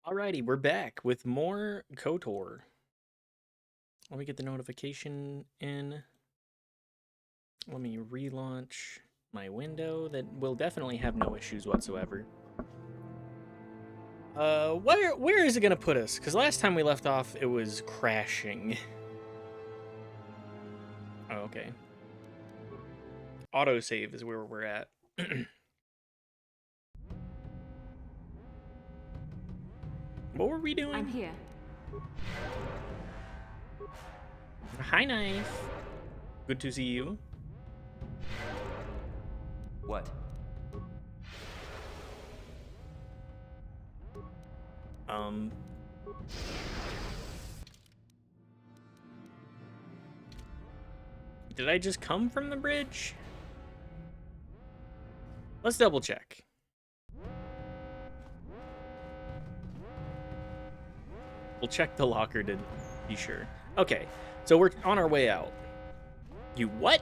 Alrighty, we're back with more KOTOR. Let me get the notification in. Let me relaunch my window. That will definitely have no issues whatsoever. Where is it gonna put us? Because last time we left off, it was crashing. Oh, okay. Autosave is where we're at. What were we doing? I'm here. Hi, Knife. Good to see you. What? Did I just come from the bridge? Let's double check. We'll check the locker to be sure. Okay, so we're on our way out. You what?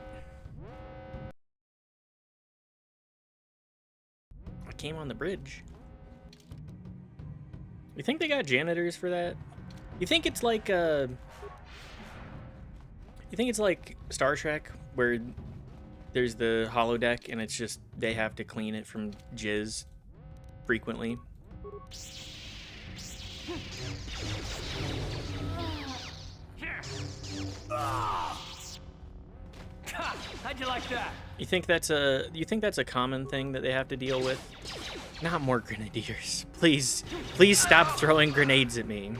I came on the bridge. You think they got janitors for that? You think it's like you think it's like Star Trek where there's the holodeck and it's just they have to clean it from jizz frequently? How'd you like that? You think that's a common thing that they have to deal with? Not more grenadiers. Please stop throwing grenades at me.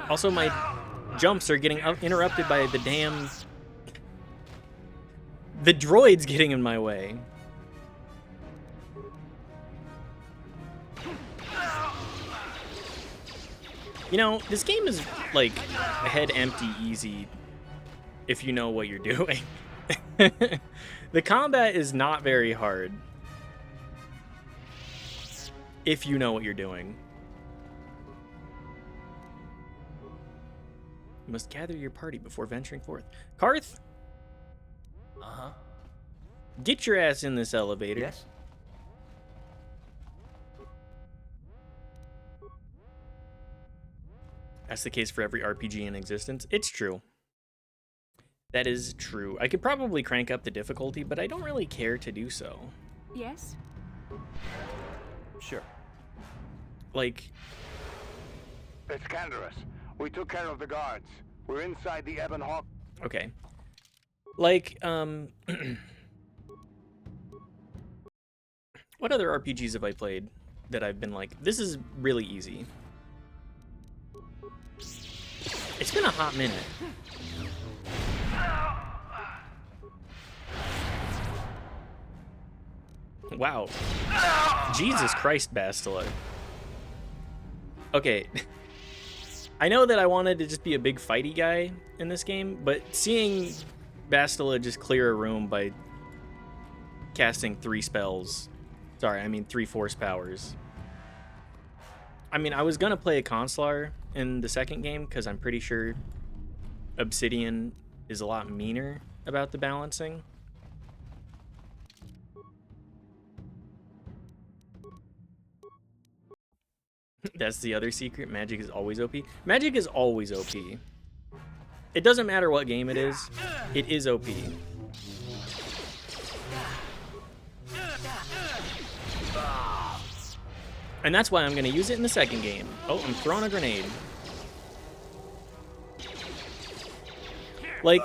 Also, my jumps are getting interrupted by the droids getting in my way. You know, this game is like head empty easy if you know what you're doing. The combat is not very hard if you know what you're doing. You must gather your party before venturing forth. Karth? Uh-huh. Get your ass in this elevator. Yes? That's the case for every RPG in existence. It's true. That is true. I could probably crank up the difficulty, but I don't really care to do so. Yes? Sure. Like, It's Canderous. We took care of the guards. We're inside the Ebon Hawk. okay. Like, what other RPGs have I played that I've been like, this is really easy? It's been a hot minute. Wow. Jesus Christ, Bastila. Okay. I know that I wanted to just be a big fighty guy in this game, but seeing Bastila just clear a room by casting 3 spells. Sorry, I mean 3 force powers. I mean, I was gonna play a Consular in the second game because I'm pretty sure Obsidian is a lot meaner about the balancing. That's the other secret. Magic is always OP. Magic is always OP. It doesn't matter what game it is OP. And that's why I'm going to use it in the second game. Oh, I'm throwing a grenade. Like,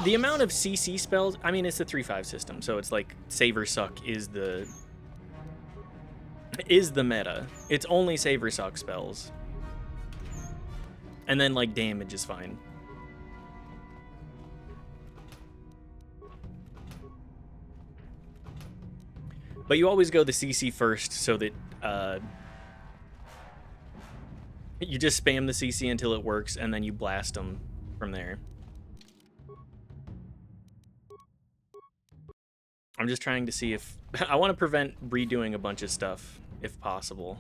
the amount of CC spells, I mean, it's the 3-5 system, so it's like save or suck is the meta. It's only save or suck spells. And then, like, damage is fine. But you always go the CC first so that you just spam the CC until it works, and then you blast them from there. I'm just trying to see if... I want to prevent redoing a bunch of stuff, if possible.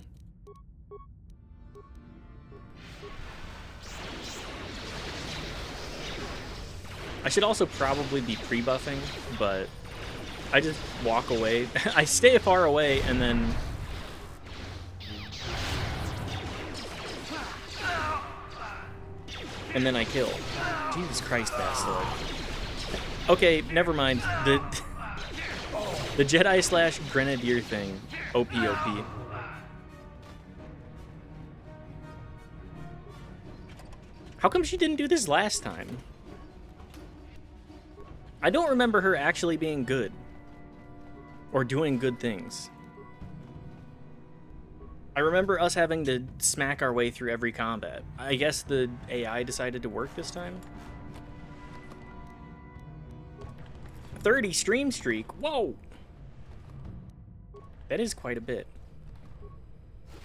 I should also probably be pre-buffing, but I just walk away. I stay far away, and then and then I kill. Jesus Christ, Bastila. Okay, never mind. The Jedi slash Grenadier thing. OP. How come she didn't do this last time? I don't remember her actually being good. Or doing good things. I remember us having to smack our way through every combat. I guess the AI decided to work this time. 30 stream streak. Whoa! That is quite a bit.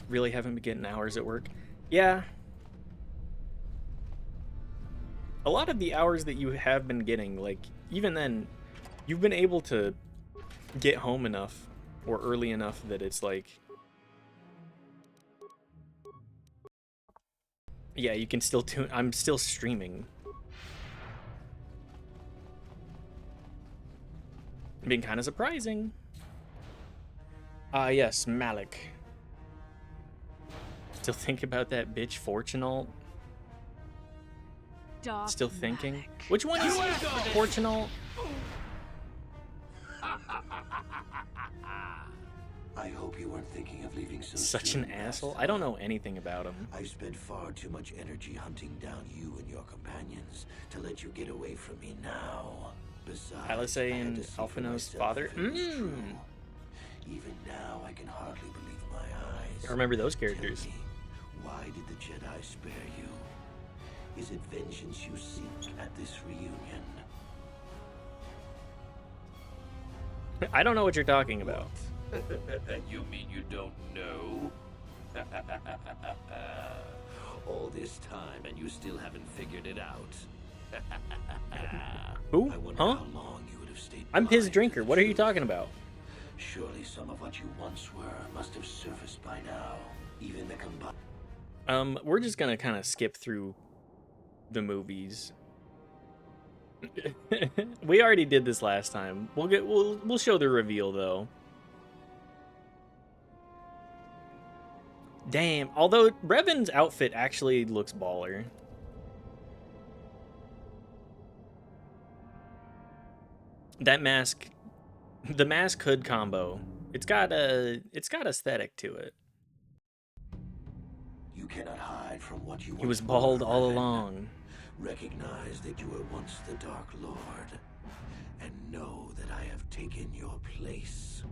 Really haven't been getting hours at work. Yeah. A lot of the hours that you have been getting, like, even then, you've been able to get home enough or early enough that it's like, yeah, you can still tune. I'm still streaming. Being kind of surprising. Yes, Malak. Still think about that bitch Fortune alt? Still thinking? Malak. Which one is Fortune alt? I hope you weren't thinking of leaving so Such soon, an asshole. Master. I don't know anything about him. I've spent far too much energy hunting down you and your companions to let you get away from me now. Besides, Alisei I had and to see for Alphinaud's myself father? if it was true. Even now, I can hardly believe my eyes. I remember those Tell characters. me, why did the Jedi spare you? Is it vengeance you seek at this reunion? I don't know what you're talking about. You mean you don't know? All this time and you still haven't figured it out. Who? I wonder Huh? how long you would have stayed I'm Piz blind Drinker. to the What are you truth. talking about? Surely some of what you once were must have surfaced by now. Even the combined. We're just gonna kind of skip through the movies. We already did this last time. We'll show the reveal though. Damn. Although Revan's outfit actually looks baller. That mask, the mask hood combo. It's got aesthetic to it. You cannot hide from what you He was once bald were, all Revan. along. Recognize that you were once the Dark Lord, and know that I have taken your place.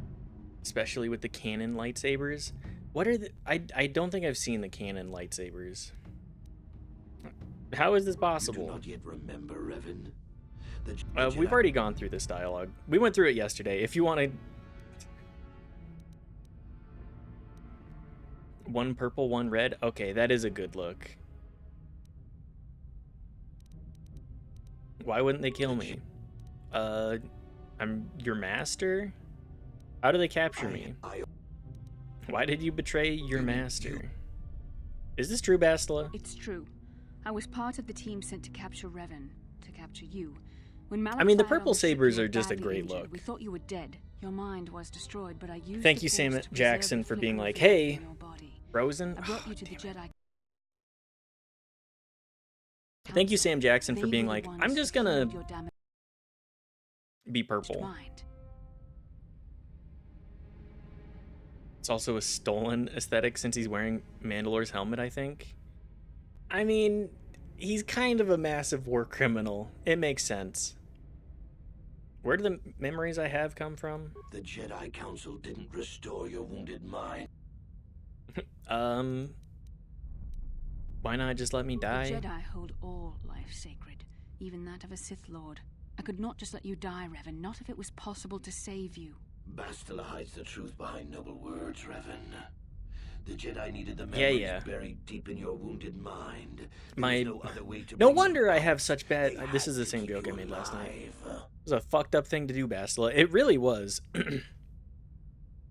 Especially with the canon lightsabers. What are the... I don't think I've seen the canon lightsabers. How is this You do possible? not yet remember, Revan? The We've Jedi- already gone through this dialogue. We went through it yesterday. If you want to... One purple, one red. Okay, that is a good look. Why wouldn't they kill me? I'm your master? How do they capture me? Why did you betray your master? Is this true, Bastila? It's true. I was part of the team sent to capture Revan, to capture you. When Malak I mean, the fired on purple ship, sabers you were are just a badly great injured. look. We thought you were dead. Your mind was destroyed, but I used Thank the you, Sam Force to preserve Jackson, the for being flicker like, of life hey, in your body. Frozen? I brought Oh, you to the damn it. Jedi. Thank you, Sam Jackson, for They being were the like, ones I'm who just gonna healed your damaged be purple. mind. It's also a stolen aesthetic since he's wearing Mandalore's helmet, I think. I mean, he's kind of a massive war criminal. It makes sense. Where do the memories I have come from? The Jedi Council didn't restore your wounded mind. Why not just let me die? The Jedi hold all life sacred, even that of a Sith Lord. I could not just let you die, Revan, not if it was possible to save you. Bastila hides the truth behind noble words, Revan. The Jedi needed the Yeah, memories yeah. buried deep in your wounded mind. There My- was no other way to No bring wonder them I out. have such bad... They This had is the to same keep joke I you made last night. alive. It was a fucked up thing to do, Bastila. It really was.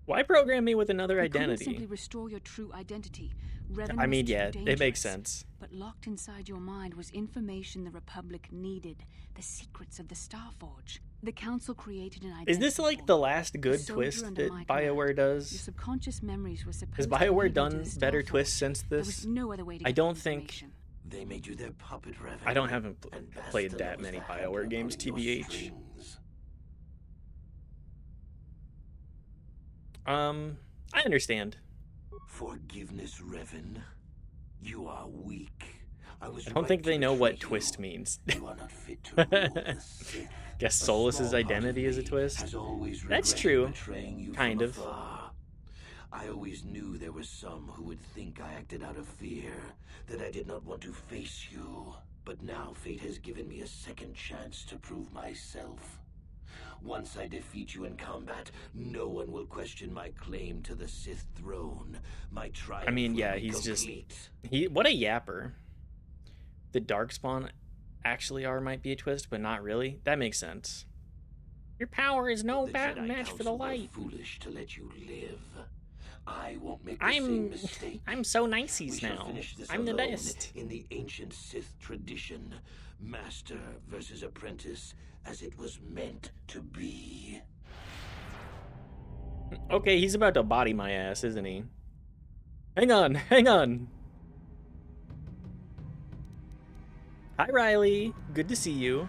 Why program me with another You couldn't identity? simply restore your true identity. Revan I mean, was too yeah, it dangerous. makes sense. But locked inside your mind was information the Republic needed, the secrets of the Starforge. The Council created an identity. Is this like for the you. last good soldier twist under that my BioWare command. does? Your subconscious memories were supposed Has to BioWare lead you to done the better Starforge. twists since There this? was no other way to I get don't the think- information. They made you their puppet, Revan. I don't haven't And played Bastila that was many the handler BioWare games, pulling your TBH. strings. I understand. Forgiveness, Revan. You are weak. I don't think they know what twist means. You are not fit to rule the Sith. Guess A Solus's small part identity of is a me twist. has always That's regretted true. betraying you Kind from of. afar. I always knew there were some who would think I acted out of fear, that I did not want to face you. But now fate has given me a second chance to prove myself. Once I defeat you in combat, no one will question my claim to the Sith throne. My triumph I mean, yeah, will be he's complete. just what a yapper. The Darkspawn actually might be a twist, but not really. That makes sense. Your power is no The Jedi match for the Council were light. foolish to let you live. I won't make the same mistake. I'm so We niceys shall now. finish this I'm the alone best. in the ancient Sith tradition. Master versus apprentice, as it was meant to be. Okay, he's about to body my ass, isn't he? Hang on, hang on. Hi, Riley. Good to see you.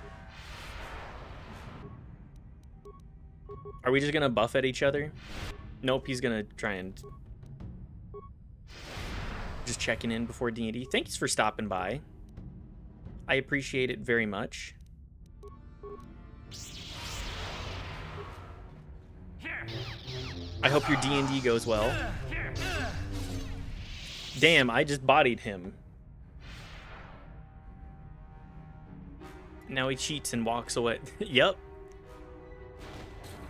Are we just gonna buff at each other? Nope, he's gonna try and just checking in before D&D. Thanks for stopping by. I appreciate it very much. I hope your D&D goes well. Damn, I just bodied him. Now he cheats and walks away. Yep.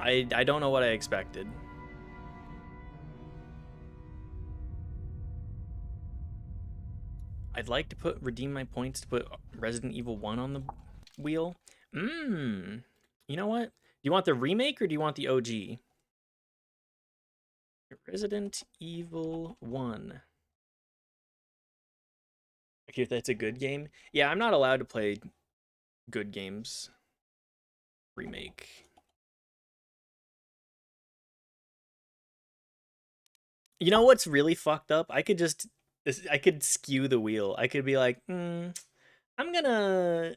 I don't know what I expected. I'd like to redeem my points to put Resident Evil 1 on the wheel. You know what? Do you want the remake or do you want the OG? Resident Evil 1. If that's a good game. Yeah, I'm not allowed to play good games. Remake. You know what's really fucked up? I could skew the wheel. I could be like, I'm gonna...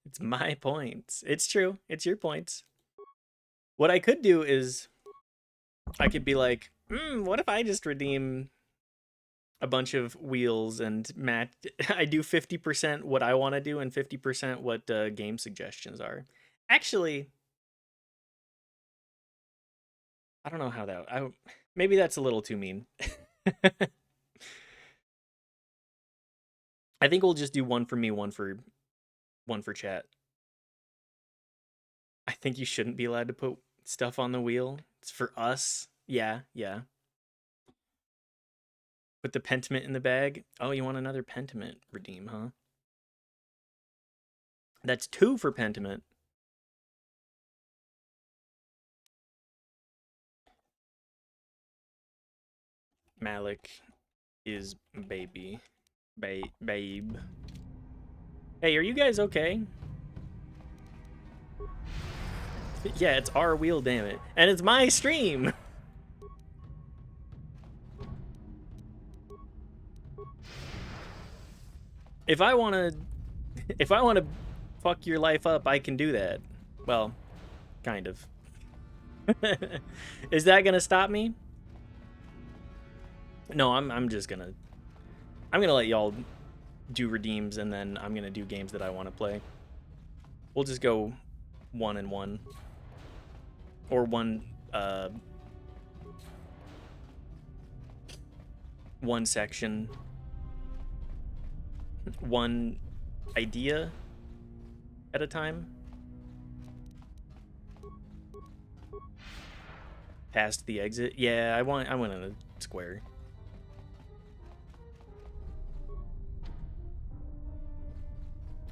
It's my points. It's true. It's your points. What I could do is I could be like, what if I just redeem a bunch of wheels and match? I do 50% what I want to do and 50% what game suggestions are. Actually, I don't know how that... maybe that's a little too mean. I think we'll just do one for me, one for chat. I think you shouldn't be allowed to put stuff on the wheel. It's for us. Yeah. Put the Pentiment in the bag. Oh, you want another Pentiment redeem, huh? That's 2 for Pentiment. Malak is baby. Babe. Hey, are you guys okay? Yeah, it's our wheel, damn it. And it's my stream! If I wanna fuck your life up, I can do that. Well, kind of. Is that gonna stop me? No, I'm just gonna... I'm gonna let y'all do redeems, and then I'm gonna do games that I want to play. We'll just go 1 and 1. Or one section. One idea at a time. Past the exit. Yeah, I went in a square.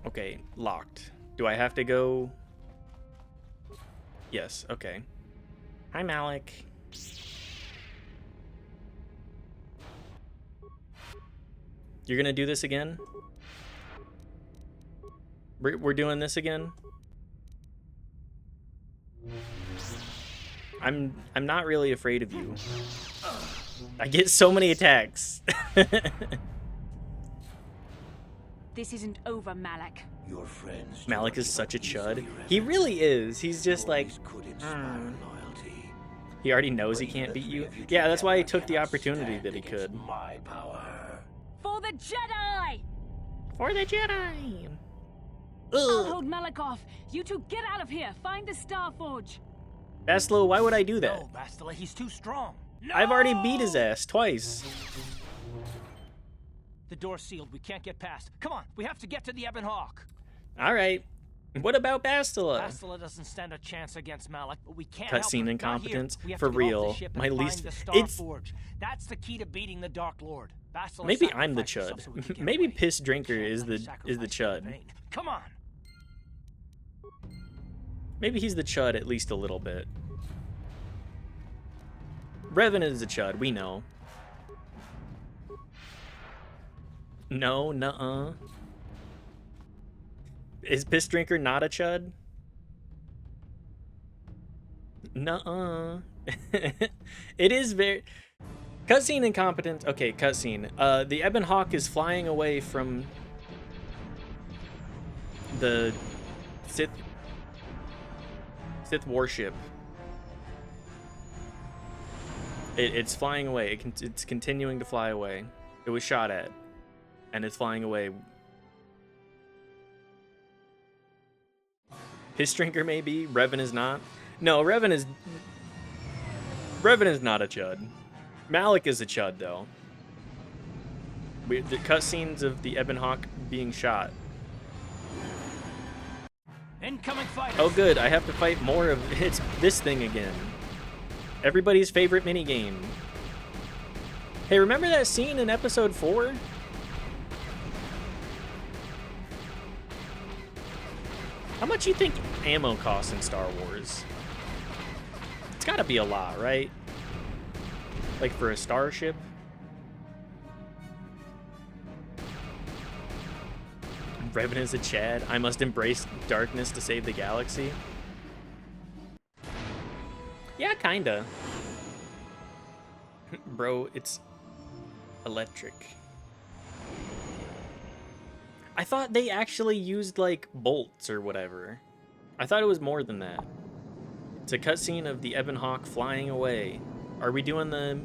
Okay, locked. Do I have to go? Yes, okay. Hi, Malak. You're gonna do this again? We're doing this again? I'm not really afraid of you. I get so many attacks. This isn't over, Malak. Your friends. do Malak not is give such a up easily, chud. He Revan. really is. He's just like, Boys could inspire loyalty. he already knows he But even can't the beat three you. of you Yeah, that's why he together took the cannot opportunity stand that he against could. my power. For the Jedi! For the Jedi! I'll Ugh. hold Malak off. You two get out of here. Find the Star Forge. Bastila, why would I do that? No, Bastila, he's too strong. No! I've already beat his ass twice. The door's sealed. We can't get past. Come on, we have to get to the Ebon Hawk. Alright. What about Bastila? Bastila doesn't stand a chance against Malak, but we can't help Cutscene her. incompetence? Not here. We have For to get off the real. ship My and least- find the Star it's- Forge. That's the key to beating the Dark Lord. Bastila Maybe I'm the sacrificed herself chud. so we can get Maybe away. Piss Drinker Can't is let the her is the sacrifice her in chud. vain. Come on. Maybe he's the chud at least a little bit. Revan is a chud, we know. No, nuh-uh. Is Piss Drinker not a chud? Nuh-uh. It is very... Cutscene incompetence. Okay, cutscene. The Ebon Hawk is flying away from the Sith warship. It's flying away. It's continuing to fly away. It was shot at, and it's flying away. Piss Drinker maybe. Revan is not. No, Revan is not a chud. Malak is a chud though. The cutscenes of the Ebon Hawk being shot. Incoming fighters. Oh good, I have to fight more of it's this thing again. Everybody's favorite minigame. Hey, remember that scene in episode 4? How much you think ammo costs in Star Wars? It's gotta be a lot, right? Like for a starship? Revan is a Chad. I must embrace darkness to save the galaxy. Yeah, kinda. Bro, it's electric. I thought they actually used, like, bolts or whatever. I thought it was more than that. It's a cutscene of the Ebon Hawk flying away. Are we doing the...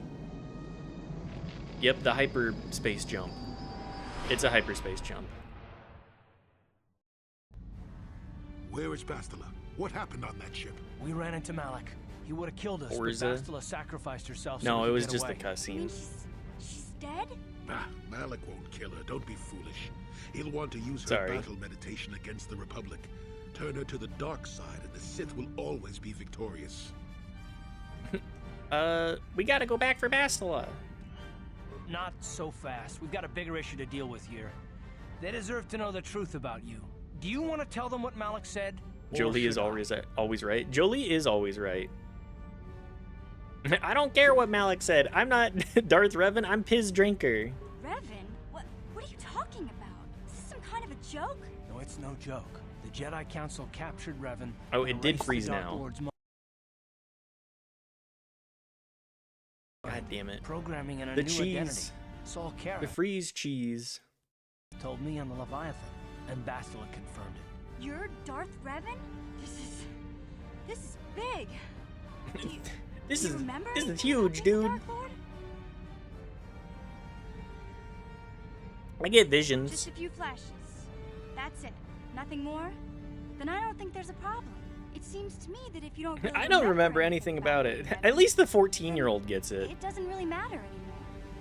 Yep, the hyperspace jump. It's a hyperspace jump. Where is Bastila? What happened on that ship? We ran into Malak. He would have killed us, Orza? but Bastila sacrificed herself. No, so we it could was get just away. the cutscene. She's dead? Ah, Malak won't kill her. Don't be foolish. He'll want to use her Sorry. battle meditation against the Republic. Turn her to the dark side, and the Sith will always be victorious. We gotta go back for Bastila. Not so fast. We've got a bigger issue to deal with here. They deserve to know the truth about you. Do you want to tell them what Malak said? Or Jolie is should I? always right. Jolie is always right. I don't care what Malak said. I'm not Darth Revan. I'm Piz Drinker. Revan? What are you talking about? Is this some kind of a joke? No, it's no joke. The Jedi Council captured Revan. Oh, and it did erased the freeze Dark now. Lord's God damn it. programming and a The new cheese. identity. Saul The Kara freeze cheese. told me on the Leviathan, and Bastila confirmed it. You're Darth Revan? This is big. Do you, This do you is remember this is anything huge, about being dude. the Dark Lord? I get Just visions. a few flashes. That's it. Nothing more? Then I don't think there's a problem. It seems to me that if you don't really I don't remember anything about it. At least the 14-year-old gets it. it doesn't really matter anymore.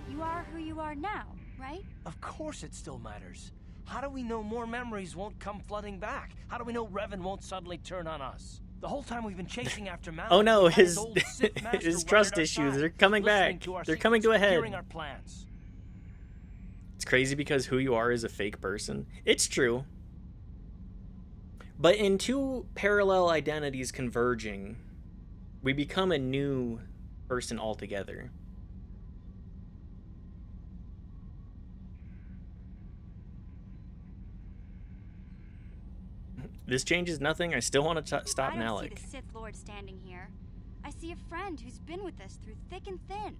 You are who you are now, right? Of course it still matters. How do we know more memories won't come flooding back? How do we know Revan won't suddenly turn on us? The whole time we've been chasing after Malak. Oh no, we had his old Sith master his right trust at our issues, side, they're coming listening back. to our They're coming to a secrets, head. hearing our plans. It's crazy because who you are is a fake person. It's true. But in two parallel identities converging, we become a new person altogether. This changes nothing. I still want to stop I don't Malak. see the Sith Lord standing here. I see a friend who's been with us through thick and thin.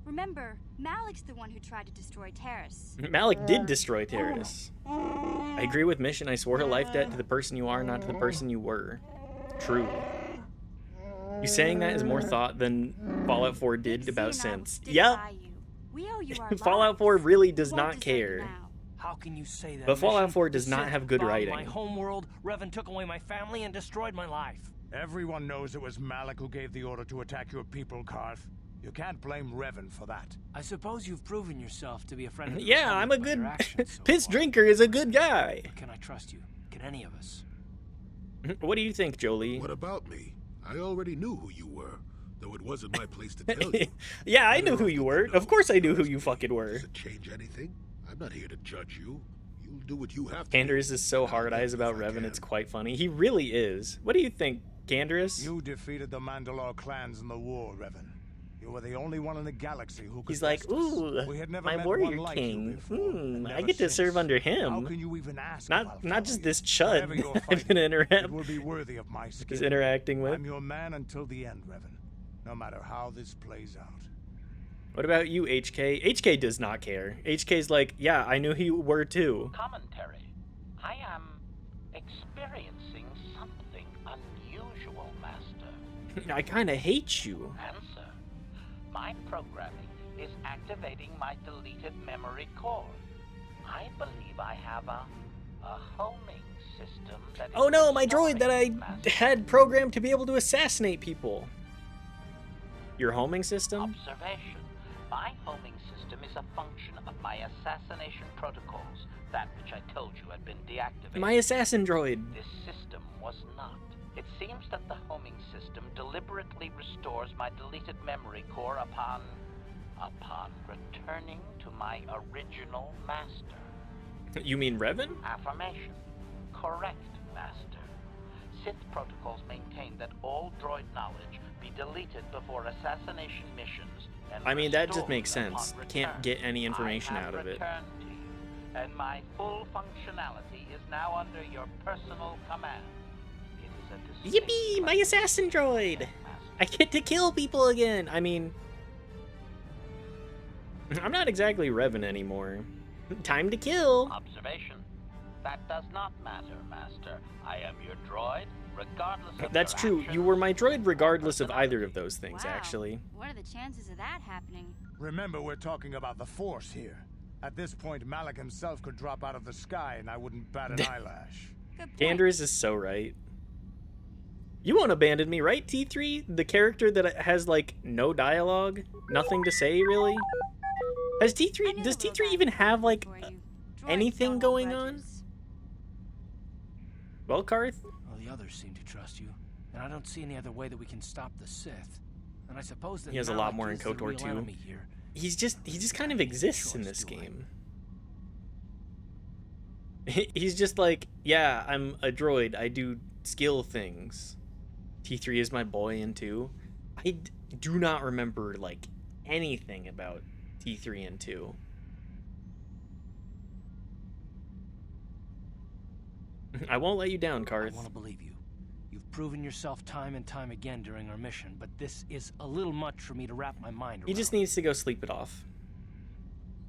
Remember, Malak's the one who tried to destroy Terrace. Malik did destroy Terrace. I agree with Mission. I swore a life debt to the person you are, not to the person you were. True. You saying that is more thought than Fallout 4 did Dixie about and I will synths. stick Yep. by you. We owe you our Fallout 4 lives. really We does won't not desert you care. now. How can you say that? But Fallout Mission? 4 does The not Sith have good bombed writing. My homeworld, Revan took away my family and destroyed my life. Everyone knows it was Malak who gave the order to attack your people, Karth. You can't blame Revan for that. I suppose you've proven yourself to be a friend of the Yeah, I'm a Republic by good your actions so piss far. drinker is a good guy. But can I trust you? Can any of us? What do you think, Jolie? What about me? I already knew who you were, though it wasn't my place to tell you. Yeah, I knew Better who off you that were. know. Of course I knew who Does you fucking were. it change anything? I'm not here to judge you. You'll do what you have to. Canderous is so I'll hard eyes help about if I Revan, can. it's quite funny. He really is. What do you think, Canderous? You defeated the Mandalore clans in the war, Revan. You were the only one in the galaxy who could He's like, best us. ooh, We had never my met warrior one like you king. before, and I never get to since. serve under How him. can you even ask if I'll Not follow just you? this Whatever chud you're I've been fighting, it will interacting be worthy of my skill. interacting with. I'm your man until the end, Revan. No matter how this plays out. What about you, HK? HK does not care. HK's like, yeah, I knew who you were too. Commentary. I am experiencing something unusual, Master. I kind of hate you. Answer. My programming is activating my deleted memory core. I believe I have a homing system that is Oh no, my droid that I restoring Master. had programmed to be able to assassinate people. Your homing system? Observation. My homing system is a function of my assassination protocols, that which I told you had been deactivated. My assassin droid. This system was not. It seems that the homing system deliberately restores my deleted memory core upon returning to my original master. You mean Revan? Affirmation. Correct, Master. Sith protocols maintain that all droid knowledge be deleted before assassination missions and I mean, that just restored makes upon sense. Can't return. get any information I have out of it. returned to you, and my full functionality is now under your personal command. It is a distinct Yippee, my pleasure, assassin droid! Master. I get to kill people again. I mean, I'm not exactly Revan anymore. Time to kill. Observation. That does not matter, Master. I am your droid, regardless of That's your true. You actions were my droid or regardless of either of personality. those things, Wow. actually. What are the chances of that happening? Remember, we're talking about the Force here. At this point, Malak himself could drop out of the sky and I wouldn't bat an eyelash. Good point. Canderous is so right. You won't abandon me, right, T3? The character that has, like, no dialogue? Nothing to say, really? Has I T3... knew Does the T3 robot even was have, like, for you. Droids anything don't hold going on? grudges. Well, Karth? Well, the others seem to trust you, and I don't see any other way that we can stop the Sith. And I suppose that He has a lot Malak more in is the KOTOR real 2. enemy here. He just kind of exists in this game. He's just like, yeah, I'm a droid. I do skill things. T3 is my boy in 2. I do not remember, like, anything about T3 and 2. I won't let you down, I Karth. want to believe you. You've proven yourself time and time again during our mission, but this is a little much for me to wrap my mind around. He just needs to go sleep it off.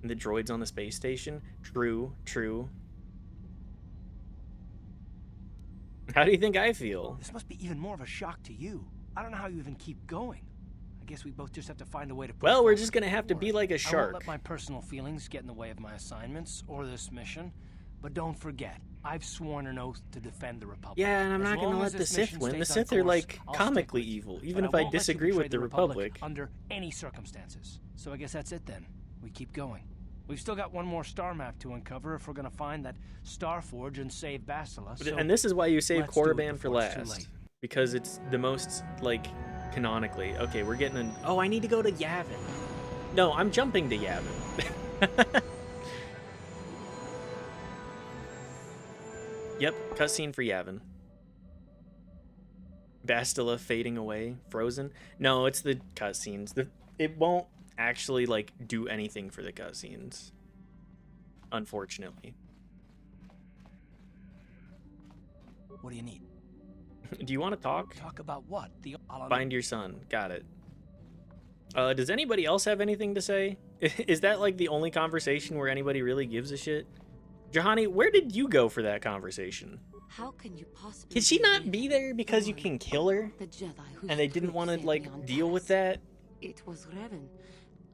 And the droids on the space station? True, true. How do you think I feel? This must be even more of a shock to you. I don't know how you even keep going. I guess we both just have to find a way to push Well, we're forward just gonna have to be forward. like a I won't shark. let my personal feelings get in the way of my assignments or this mission. But don't forget, I've sworn an oath to defend the Republic. Yeah, and I'm As not gonna long let as the this Sith mission win. The stays on Sith are course, like I'll stick comically with you. evil, But even I if I won't let you disagree betray with the Republic. under any circumstances. So I guess that's it then. We keep going. We've still got one more star map to uncover if we're gonna find that Star Forge and save Bastila. So And this is why you save let's do it Korriban for before it's too last. late. Because it's the most, like, canonically. Okay, we're getting an... Oh, I need to go to Yavin. No, I'm jumping to Yavin. Yep, cutscene for Yavin. Bastila fading away, frozen. No, it's the cutscenes. It won't actually, like, do anything for the cutscenes. Unfortunately. What do you need? Do you want to talk? Talk about what? Find your son. Got it. Does anybody else have anything to say? Is that like the only conversation where anybody really gives a shit? Jahani, where did you go for that conversation? How can you possibly Can she be not Raven, be there because the you one, can kill her? the Jedi whose And they didn't troops want to sailed like beyond deal with Paris? that? It was Revan,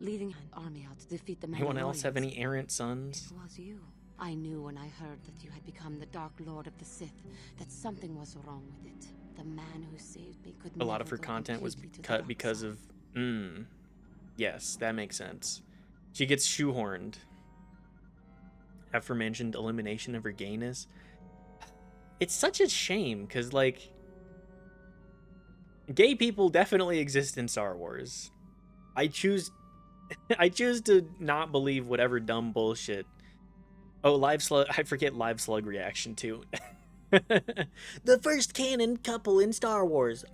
leading an army out to defeat the Anyone else have Mandalorians. any errant sons? It was you. I knew when I heard that you had become the Dark Lord of the Sith that something was wrong with it. The man who saved me could A lot of never her go content was completely to the cut dark because side. of... Yes, that makes sense. She gets shoehorned. Aforementioned elimination of her gayness. It's such a shame, because, like... Gay people definitely exist in Star Wars. I choose to not believe whatever dumb bullshit. Oh, Live Slug... I forget Live Slug reaction, too. The first canon couple in Star Wars.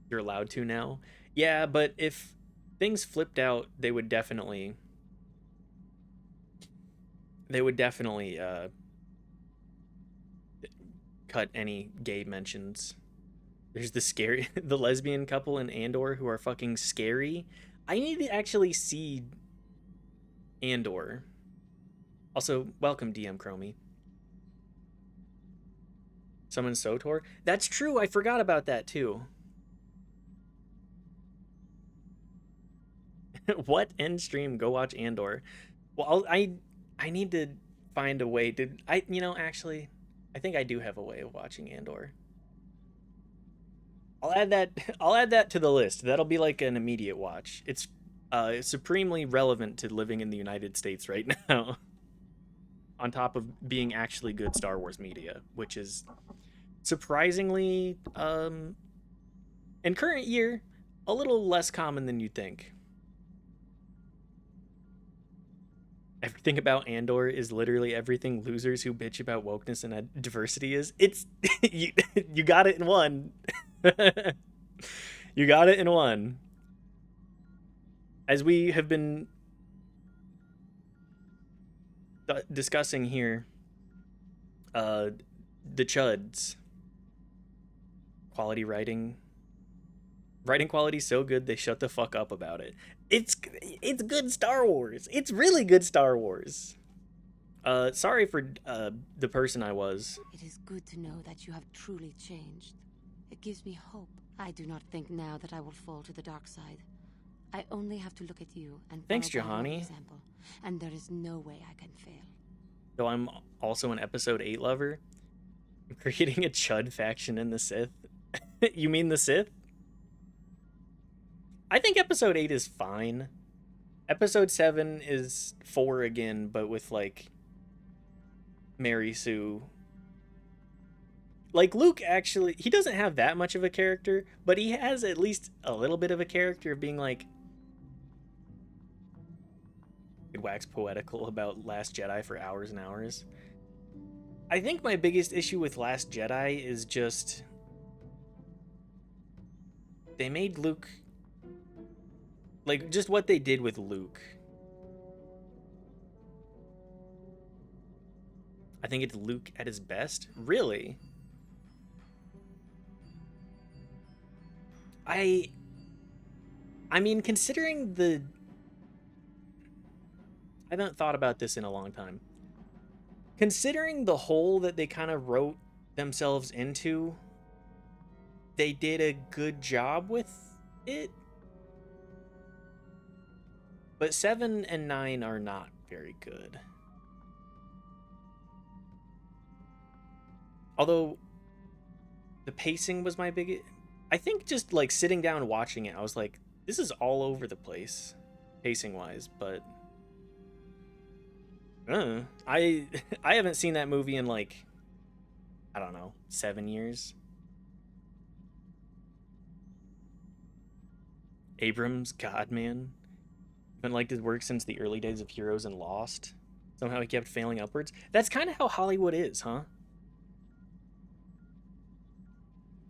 You're allowed to now. Yeah, but if things flipped out, they would definitely cut any gay mentions. There's the lesbian couple in Andor who are fucking scary. I need to actually see Andor. Also, welcome DM Chromie. Summon Sotor. That's true. I forgot about that too. What end stream? Go watch Andor. Well, I need to find a way to actually I think I do have a way of watching Andor. I'll add that to the list. That'll be like an immediate watch. It's supremely relevant to living in the United States right now. On top of being actually good Star Wars media, which is surprisingly in current year a little less common than you'd think. Everything about Andor is literally everything losers who bitch about wokeness and diversity is. It's you got it in one. You got it in one. As we have been discussing here, the chuds. Quality writing quality so good they shut the fuck up about it. It's good Star Wars. It's really good Star Wars. Sorry for the person I was. It is good to know that you have truly changed. It gives me hope. I do not think now that I will fall to the dark side. I only have to look at you and Thanks, follow by your Juhani. example, and there is no way I can fail. Though I'm also an Episode 8 lover. I'm creating a Chud faction in the Sith. You mean the Sith? I think Episode 8 is fine. Episode 7 is 4 again, but with, like, Mary Sue. Like, Luke actually, he doesn't have that much of a character, but he has at least a little bit of a character of being, like, wax poetical about Last Jedi for hours and hours. I think my biggest issue with Last Jedi is just they made Luke, like, just what they did with Luke. I think it's Luke at his best. Really? I mean, considering I haven't thought about this in a long time. Considering the hole that they kind of wrote themselves into, they did a good job with it. But 7 and 9 are not very good. Although the pacing was my biggest. I think just like sitting down watching it, I was like, this is all over the place, pacing wise. But I haven't seen that movie in like, I don't know, 7 years. Abrams, God, man. Been liked his work since the early days of Heroes and Lost. Somehow he kept failing upwards. That's kind of how Hollywood is, huh?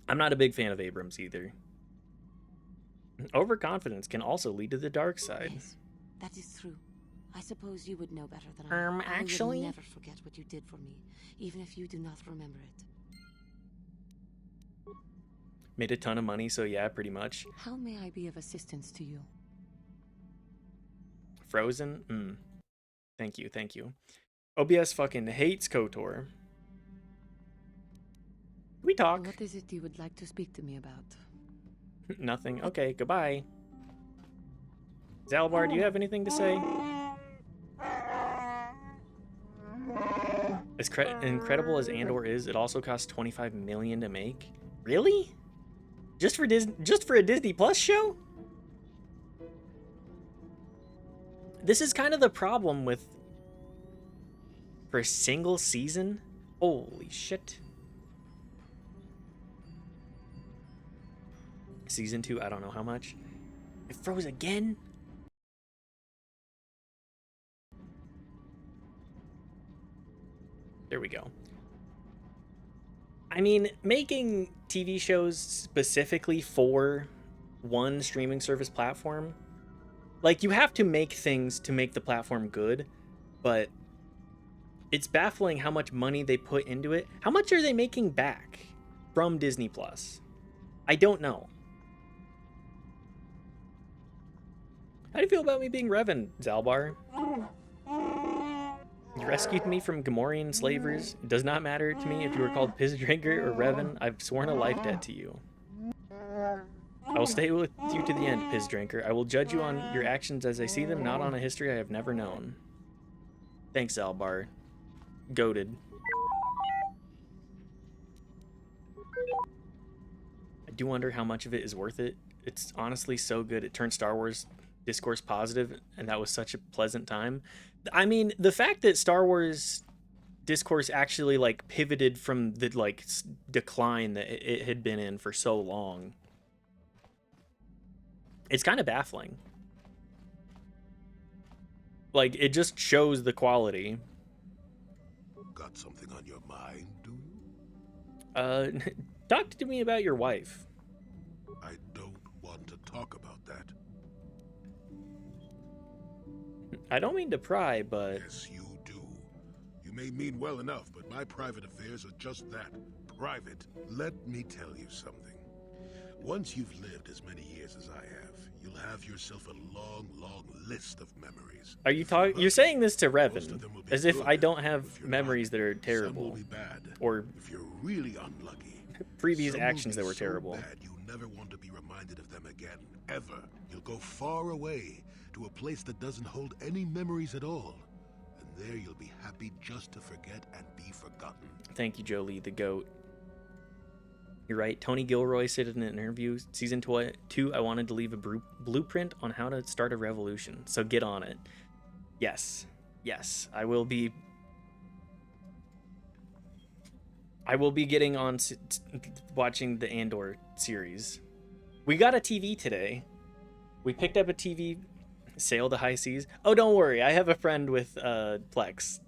I'm not a big fan of Abrams either. Overconfidence can also lead to the dark side. Yes, that is true. I suppose you would know better than I. Actually? I will never forget what you did for me, even if you do not remember it. Made a ton of money, so yeah, pretty much. How may I be of assistance to you? Frozen? Thank you, thank you. OBS fucking hates KOTOR. We talk. What is it you would like to speak to me about? Nothing. Okay, goodbye. Zalbar, do you have anything to say? As incredible as Andor is, it also costs $25 million to make. Really? Just for a Disney Plus show? This is kind of the problem with for a single season. Holy shit. Season 2, I don't know how much. It froze again? There we go. I mean, making TV shows specifically for one streaming service platform, like, you have to make things to make the platform good, but it's baffling how much money they put into it. How much are they making back from Disney Plus? I don't know. How do you feel about me being Revan, Zalbar? You rescued me from Gamorrean slavers. It does not matter to me if you were called Piss Drinker or Revan. I've sworn a life debt to you. I will stay with you to the end, Piss Drinker. I will judge you on your actions as I see them, not on a history I have never known. Thanks, Zalbar. Goated. I do wonder how much of it is worth it. It's honestly so good. It turned Star Wars discourse positive, and that was such a pleasant time. I mean, the fact that Star Wars discourse actually, like, pivoted from the, like, decline that it had been in for so long, it's kind of baffling. Like, it just shows the quality. Got something on your mind, do you? Talk to me about your wife. I don't want to talk about that. I don't mean to pry, but... Yes, you do. You may mean well enough, but my private affairs are just that. Private. Let me tell you something. Once you've lived as many years as I have, you'll have yourself a long, long list of memories. Are you talking? You're saying this to Revan, as if I don't have memories that are terrible, some will be bad. Or if you're really unlucky, previous some actions will that be were so terrible. Bad you never want to be reminded of them again, ever. You'll go far away to a place that doesn't hold any memories at all, and there you'll be happy just to forget and be forgotten. Thank you, Jolie, the goat. You're right. Tony Gilroy said in an interview, season 2, I wanted to leave a blueprint on how to start a revolution. So get on it. Yes. Yes. I will be getting on watching the Andor series. We got a TV today. We picked up a TV, sailed the high seas. Oh, don't worry. I have a friend with Plex.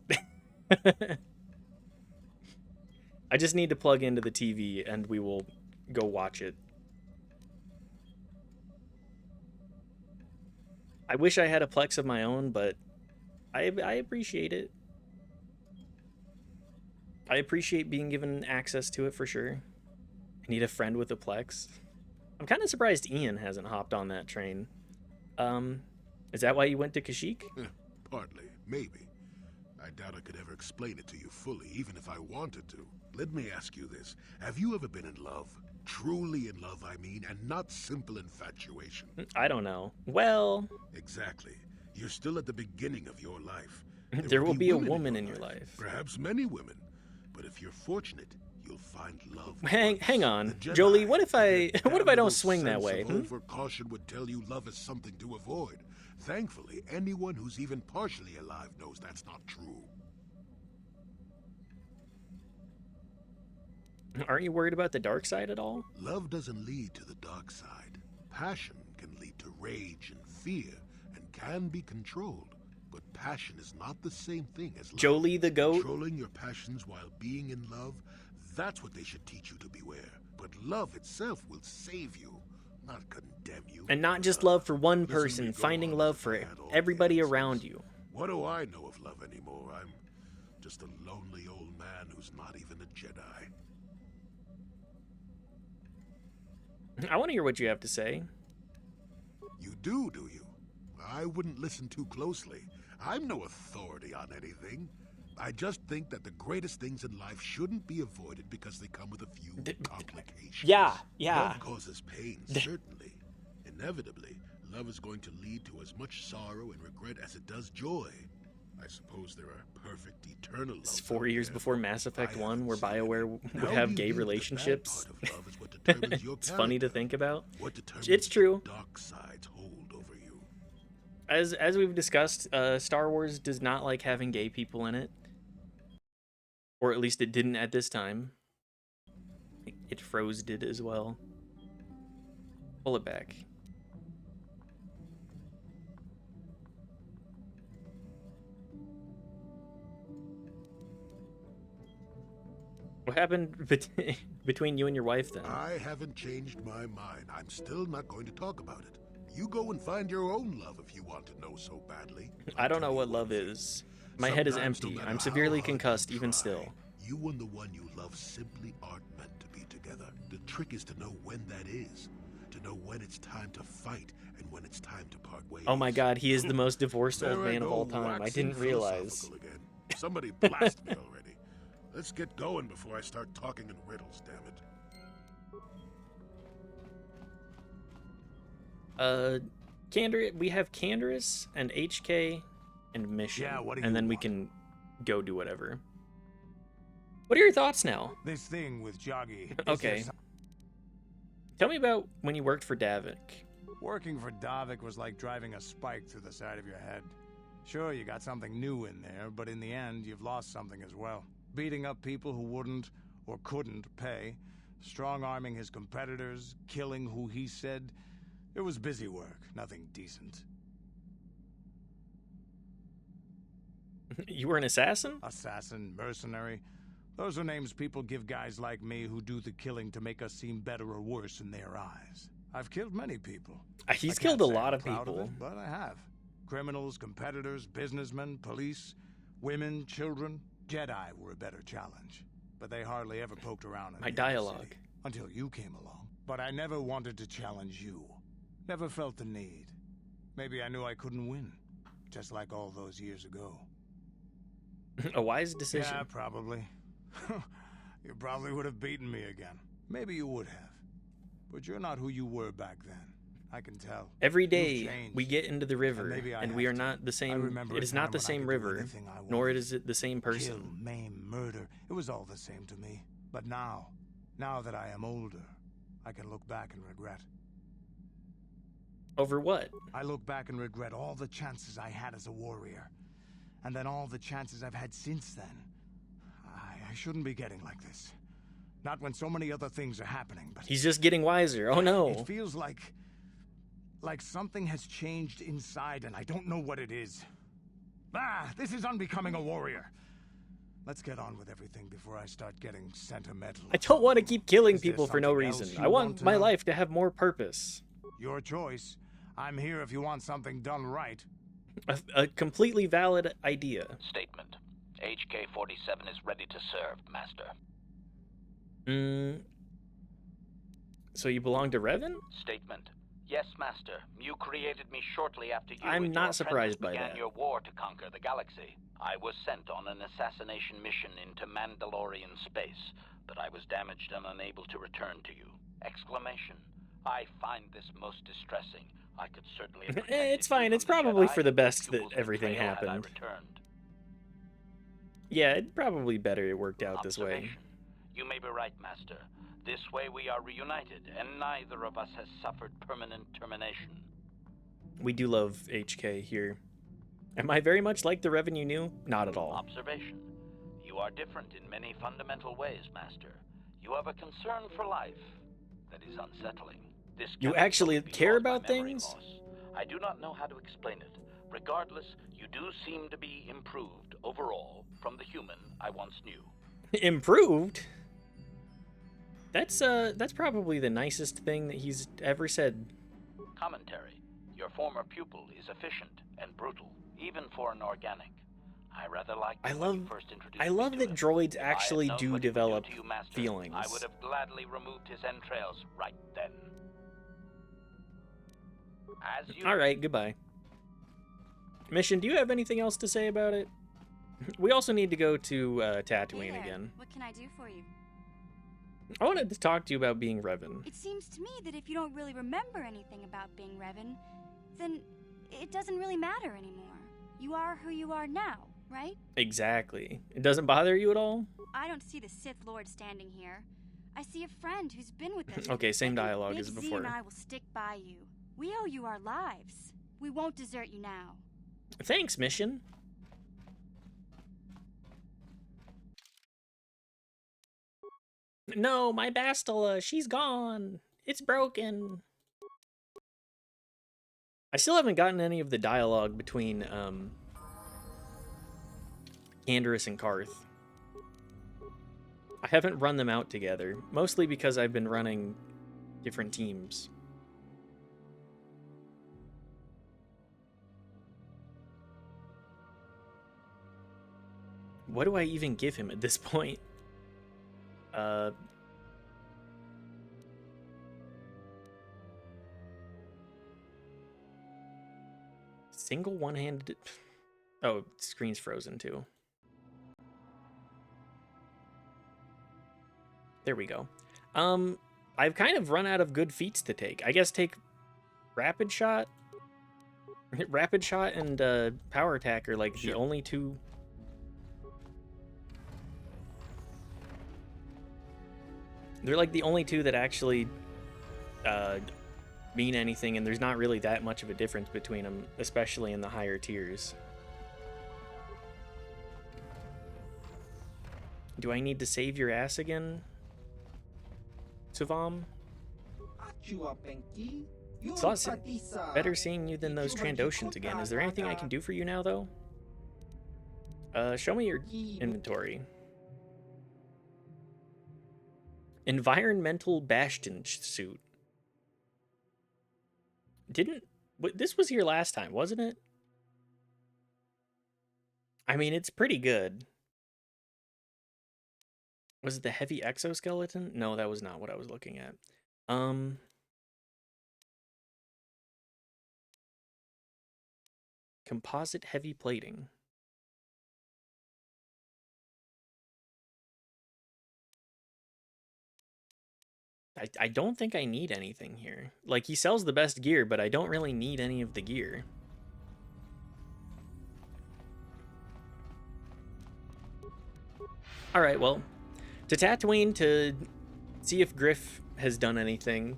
I just need to plug into the TV and we will go watch it. I wish I had a Plex of my own, but I appreciate it. I appreciate being given access to it for sure. I need a friend with a Plex. I'm kind of surprised Ian hasn't hopped on that train. Is that why you went to Kashyyyk? Partly, maybe. I doubt I could ever explain it to you fully, even if I wanted to. Let me ask you this. Have you ever been in love? Truly in love, I mean, and not simple infatuation. I don't know. Well... Exactly. You're still at the beginning of your life. There will be a woman in your life. Perhaps many women. But if you're fortunate, you'll find love. Hang on. Jolie, what if I don't swing that way? Over caution would tell you love is something to avoid. Thankfully, anyone who's even partially alive knows that's not true. Aren't you worried about the dark side at all? Love doesn't lead to the dark side. Passion can lead to rage and fear, and can be controlled. But passion is not the same thing as love. Jolie the goat? Controlling your passions while being in love, that's what they should teach you to beware. But love itself will save you, not condemn you. And not just love for one person, finding love for everybody around you. What do I know of love anymore? I'm just a lonely old man who's not even a Jedi. I want to hear what you have to say. You do you? I wouldn't listen too closely. I'm no authority on anything. I just think that the greatest things in life shouldn't be avoided because they come with a few complications. Yeah. Love causes pain, certainly. Inevitably, love is going to lead to as much sorrow and regret as it does joy. I suppose there are perfect eternal It's loves 4 out years there, before but Mass Effect I 1, haven't where seen BioWare any. would Now have you gay knew the bad relationships. part of love is what determines your It's funny to character. think about. What determines It's true. the dark side's hold over you. As we've discussed, Star Wars does not like having gay people in it. Or at least it didn't at this time. It froze did as well. Pull it back. What happened between you and your wife then? I haven't changed my mind. I'm still not going to talk about it. You go and find your own love if you want to know so badly. I don't know what love is. My head is Sometimes, no empty. matter I'm how severely hard you concussed even try, still. You and the one you love simply aren't meant to be together. The trick is to know when that is. To know when it's time to fight and when it's time to part ways. Oh my god, he is the most divorced There old I man of go, all time. I waxing didn't realize. philosophical again. Somebody blast me already. Let's get going before I start talking in riddles, damn it. We have Canderous and HK and Mission. Yeah, what do and you then we want? can go do whatever. What are your thoughts now? This thing with Joggy. Okay. Tell me about when you worked for Davik. Working for Davik was like driving a spike through the side of your head. Sure, you got something new in there, but in the end, you've lost something as well. Beating up people who wouldn't or couldn't pay, strong-arming his competitors, killing who he said. It was busy work, nothing decent. You were an assassin? Assassin, mercenary. Those are names people give guys like me who do the killing to make us seem better or worse in their eyes. I've killed many people. He's I killed can't a say lot I'm of proud people. it, but I have. Criminals, competitors, businessmen, police, women, children. Jedi were a better challenge, but they hardly ever poked around in My the inner dialogue. city, until you came along. But I never wanted to challenge you. Never felt the need. Maybe I knew I couldn't win, just like all those years ago. A wise decision. Yeah, probably. You probably would have beaten me again. Maybe you would have. But you're not who you were back then. I can tell. Every You've day changed. we get into the river, maybe I and have we are to. not the I same. remember It a is not time the when I same could do river, anything I nor wanted. is it the same person. Kill, maim, murder. It was all the same to me. But now that I am older, I can look back and regret. Over what? I look back and regret all the chances I had as a warrior. And then all the chances I've had since then. I shouldn't be getting like this. Not when so many other things are happening, but... He's just getting wiser. Oh no. It feels like something has changed inside and I don't know what it is. This is unbecoming a warrior. Let's get on with everything before I start getting sentimental. I don't want to keep killing Is there people for no something else reason. you I want want to my know? life to have more purpose. Your choice. I'm here if you want something done right. A completely valid idea. Statement. HK-47 is ready to serve, Master. So you belong to Revan? Statement. Yes, Master. You created me shortly after you I'm and not your surprised by apprentice began that. your war to conquer the galaxy. I was sent on an assassination mission into Mandalorian space, but I was damaged and unable to return to you. Exclamation. I find this most distressing. I could certainly have protected It's fine. you It's from the probably Jedi for the and best that pupil's everything betrayal had I happened. returned. Yeah, it'd probably better it worked out this way. Observation. You may be right, Master. This way we are reunited, and neither of us has suffered permanent termination. We do love HK here. Am I very much like the Revan you knew? Not at all. Observation. You are different in many fundamental ways, Master. You have a concern for life that is unsettling. This You cannot actually be care caused by about memory things? loss. I do not know how to explain it. Regardless, you do seem to be improved overall from the human I once knew. Improved? That's probably the nicest thing that he's ever said. Commentary. Your former pupil is efficient and brutal. even for an organic. I rather liked I it when you love first introduced I me love to that him. droids If I had actually known do what he would do develop to you, Master, feelings. I would have gladly removed his entrails right then. As you... All right, goodbye. Mission, do you have anything else to say about it? We also need to go to Tatooine Hey there. again. What can I do for you? I wanted to talk to you about being Revan. It seems to me that if you don't really remember anything about being Revan, then it doesn't really matter anymore. You are who you are now, right? Exactly. It doesn't bother you at all? I don't see the Sith Lord standing here. I see a friend who's been with us. Okay, same I think dialogue Big as Z before. and I will stick by you. We owe you our lives. We won't desert you now. Thanks, Mission. No, my Bastila, she's gone. It's broken. I still haven't gotten any of the dialogue between Canderous and Karth. I haven't run them out together, mostly because I've been running different teams. What do I even give him at this point? Single one-handed... Oh, screen's frozen too. There we go. I've kind of run out of good feats to take. I guess take Rapid Shot. Rapid Shot and Power Attack are like the only two. They're like the only two that actually mean anything, and there's not really that much of a difference between them, especially in the higher tiers. Do I need to save your ass again, Suvam? It's a lot better seeing you than those Trandoshans again. Is there anything I can do for you now, though? Show me your inventory. Environmental Bastion suit. This was here last time, wasn't it? I mean, it's pretty good. Was it the heavy exoskeleton? No, that was not what I was looking at. Composite heavy plating. I don't think I need anything here. Like, he sells the best gear, but I don't really need any of the gear. Alright, well, to Tatooine to see if Griff has done anything.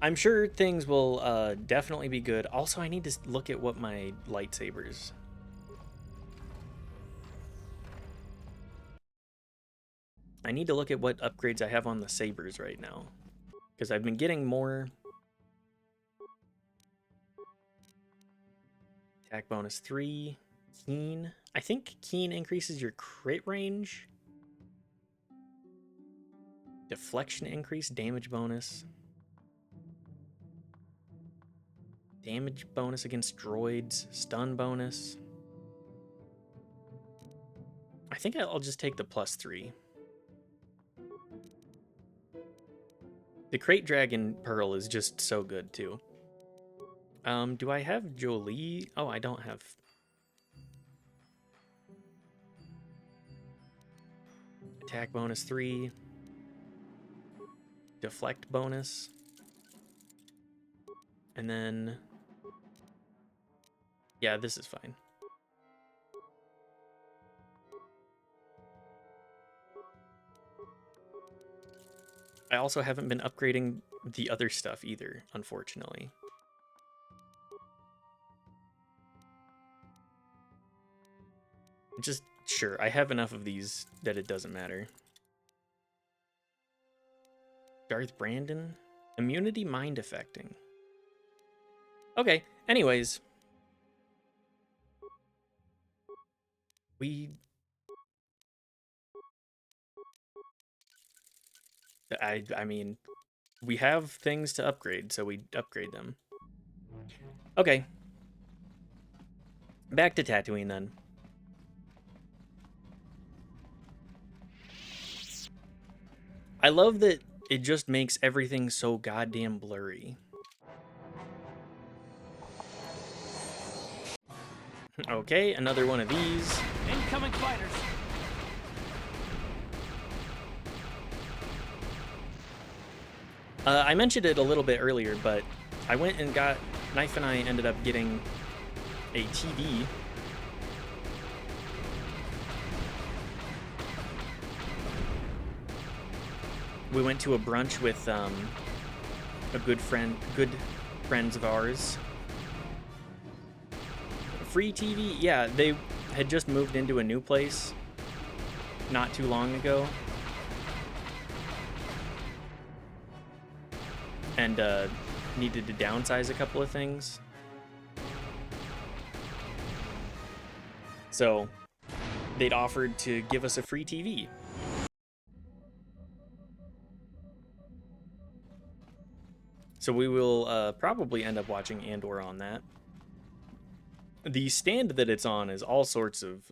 I'm sure things will definitely be good. Also, I need to look at what my lightsabers... I need to look at what upgrades I have on the sabers right now. Because I've been getting more... Attack bonus 3. Keen. I think Keen increases your crit range. Deflection increase. Damage bonus. Damage bonus against droids. Stun bonus. I think I'll just take the +3. The Crate Dragon Pearl is just so good, too. Do I have Jolie? Oh, I don't have... Attack bonus 3. Deflect bonus. And then... Yeah, this is fine. I also haven't been upgrading the other stuff either, unfortunately. Just, sure, I have enough of these that it doesn't matter. Darth Brandon? Immunity mind affecting. Okay, anyways. I mean, we have things to upgrade, so we upgrade them. Okay. Back to Tatooine then. I love that it just makes everything so goddamn blurry. Okay, another one of these. Incoming fighters. I mentioned it a little bit earlier, but I went and got... Knife and I ended up getting a TV. We went to a brunch with a good friends of ours. Free TV? Yeah, they had just moved into a new place not too long ago. And needed to downsize a couple of things. So they'd offered to give us a free TV. So we will probably end up watching Andor on that. The stand that it's on is all sorts of...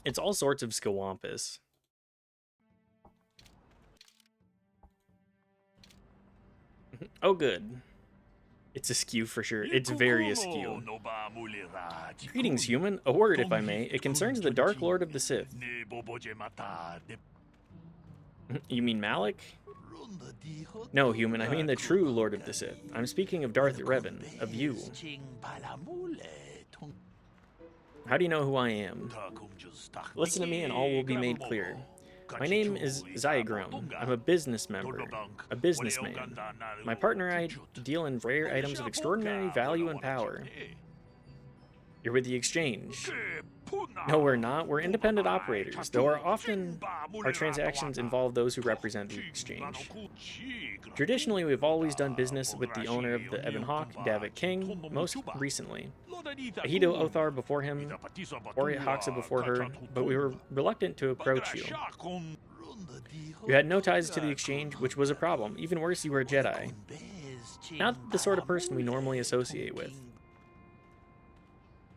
it's all sorts of scawampus. Oh, good. It's askew for sure. It's very askew. Greetings, human. A word, if I may. It concerns the Dark Lord of the Sith. You mean Malak? No, human. I mean the true Lord of the Sith. I'm speaking of Darth Revan, of you. How do you know who I am? Listen to me and all will be made clear. My name is Zyagrum. I'm a business member, a businessman. My partner and I deal in rare items of extraordinary value and power. You're with the exchange. No, we're not. We're independent operators, though often our transactions involve those who represent the exchange. Traditionally, we've always done business with the owner of the Ebon Hawk, Davik King, most recently. Ahito Othar before him, Ori Hoxa before her, but we were reluctant to approach you. You had no ties to the exchange, which was a problem. Even worse, you were a Jedi. Not the sort of person we normally associate with.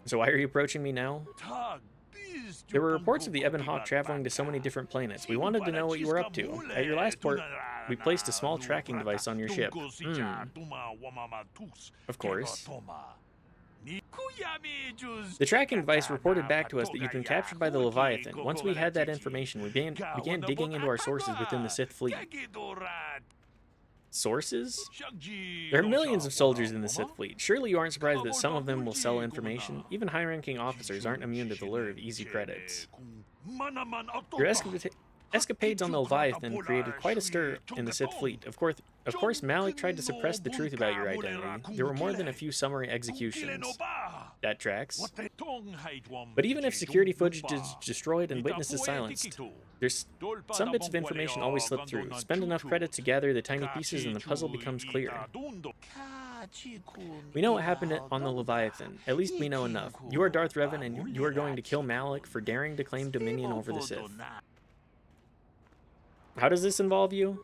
So why are you approaching me now? There were reports of the Ebon Hawk traveling to so many different planets. We wanted to know what you were up to. At your last port, we placed a small tracking device on your ship. Of course. The tracking device reported back to us that you'd been captured by the Leviathan. Once we had that information, we began digging into our sources within the Sith fleet. Sources? There are millions of soldiers in the Sith fleet. Surely you aren't surprised that some of them will sell information? Even high-ranking officers aren't immune to the lure of easy credits. Your escapades on the Leviathan created quite a stir in the Sith fleet. Of course, Malak tried to suppress the truth about your identity. There were more than a few summary executions. That tracks. But even if security footage is destroyed and witnesses silenced, there's some bits of information always slip through. Spend enough credits to gather the tiny pieces and the puzzle becomes clear. We know what happened on the Leviathan. At least we know enough. You are Darth Revan and you are going to kill Malak for daring to claim dominion over the Sith. How does this involve you?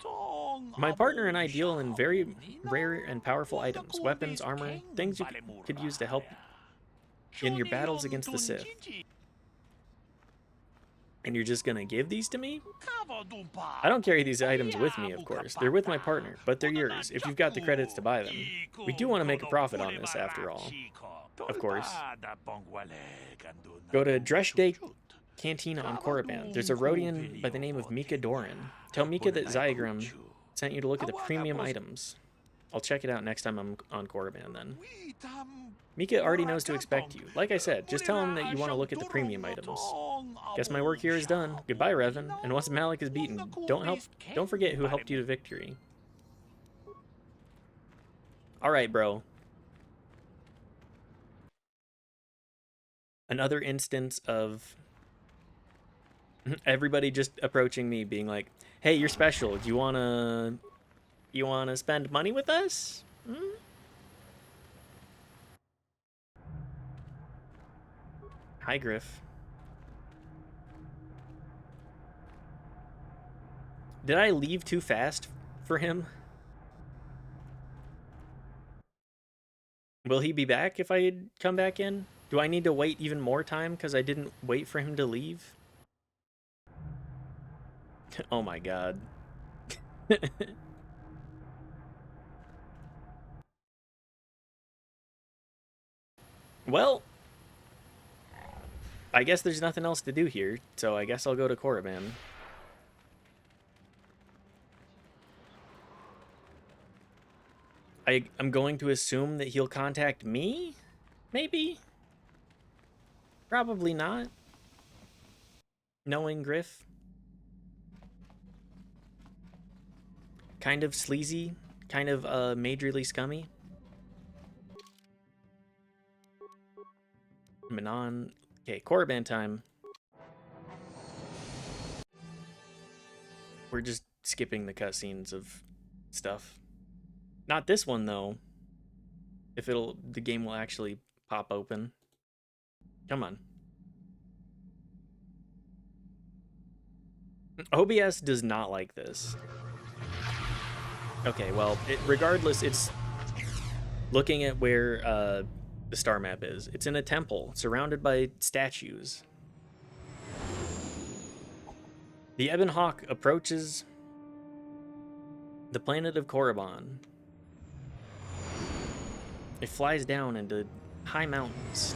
My partner and I deal in very rare and powerful items, weapons, armor, things you could use to help in your battles against the Sith. And you're just gonna give these to me? I don't carry these items with me, of course. They're with my partner, but they're yours, if you've got the credits to buy them. We do want to make a profit on this, after all. Of course. Go to Dresh Day Cantina on Korriban. There's a Rhodian by the name of Mika Doran. Tell Mika that Zyagrum sent you to look at the premium items. I'll check it out next time I'm on Korriban then. Mika already knows to expect you. Like I said, just tell him that you want to look at the premium items. Guess my work here is done. Goodbye, Revan. And once Malak is beaten, don't forget who helped you to victory. Alright, bro. Another instance of everybody just approaching me being like, hey, you're special. Do you wanna spend money with us? Hi, Griff. Did I leave too fast for him? Will he be back if I come back in? Do I need to wait even more time because I didn't wait for him to leave? Oh my god. Well, I guess there's nothing else to do here, so I guess I'll go to Korriban. I'm going to assume that he'll contact me? Maybe? Probably not. Knowing Griff. Kind of sleazy. Kind of majorly scummy. Manon. Okay, Korriban time. We're just skipping the cutscenes of stuff. Not this one though. If the game will actually pop open. Come on. OBS does not like this. Okay, well, regardless, it's looking at where the star map is. It's in a temple, surrounded by statues. The Ebon Hawk approaches the planet of Korriban. It flies down into high mountains.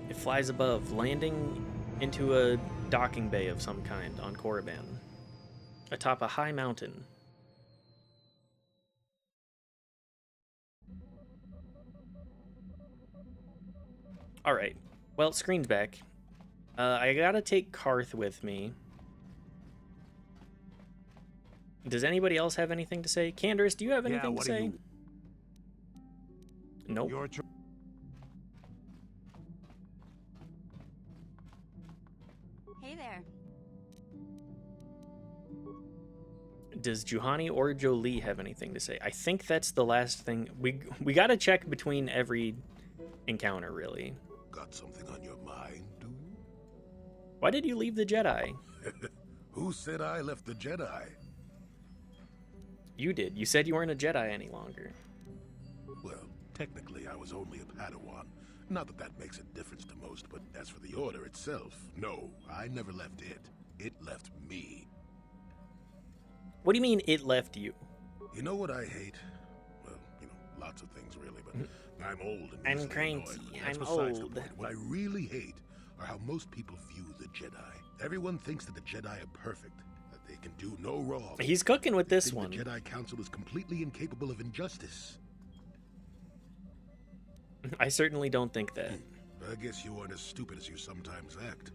It flies above, landing into a docking bay of some kind on Korriban, atop a high mountain. Alright, well, screen's back. I gotta take Karth with me. Does anybody else have anything to say? Candace, do you have anything to say? Nope. Your Hey there. Does Juhani or Jolie have anything to say? I think that's the last thing. We gotta check between every encounter, really. Got something on your mind, do you? Why did you leave the Jedi? Who said I left the Jedi? You did. You said you weren't a Jedi any longer. Well, technically I was only a Padawan. Not that that makes a difference to most, but as for the Order itself, no, I never left it. It left me. What do you mean it left you? You know what I hate? Well, lots of things really, but I'm old and I'm easily cranky. annoyed. That's I'm besides the old. point. What I really hate are how most people view the Jedi. Everyone thinks that the Jedi are perfect, that they can do no wrong. He's cooking with They this think one. The Jedi Council is completely incapable of injustice. I certainly don't think that. I guess you aren't as stupid as you sometimes act.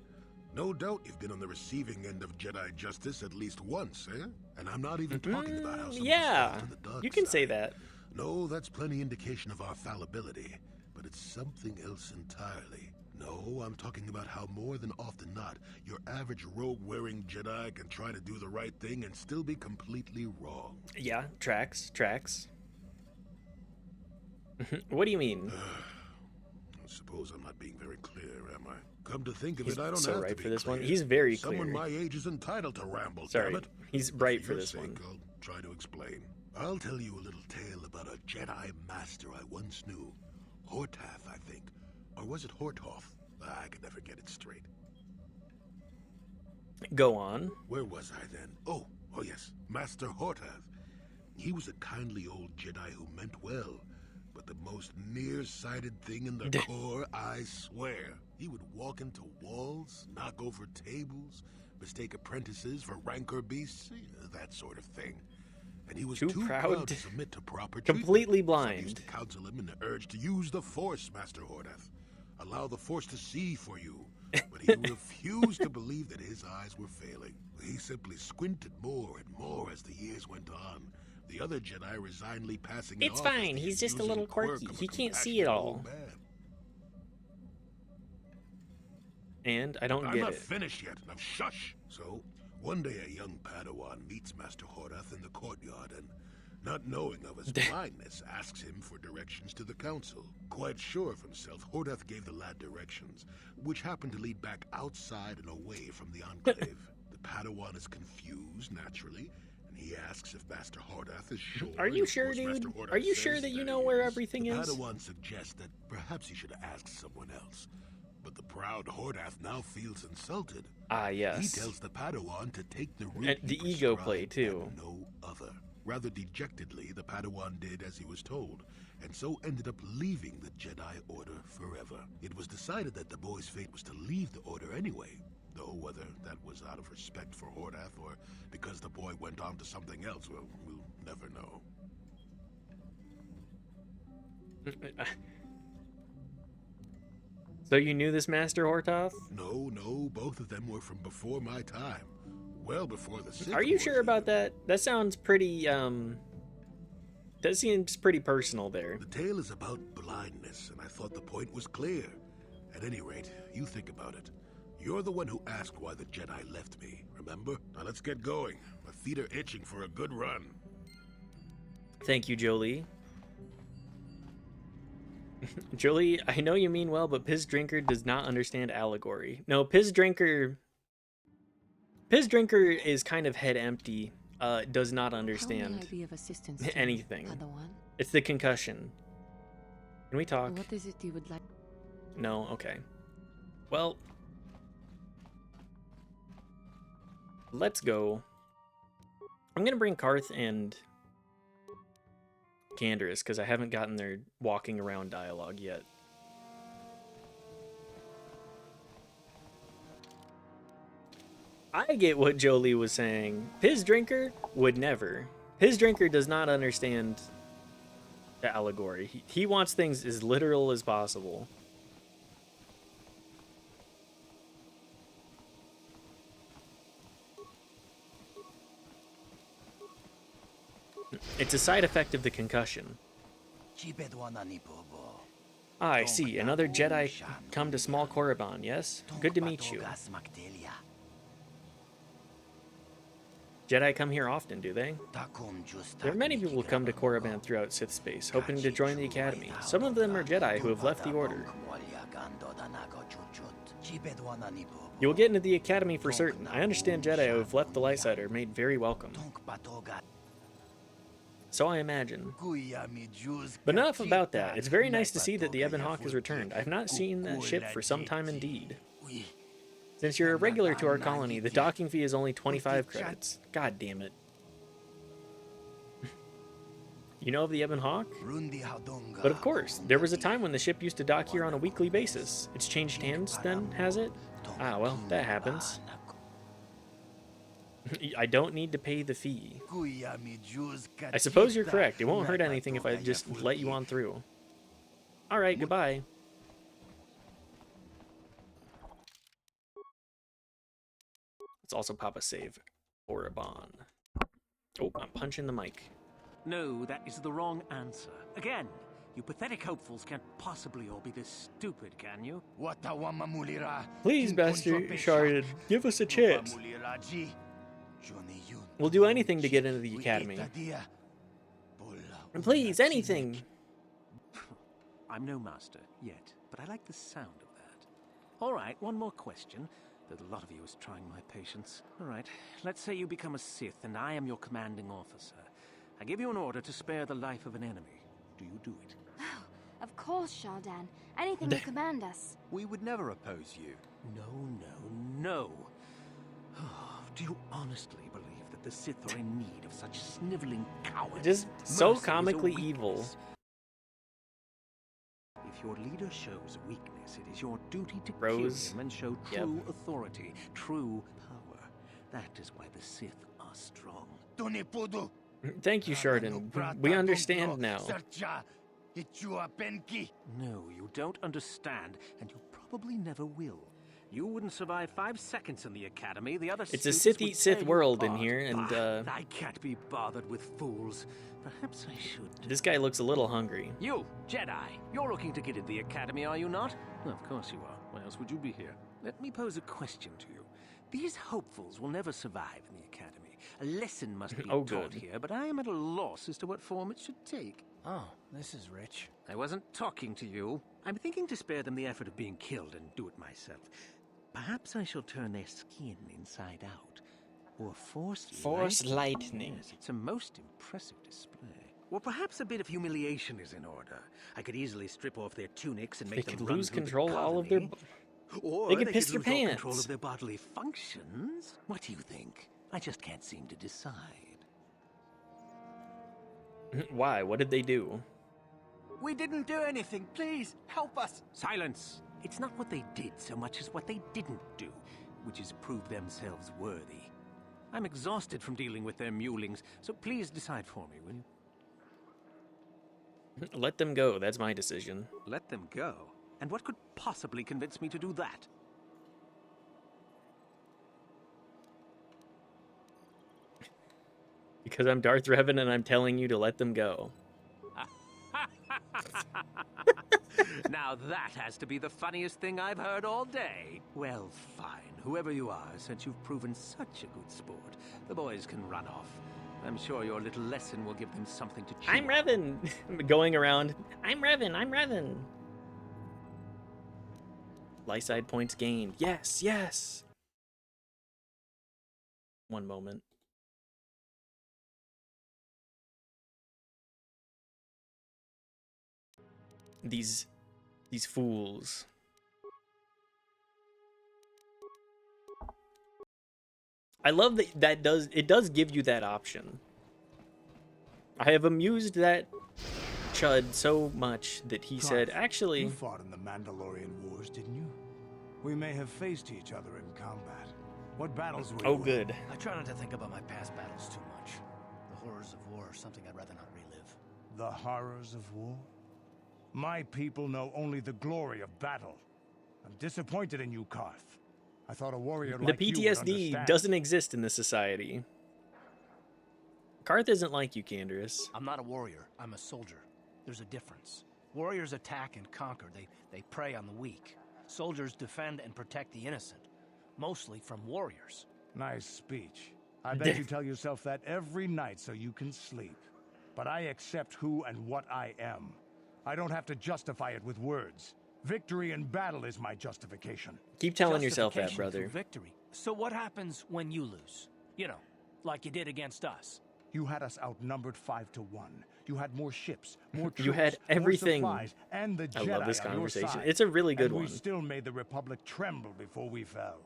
No doubt you've been on the receiving end of Jedi justice at least once, eh? And I'm not even talking about how some yeah, of us fall to the dark you can side. say that. No, that's plenty indication of our fallibility, but it's something else entirely. No, I'm talking about how more than often not, your average robe-wearing Jedi can try to do the right thing and still be completely wrong. Yeah, tracks. What do you mean? I suppose I'm not being very clear, am I? Come to think of He's it, I don't so have right to be for this clear. one. He's very Someone clear. my age is entitled to ramble, Sorry, damn it. he's right for your this sake, one. I'll try to explain. I'll tell you a little tale about a Jedi master I once knew. Hortath, I think. Or was it Hortoth? I can never get it straight. Go on. Where was I then? Oh yes, Master Hortath. He was a kindly old Jedi who meant well, but the most nearsighted thing in the Corps, I swear. He would walk into walls, knock over tables, mistake apprentices for rancor beasts, that sort of thing. And he was Too too proud proud to- to submit to proper treatment. Completely Some blind. used to counsel him and urge to use the Force, Master Hortath. Allow the Force to see for you. But he refused to believe that his eyes were failing. He simply squinted more and more as the years went on. The other Jedi resignedly passing it It's off as fine, the he's just a amusing little quirk quirky. of a He can't see it compassionate all. old man. And I don't I'm get not it. finished yet. Now shush. So, one day a young Padawan meets Master Hortath in the courtyard and, not knowing of his blindness, asks him for directions to the council. Quite sure of himself, Hortath gave the lad directions, which happened to lead back outside and away from the Enclave. The Padawan is confused, naturally, and He asks if Master Hordath is sure. Are you and of sure, course dude? Master Hordath Are you says sure that you it know where is. everything the is? Padawan suggests that perhaps he should ask someone else. But the proud Hordath now feels insulted. Ah, yes. He tells the Padawan to take the route And the he ego play, prescribed too. and no other. Rather dejectedly, the Padawan did as he was told, and so ended up leaving the Jedi Order forever. It was decided that the boy's fate was to leave the Order anyway, though whether that was out of respect for Hordath or because the boy went on to something else, well, we'll never know. So you knew this Master Hortoth? No, both of them were from before my time. Well before the Sith Are you Wars, sure about even. that? That sounds pretty, that seems pretty personal there. The tale is about blindness, and I thought the point was clear. At any rate, you think about it. You're the one who asked why the Jedi left me, remember? Now let's get going. My feet are itching for a good run. Thank you, Jolie. Jolie, I know you mean well, but Piz Drinker does not understand allegory. No, Piz Drinker is kind of head empty. Does not How may understand I be of assistance to you, anything. Padawan? It's the concussion. Can we talk? What is it you would like? No? Okay. Well, let's go. I'm gonna bring Karth and Canderous because I haven't gotten their walking around dialogue yet. I get what Jolie was saying. Piz Drinker would never. Piz Drinker does not understand the allegory. He wants things as literal as possible. It's a side effect of the concussion. Ah, I see. Another Jedi come to small Korriban, yes? Good to meet you. Jedi come here often, do they? There are many people who come to Korriban throughout Sith space, hoping to join the Academy. Some of them are Jedi who have left the Order. You will get into the Academy for certain. I understand Jedi who have left the light side are made very welcome. So I imagine. But enough about that. It's very nice to see that the Ebon Hawk has returned. I have not seen that ship for some time indeed. Since you're a regular to our colony, the docking fee is only 25 credits. God damn it. You know of the Ebon Hawk? But of course, there was a time when the ship used to dock here on a weekly basis. It's changed hands then, has it? Ah, well, that happens. I don't need to pay the fee. I suppose you're correct. It won't hurt anything if I just let you on through. Alright, goodbye. Let's also pop a save. Korriban. Oh, I'm punching the mic. No, that is the wrong answer. Again, you pathetic hopefuls can't possibly all be this stupid, can you? Please, Master Sharded, give us a chance. We'll do anything to get into the Academy. And please, anything. I'm no master yet, but I like the sound of that. All right, one more question. Though a lot of you is trying my patience. All right, let's say you become a Sith and I am your commanding officer. I give you an order to spare the life of an enemy. Do you do it? Of course, Shaldan. Anything you command us. We would never oppose you. No. Do you honestly believe that the Sith are in need of such sniveling cowards? Just so Mercy is a comically weakness. evil. If your leader shows a weakness, it is your duty to Rose. kill him and show true authority, true power. That is why the Sith are strong. Thank you, Shardon. We understand now. No, you don't understand, and you probably never will. You wouldn't survive 5 seconds in the Academy. The other It's a students Sith would eat Sith tear you world in apart. here, and I can't be bothered with fools. Perhaps I should. this guy looks a little hungry. You, Jedi, you're looking to get into the Academy, are you not? Well, of course you are. Why else would you be here? Let me pose a question to you. These hopefuls will never survive in the Academy. A lesson must be Oh, taught good. here, but I am at a loss as to what form it should take. Oh, this is rich. I wasn't talking to you. I'm thinking to spare them the effort of being killed and do it myself. Perhaps I shall turn their skin inside out. Or force Force lightning. Yes, it's a most impressive display. Or perhaps a bit of humiliation is in order. I could easily strip off their tunics and They make them could run lose through control the all of their. colony. Or They could piss your lose all control pants. of their bodily functions. What do you think? I just can't seem to decide. Why? What did they do? We didn't do anything. Please, help us. Silence! It's not what they did so much as what they didn't do, which is prove themselves worthy. I'm exhausted from dealing with their mulings, so please decide for me, will you? Let them go. That's my decision. Let them go? And what could possibly convince me to do that? Because I'm Darth Revan and I'm telling you to let them go. Now that has to be the funniest thing I've heard all day. Well, fine. Whoever you are, since you've proven such a good sport, the boys can run off. I'm sure your little lesson will give them something to chew I'm on. Revan! Going around. I'm Revan. I'm Revan. Light side points gained. Yes, yes. One moment. These fools. I love that it does give you that option. I have amused that Chud so much that he said, actually... You fought in the Mandalorian Wars, didn't you? We may have faced each other in combat. What battles were you in? good. I try not to think about my past battles too much. The horrors of war are something I'd rather not relive. The horrors of war? My people know only the glory of battle. I'm disappointed in you, Karth. I thought a warrior The like you would PTSD understand. doesn't exist in this society. Karth isn't like you, Canderous. I'm not a warrior. I'm a soldier. There's a difference. Warriors attack and conquer. They prey on the weak. Soldiers defend and protect the innocent. Mostly from warriors. Nice speech. I bet you tell yourself that every night so you can sleep. But I accept who and what I am. I don't have to justify it with words. Victory in battle is my justification. Keep telling yourself that, Justification brother. through victory. So what happens when you lose? You know, like you did against us. You had us outnumbered 5-1. You had more ships, more troops, You had everything. more supplies, and the I Jedi love this on your conversation. side. It's a really good and one. we still made the Republic tremble before we fell.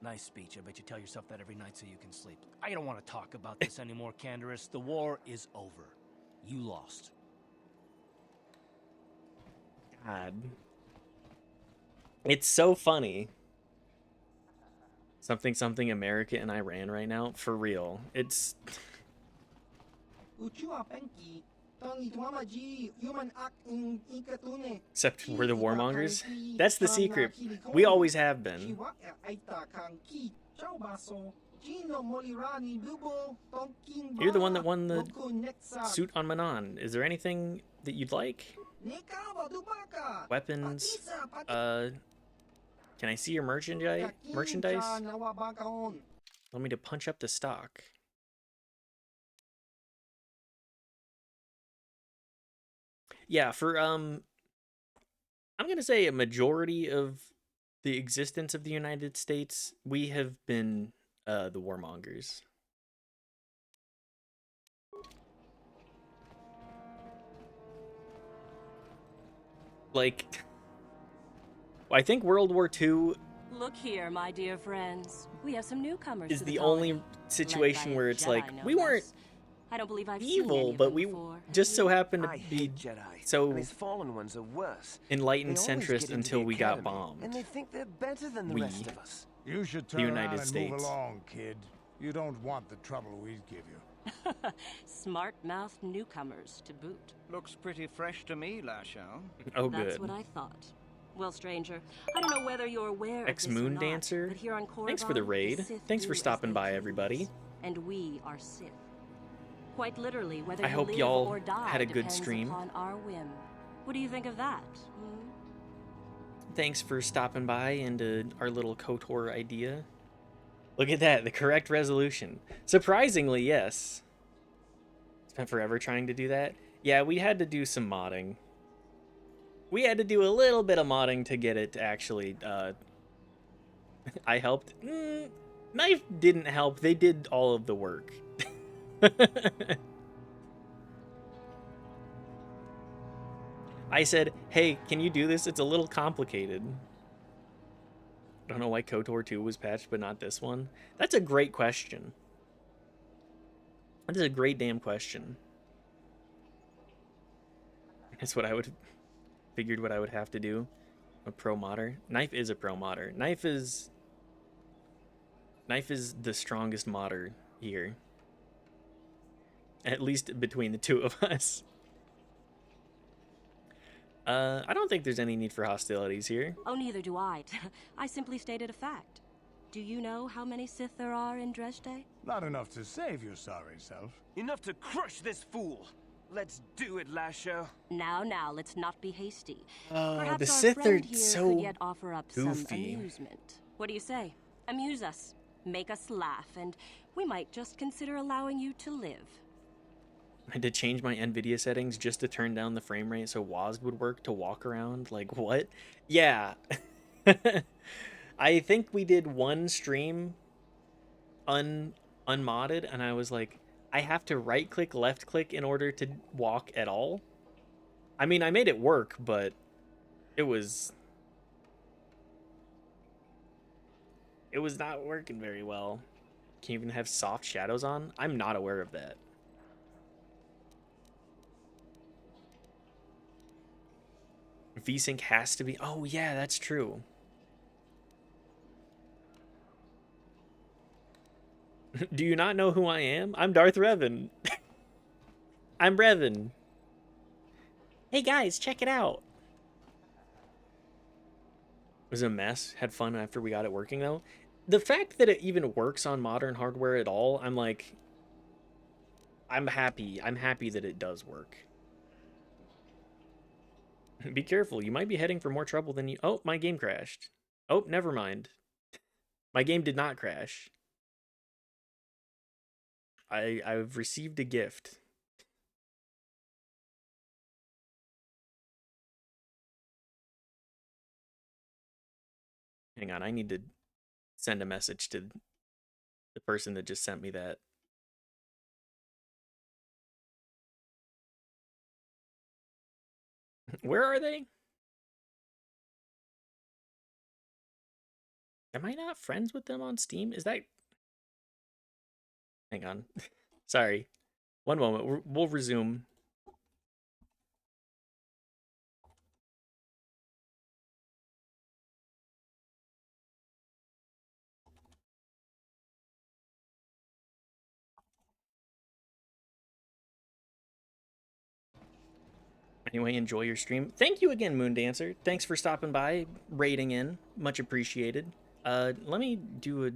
Nice speech. I bet you tell yourself that every night so you can sleep. I don't want to talk about this anymore, Canderous. The war is over. You lost. God. It's so funny. Something America and Iran right now. For real. It's... Except we're the warmongers. That's the secret. We always have been. You're the one that won the suit on Manon. Is there anything that you'd like? Weapons? Can I see your merchandise? Want me to punch up the stock? Yeah, for I'm gonna say a majority of the existence of the United States, we have been the warmongers. Like, I think World War II Look here, my dear friends. We have some newcomers is to the colony, only situation where it's like, we weren't I don't believe I've seen any evil, of but them we before. just so happened to I be hate Jedi. so and these fallen ones are worse. enlightened They always centrist get into until the we got academy, bombed. And they think they're better than the We. rest of us. You should The turn United around and States. move along, kid. You don't want the trouble we give you. Smart-mouthed newcomers to boot. Looks pretty fresh to me, Lashao. Oh, That's good. what I thought. Well, stranger, I don't know whether you're aware of this or Ex-Moon not, Dancer. but here on Thanks for the Korriban, raid. Sith Thanks for do as stopping they by, please. everybody. And we are Sith. Quite literally, whether I you hope live y'all or die had a good depends stream. upon our whim. What do you think of that? Thanks for stopping by and our little KOTOR idea. Look at that, the correct resolution. Surprisingly, yes. Spent forever trying to do that. Yeah, we had to do some modding. We had to do a little bit of modding to get it to actually, I helped. Knife didn't help. They did all of the work. I said, hey, can you do this? It's a little complicated. I don't know why KOTOR 2 was patched, but not this one. That's a great question. That is a great damn question. That's what I would figured what I would have to do. A pro modder. Knife is a pro modder. Knife is the strongest modder here. At least between the two of us. I don't think there's any need for hostilities here. Oh, neither do I. I simply stated a fact. Do you know how many Sith there are in Dresde? Not enough to save your sorry self. Enough to crush this fool. Let's do it, Lasho. Now, let's not be hasty. Oh, Perhaps the our Sith friend are here so could yet offer up some goofy. amusement. What do you say? Amuse us, make us laugh, and we might just consider allowing you to live. I had to change my NVIDIA settings just to turn down the frame rate so WASD would work to walk around. Like, what? Yeah. I think we did one stream unmodded, and I was like, I have to right-click, left-click in order to walk at all? I mean, I made it work, but it was not working very well. Can you even have soft shadows on? I'm not aware of that. VSync has to be... Oh, yeah, that's true. Do you not know who I am? I'm Darth Revan. I'm Revan. Hey, guys, check it out. It was a mess. Had fun after we got it working, though. The fact that it even works on modern hardware at all, I'm like... I'm happy. I'm happy that it does work. Be careful. You might be heading for more trouble than you... Oh, my game crashed. Oh, never mind. My game did not crash. I've received a gift. Hang on, I need to send a message to the person that just sent me that. Where are they? Am I not friends with them on Steam? Is that... Hang on. Sorry. One moment. We'll resume. Anyway, enjoy your stream. Thank you again, Moondancer. Thanks for stopping by, raiding in. Much appreciated. Let me do a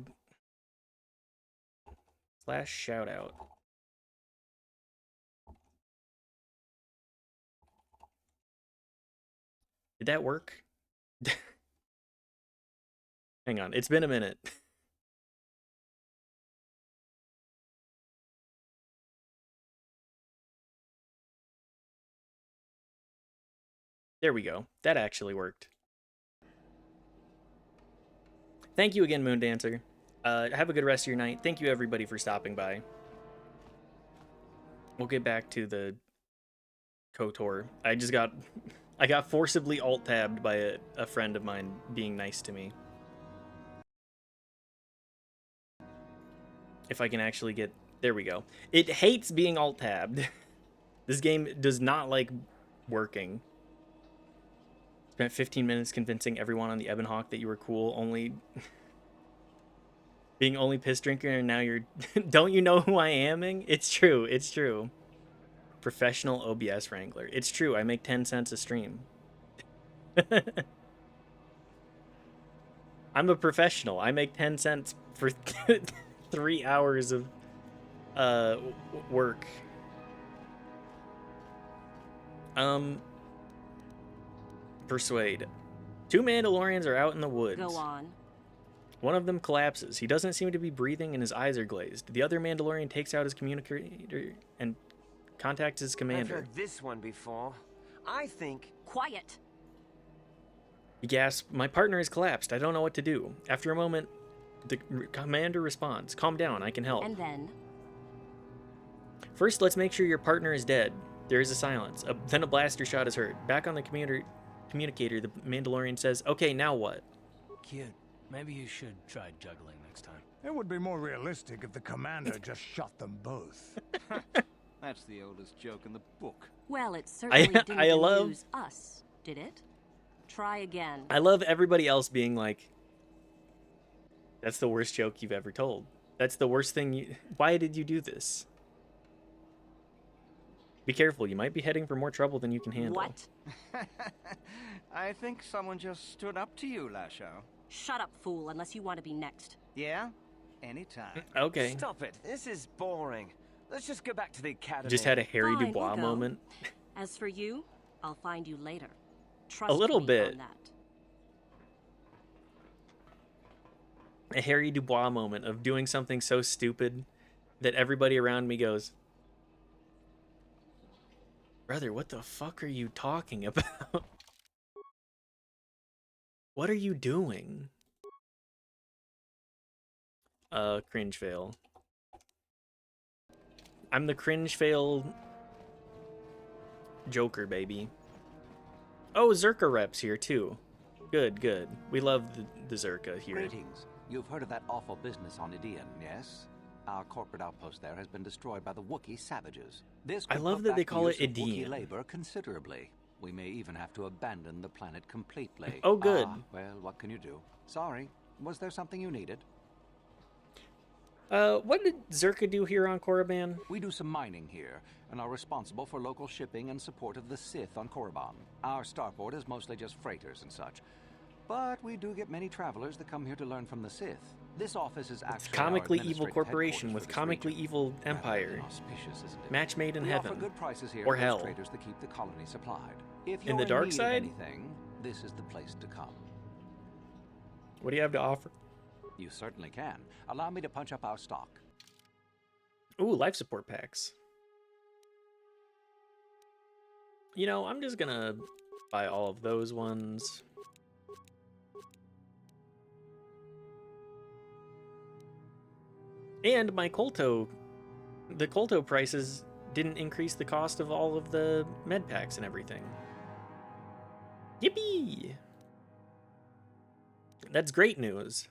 / shout out. Did that work? Hang on, it's been a minute. There we go. That actually worked. Thank you again, Moondancer. Have a good rest of your night. Thank you, everybody, for stopping by. We'll get back to the KOTOR. I got forcibly alt-tabbed by a friend of mine being nice to me. If I can actually get... There we go. It hates being alt-tabbed. This game does not like working. Spent 15 minutes convincing everyone on the Ebon Hawk that you were cool, only... being only piss drinker, and now you're... Don't you know who I am-ing? It's true, it's true. Professional OBS Wrangler. It's true, I make 10 cents a stream. I'm a professional. I make 10 cents for 3 hours of work. Persuade. 2 Mandalorians are out in the woods. Go on. One of them collapses. He doesn't seem to be breathing and his eyes are glazed. The other Mandalorian takes out his communicator and contacts his commander. I've heard this one before. I think... Quiet! He gasps, "My partner has collapsed. I don't know what to do." After a moment, The commander responds, calm down, I can help. And then? First, let's make sure your partner is dead. There is a silence. Then a blaster shot is heard. Back on the communicator, the Mandalorian says, okay, now what? Kid, maybe you should try juggling next time. It would be more realistic if the commander just shot them both. That's the oldest joke in the book. Well, it certainly didn't love- amuse us, did it? Try again. I love everybody else being like, that's the worst joke you've ever told. That's the worst thing you... Why did you do this? Be careful, you might be heading for more trouble than you can handle. What? I think someone just stood up to you, Lasho. Shut up, fool, unless you want to be next. Yeah? Anytime. Okay. Stop it. This is boring. Let's just go back to the academy. Just had a Harry Fine, Dubois we'll go. moment. As for you, I'll find you later. Trust A little me bit. on that. A Harry Dubois moment of doing something so stupid that everybody around me goes, brother, what the fuck are you talking about? What are you doing? Cringe fail. I'm the cringe fail Joker, baby. Oh, Zerka rep's here too. Good, good. We love the Zerka here. Greetings. You've heard of that awful business on Idian, yes? Our corporate outpost there has been destroyed by the Wookiee savages. This I could love put that back they the call it use of Wookiee Idian. labor considerably. We may even have to abandon the planet completely. Oh, good. Well, what can you do? Sorry. Was there something you needed? What did Zerka do here on Korriban? We do some mining here, and are responsible for local shipping and support of the Sith on Korriban. Our starport is mostly just freighters and such. But we do get many travelers that come here to learn from the Sith. This office is It's actually comically our evil administrative corporation headquarters with for this comically region. evil Rather empire. inauspicious, isn't it? Match made in We heaven. offer good prices here Or for hell. those traders that keep the colony supplied. If In you're the dark need of side? anything, this is the place to come. What do you have to offer? You certainly can. Allow me to punch up our stock. Ooh, life support packs. You know, I'm just gonna buy all of those ones. And my the Colto prices didn't increase the cost of all of the med packs and everything. Yippee! That's great news.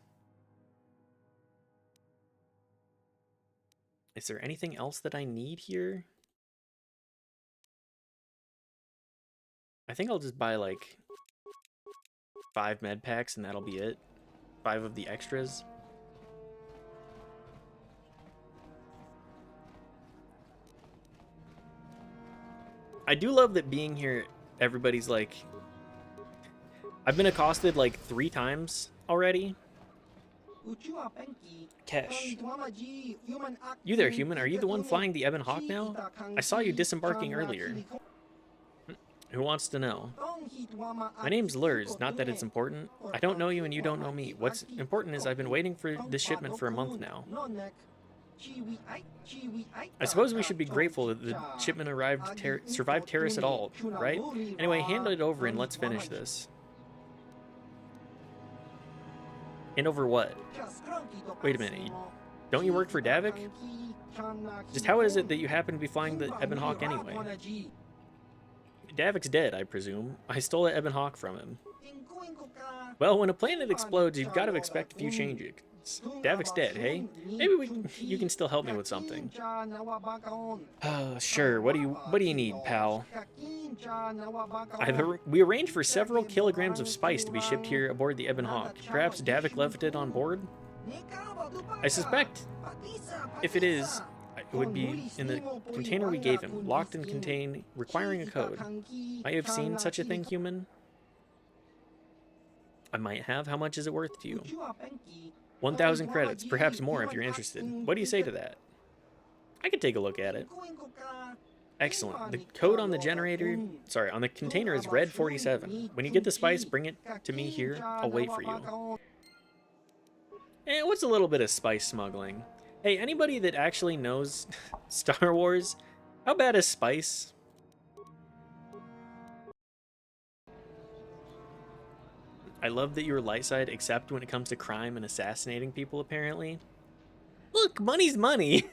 Is there anything else that I need here? I think I'll just buy like 5 med packs and that'll be it. 5 of the extras. I do love that being here, everybody's like... I've been accosted like 3 times already. Kesh. You there, human. Are you the one flying the Ebon Hawk now? I saw you disembarking earlier. Who wants to know? My name's Lurs, not that it's important. I don't know you and you don't know me. What's important is I've been waiting for this shipment for a month now. I suppose we should be grateful that the shipment survived terrorists at all, right? Anyway, hand it over and let's finish this. And over what? Wait a minute. Don't you work for Davik? Just how is it that you happen to be flying the Ebon Hawk anyway? Davik's dead, I presume. I stole the Ebon Hawk from him. Well, when a planet explodes, you've got to expect a few changes. Davik's dead, hey? Maybe you can still help me with something. Sure. What do you need, pal? We arranged for several kilograms of spice to be shipped here aboard the Ebon Hawk. Perhaps Davik left it on board? I suspect if it is, it would be in the container we gave him, locked and contained, requiring a code. Might you have seen such a thing, human? I might have. How much is it worth to you? 1,000 credits, perhaps more if you're interested. What do you say to that? I could take a look at it. Excellent. The code on the on the container is red 47. When you get the spice, bring it to me here. I'll wait for you. And what's a little bit of spice smuggling? Hey, anybody that actually knows Star Wars, how bad is spice? I love that you're light side, except when it comes to crime and assassinating people, apparently. Look, money's money.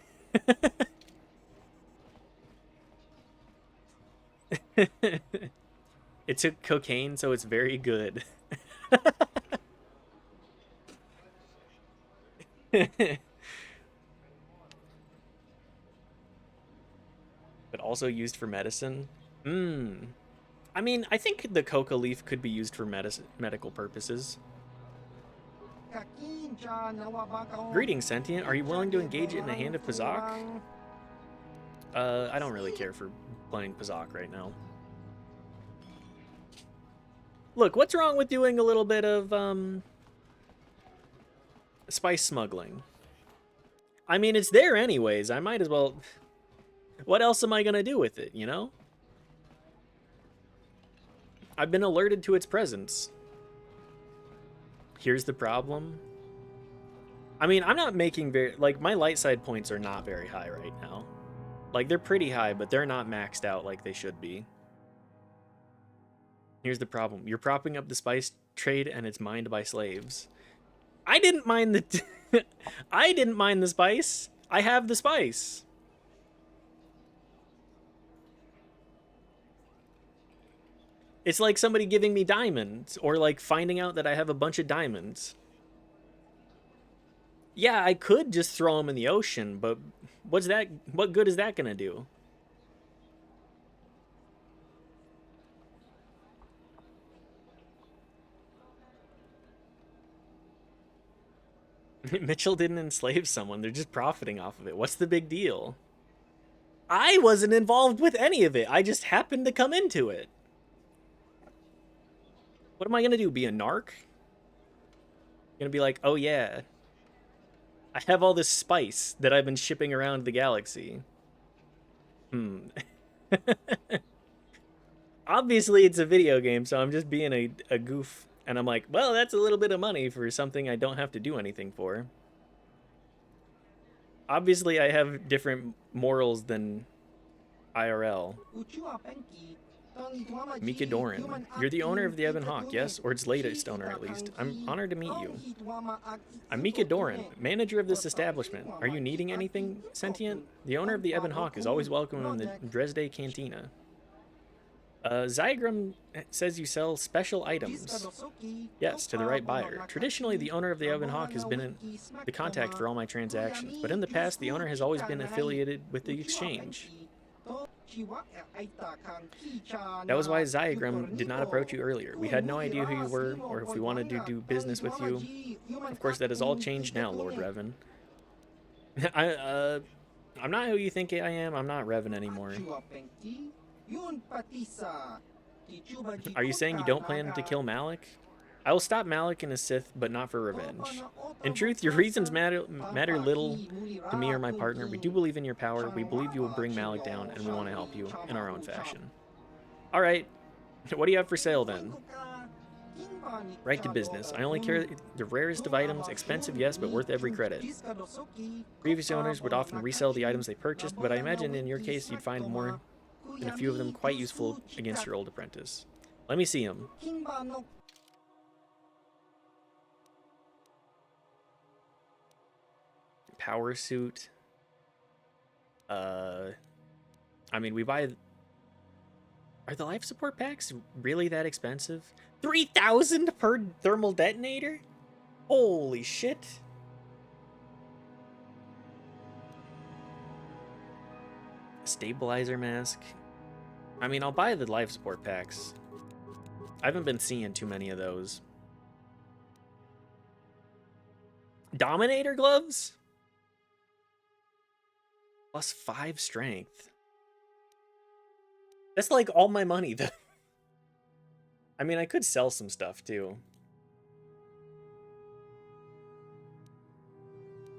It took cocaine, so it's very good. But also used for medicine. I mean, I think the coca leaf could be used for medical purposes. Greetings, Sentient. Are you willing to engage in a hand of Pazak? I don't really care for playing Pazak right now. Look, what's wrong with doing a little bit of, spice smuggling? I mean, it's there anyways. I might as well... What else am I gonna do with it, you know? I've been alerted to its presence. Here's the problem. I mean, I'm not making very... Like, my light side points are not very high right now. Like, they're pretty high, but they're not maxed out like they should be. Here's the problem. You're propping up the spice trade, and it's mined by slaves. I didn't mind the... I didn't mind the spice. I have the spice. It's like somebody giving me diamonds, or like finding out that I have a bunch of diamonds. Yeah, I could just throw them in the ocean, but what's that? What good is that gonna do? Mitchell didn't enslave someone. They're just profiting off of it. What's the big deal? I wasn't involved with any of it. I just happened to come into it. What am I gonna do? Be a narc? Gonna be like, oh yeah, I have all this spice that I've been shipping around the galaxy. Obviously, it's a video game, so I'm just being a goof. And I'm like, well, that's a little bit of money for something I don't have to do anything for. Obviously, I have different morals than IRL. Mika Doran, you're the owner of the Ebon Hawk, yes? Or its latest owner, at least. I'm honored to meet you. I'm Mika Doran, manager of this establishment. Are you needing anything, Sentient? The owner of the Ebon Hawk is always welcome in the Dresde Cantina. Zygram says you sell special items. Yes, to the right buyer. Traditionally, the owner of the Ebon Hawk has been the contact for all my transactions, but in the past, the owner has always been affiliated with the exchange. That was why Zygram did not approach you earlier. We had no idea who you were, or if we wanted to do business with you. Of course, that has all changed now, Lord Revan. I'm not who you think I am. I'm not Revan anymore. Are you saying you don't plan to kill Malak? I will stop Malak and his Sith, but not for revenge. In truth, your reasons matter little to me or my partner. We do believe in your power. We believe you will bring Malak down, and we want to help you in our own fashion. All right. What do you have for sale, then? Right to business. I only carry the rarest of items. Expensive, yes, but worth every credit. Previous owners would often resell the items they purchased, but I imagine in your case you'd find more than a few of them quite useful against your old apprentice. Let me see him. Power suit. I mean, we buy... Are the life support packs really that expensive? 3,000 per thermal detonator? Holy shit. Stabilizer mask. I mean, I'll buy the life support packs. I haven't been seeing too many of those. Dominator gloves? Plus 5 strength. That's like all my money, though. I mean, I could sell some stuff, too.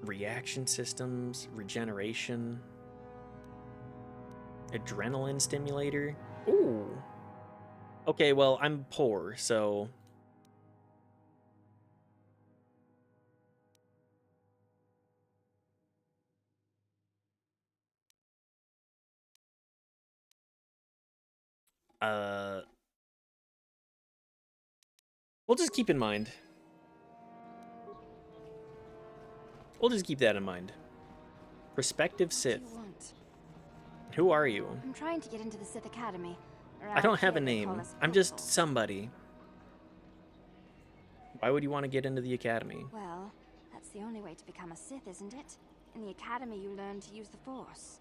Reaction systems, regeneration. Adrenaline stimulator. Ooh. Okay, well, I'm poor, so... We'll just keep in mind. We'll just keep that in mind. Prospective Sith. What do you want? Who are you? I'm trying to get into the Sith Academy. I don't have a name. I'm just somebody. Why would you want to get into the academy? Well, that's the only way to become a Sith, isn't it? In the academy, you learn to use the Force.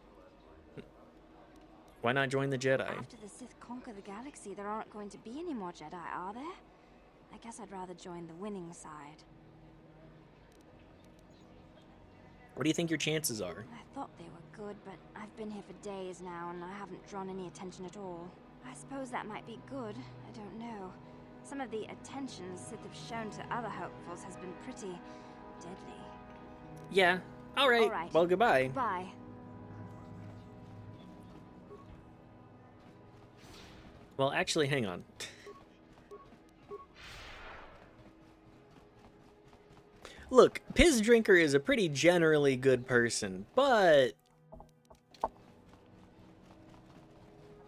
Why not join the Jedi? After the Sith conquer the galaxy, there aren't going to be any more Jedi, are there? I guess I'd rather join the winning side. What do you think your chances are? I thought they were good, but I've been here for days now, and I haven't drawn any attention at all. I suppose that might be good. I don't know. Some of the attention Sith have shown to other hopefuls has been pretty deadly. Yeah. All right. Well, goodbye. Bye. Well, actually, hang on. Look, Piz Drinker is a pretty generally good person, but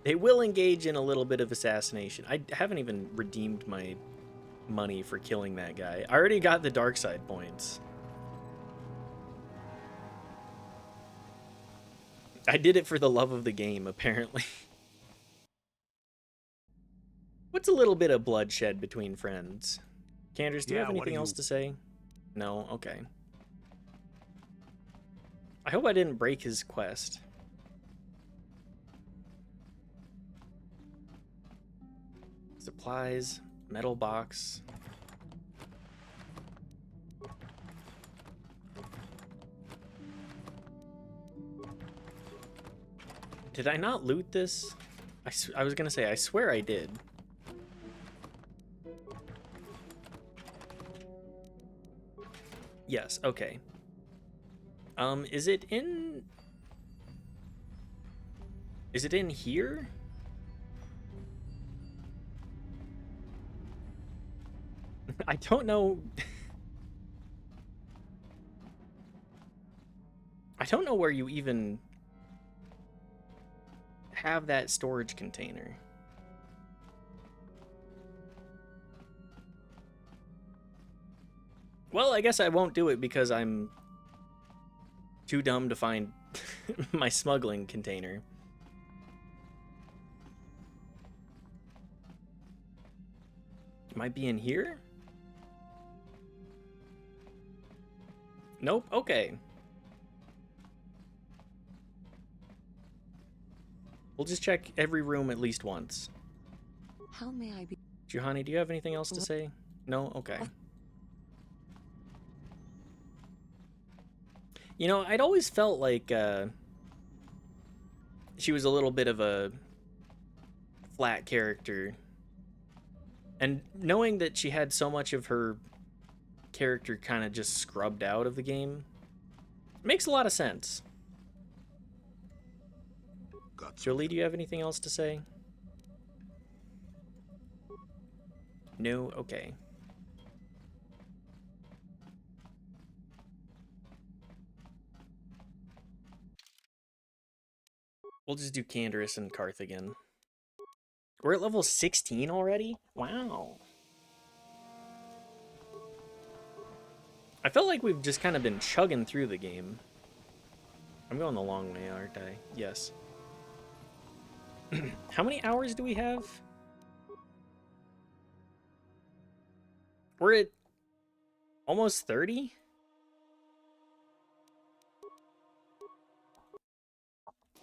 they will engage in a little bit of assassination. I haven't even redeemed my money for killing that guy. I already got the dark side points. I did it for the love of the game, apparently. What's a little bit of bloodshed between friends? Candace, do you have anything else to say? No? Okay. I hope I didn't break his quest. Supplies, metal box. Did I not loot this? I was gonna say, I swear I did. Yes, okay. Is it in here? I don't know. I don't know where you even have that storage container. Well, I guess I won't do it because I'm too dumb to find my smuggling container. Might be in here? Nope, okay. We'll just check every room at least once. How may I be? Juhani, do you have anything else to say? No? Okay. You know, I'd always felt like she was a little bit of a flat character. And knowing that she had so much of her character kind of just scrubbed out of the game makes a lot of sense. Jolie, do you have anything else to say? No? Okay. We'll just do Canderous and Karth again. We're at level 16 already? Wow. I felt like we've just kind of been chugging through the game. I'm going the long way, aren't I? Yes. How many hours do we have? We're at almost 30?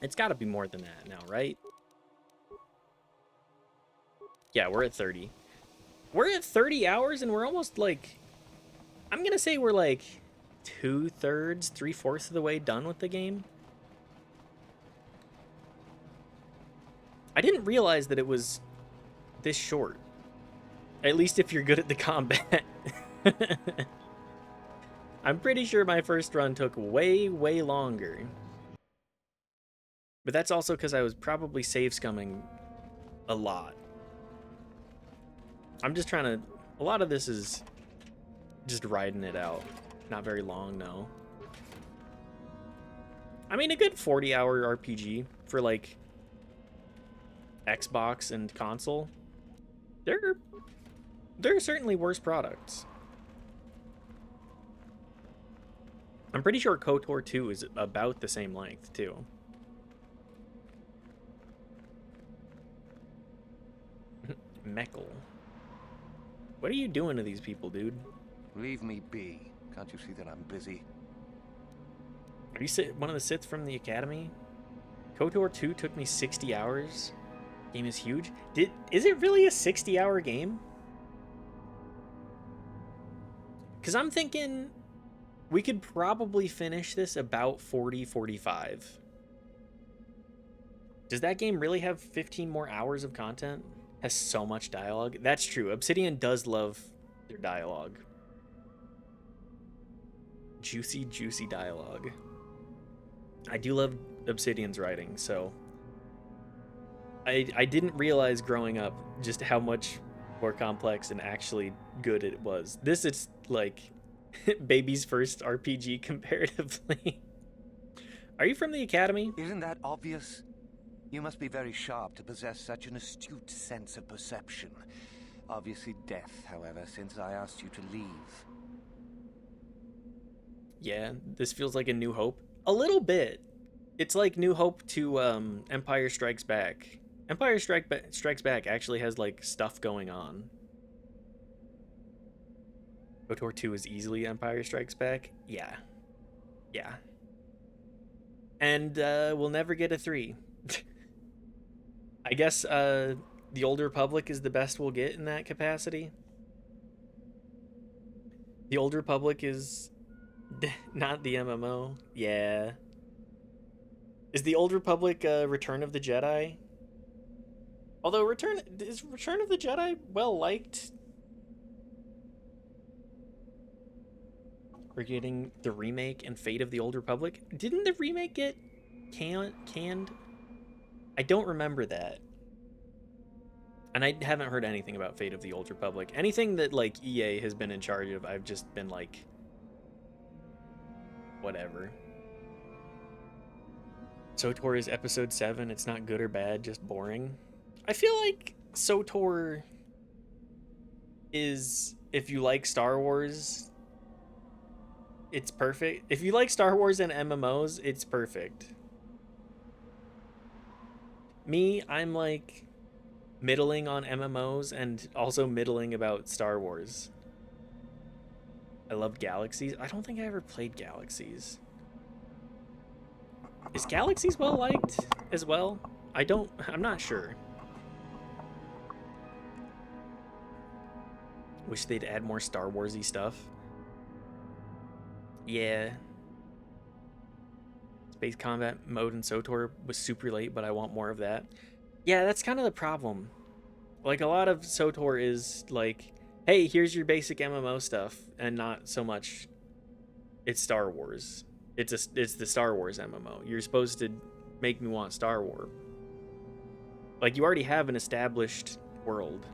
It's got to be more than that now, right? Yeah, we're at 30. We're at 30 hours and we're almost like... I'm going to say we're like 2/3, 3/4 of the way done with the game. I didn't realize that it was this short. At least if you're good at the combat. I'm pretty sure my first run took way, way longer. But that's also because I was probably save scumming a lot. I'm just trying to... A lot of this is just riding it out. Not very long, no. I mean, a good 40-hour RPG for, like, Xbox and console. They're There are certainly worse products. I'm pretty sure KOTOR 2 is about the same length, too. Meckel. What are you doing to these people, dude? Leave me be. Can't you see that I'm busy? Are you one of the Sith from the Academy? KOTOR 2 took me 60 hours. Game is huge. Is it really a 60-hour game? Because I'm thinking we could probably finish this about 40, 45. Does that game really have 15 more hours of content? Has so much dialogue? That's true. Obsidian does love their dialogue. Juicy, juicy dialogue. I do love Obsidian's writing, so I didn't realize growing up just how much more complex and actually good it was. This is like baby's first RPG comparatively. Are you from the Academy? Isn't that obvious? You must be very sharp to possess such an astute sense of perception. Obviously death, however, since I asked you to leave. Yeah, this feels like a New Hope. A little bit. It's like New Hope to Empire Strikes Back. Empire Strikes Back actually has like stuff going on. KOTOR 2 is easily Empire Strikes Back? Yeah. Yeah. And we'll never get a 3. I guess the Old Republic is the best we'll get in that capacity. The Old Republic is not the MMO. Yeah. Is the Old Republic Return of the Jedi? Although is Return of the Jedi well liked? We're getting the remake and Fate of the Old Republic. Didn't the remake get canned? I don't remember that. And I haven't heard anything about Fate of the Old Republic. Anything that like EA has been in charge of, I've just been like, whatever. SWTOR is episode 7. It's not good or bad, just boring. I feel like SWTOR is, if you like Star Wars, it's perfect. If you like Star Wars and MMOs, it's perfect. Me, I'm like middling on MMOs and also middling about Star Wars. I love Galaxies. I don't think I ever played Galaxies. Is Galaxies well liked as well? I'm not sure. Wish they'd add more Star Wars-y stuff. Yeah. Space combat mode in SWTOR was super late, but I want more of that. Yeah, that's kind of the problem. Like, a lot of SWTOR is like, hey, here's your basic MMO stuff, and not so much it's Star Wars. It's the Star Wars MMO. You're supposed to make me want Star Wars. Like, you already have an established world.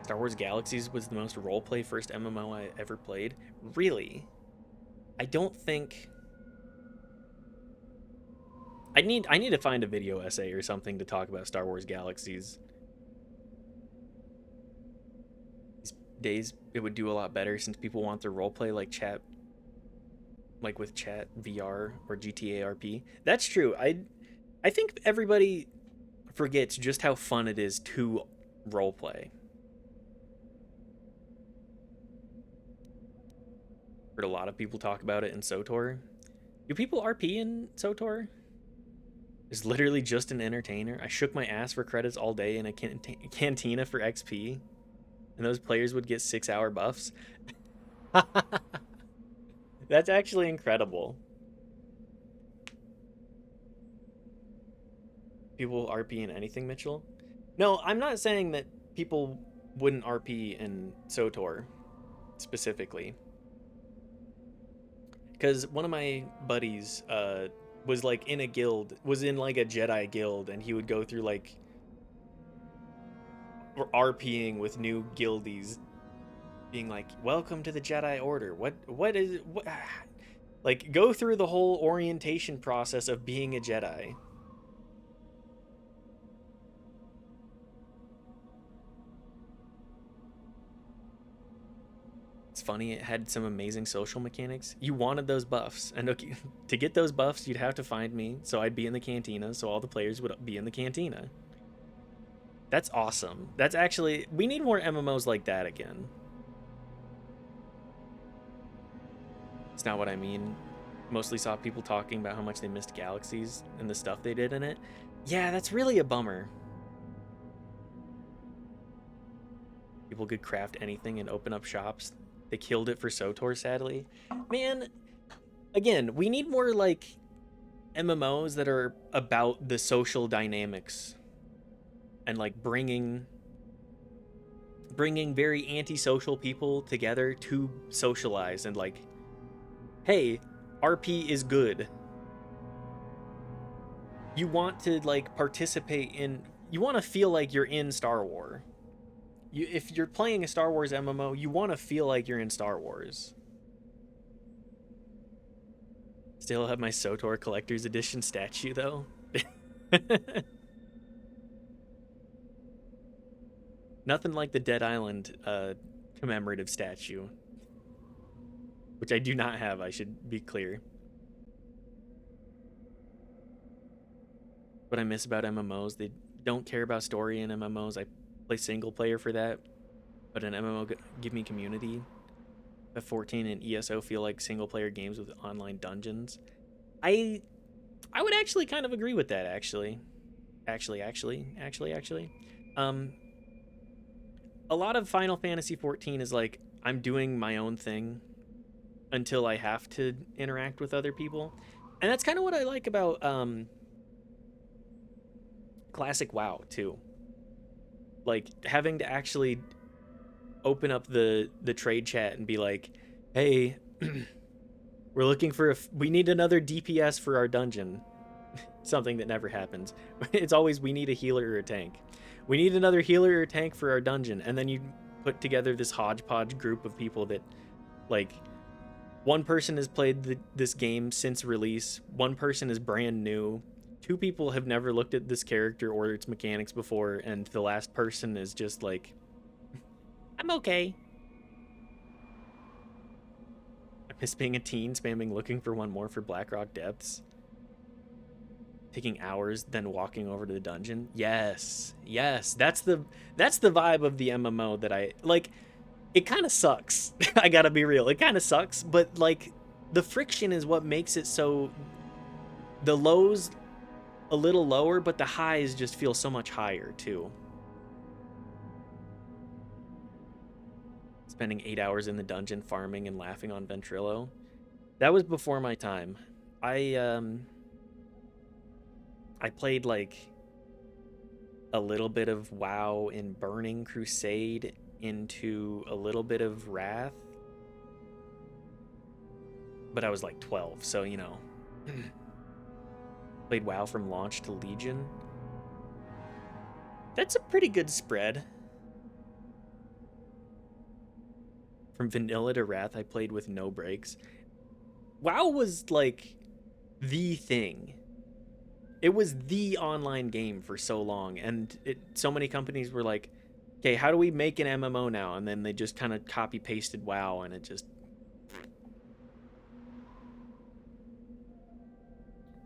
Star Wars Galaxies was the most roleplay first MMO I ever played. Really? I don't think... I need to find a video essay or something to talk about Star Wars Galaxies. These days, it would do a lot better since people want their roleplay like with chat VR or GTA RP. That's true. I think everybody forgets just how fun it is to roleplay. Heard a lot of people talk about it in SWTOR. Do people RP in SWTOR? Is literally just an entertainer. I shook my ass for credits all day in a cantina for XP, and those players would get 6-hour buffs. That's actually incredible. People RP in anything, Mitchell? No, I'm not saying that people wouldn't RP in SWTOR specifically. Because one of my buddies was like in a guild, was in like a Jedi guild, and he would go through like RPing with new guildies, being like, welcome to the Jedi Order. What is it? What? Like, go through the whole orientation process of being a Jedi. It's funny, it had some amazing social mechanics. You wanted those buffs, and okay, to get those buffs, you'd have to find me, so I'd be in the cantina, so all the players would be in the cantina. That's awesome. That's actually... We need more MMOs like that again. It's not what I mean. Mostly saw people talking about how much they missed Galaxies and the stuff they did in it. Yeah, that's really a bummer. People could craft anything and open up shops. They killed it for SOTOR, sadly. Man, again, we need more, like, MMOs that are about the social dynamics. And, like, bringing very antisocial people together to socialize. And, like, hey, RP is good. You want to, like, participate in... You want to feel like you're in Star Wars. If you're playing a Star Wars MMO, you want to feel like you're in Star Wars. Still have my SOTOR Collector's Edition statue, though. Nothing like the Dead Island commemorative statue. Which I do not have, I should be clear. What I miss about MMOs, they don't care about story in MMOs. I play single player for that, but an MMO give me community. F14 and ESO feel like single player games with online dungeons. I would actually kind of agree with that, actually. Actually. A lot of Final Fantasy 14 is like, I'm doing my own thing until I have to interact with other people. And that's kind of what I like about classic WoW, too. Like, having to actually open up the trade chat and be like, hey, we're looking for we need another DPS for our dungeon. Something that never happens. It's always, we need a healer or a tank. We need another healer or tank for our dungeon. And then you put together this hodgepodge group of people that, like, one person has played this game since release. One person is brand new. Two people have never looked at this character or its mechanics before. And the last person is just like, I'm okay. I miss being a teen, spamming looking for one more for Blackrock Depths. Taking hours, then walking over to the dungeon. Yes. That's the vibe of the MMO that I like. It kind of sucks. I gotta be real. It kind of sucks, but like the friction is what makes it so. The lows a little lower, but the highs just feel so much higher too. Spending 8 hours in the dungeon farming and laughing on Ventrilo. That was before my time. I played like a little bit of WoW in Burning Crusade into a little bit of Wrath. But I was like 12, so you know. Played WoW from launch to Legion. That's a pretty good spread. From vanilla to Wrath, I played with no breaks. WoW was like the thing. It was the online game for so long, and so many companies were like, okay, how do we make an MMO now? And then they just kind of copy-pasted WoW, and it just...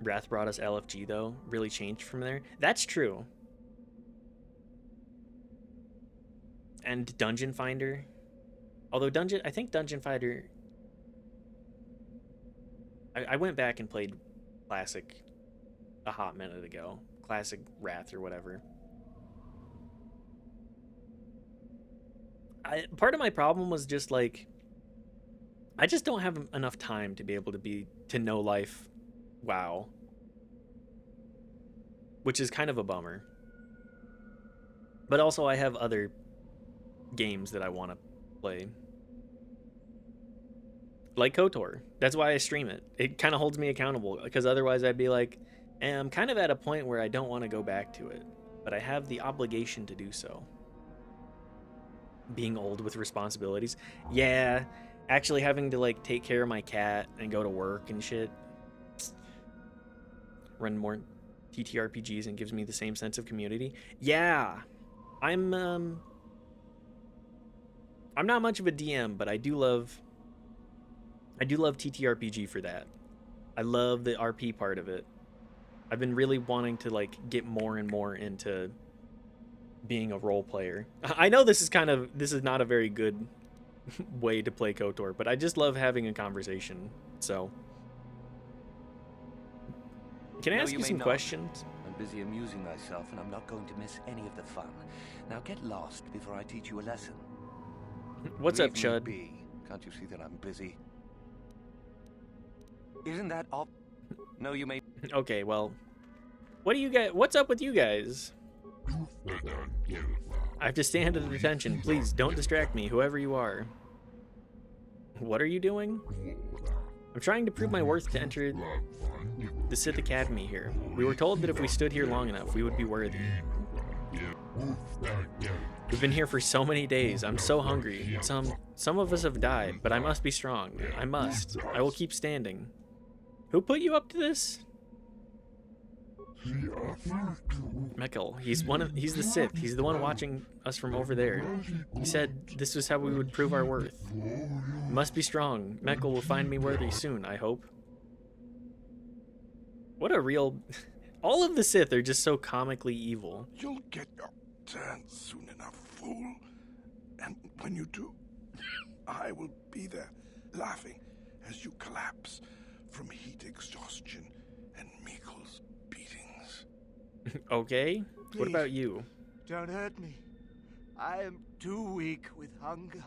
Wrath brought us LFG, though. Really changed from there. That's true. And Dungeon Finder. Although I think Dungeon Finder... I went back and played Classic a hot minute ago. Classic Wrath or whatever. Part of my problem was just like, I just don't have enough time to be able to know life WoW. Which is kind of a bummer. But also I have other games that I want to play. Like KOTOR. That's why I stream it. It kind of holds me accountable, because otherwise I'd be like, I'm kind of at a point where I don't want to go back to it, but I have the obligation to do so. Being old with responsibilities. Yeah, actually having to like take care of my cat and go to work and shit. Run more TTRPGs and gives me the same sense of community. Yeah, I'm I'm not much of a DM, but I do love TTRPG for that. I love the RP part of it. I've been really wanting to like get more and more into being a role player. I know this is not a very good way to play KOTOR, but I just love having a conversation. So, can I ask you some questions? I'm busy amusing myself, and I'm not going to miss any of the fun. Now get lost before I teach you a lesson. What's up, Leave Chud? me be. Can't you see that I'm busy? Isn't that all? No, you may. Okay, well, what do you guys? What's up with you guys? I have to stand at attention. Please don't distract me, whoever you are. What are you doing? I'm trying to prove my worth to enter the Sith Academy here. We were told that if we stood here long enough, we would be worthy. We've been here for so many days. I'm so hungry. Some of us have died, but I must be strong. I must. I will keep standing. Who put you up to this? Meckel. He's the Sith. He's the one watching us from over there. He said this was how we would prove our worth. We must be strong. Meckel will find me worthy soon, I hope. What a real... All of the Sith are just so comically evil. You'll get your turn soon enough, fool. And when you do, I will be there, laughing as you collapse from heat exhaustion and Mikkel's beatings. Okay. Please, what about you? Don't hurt me. I am too weak with hunger.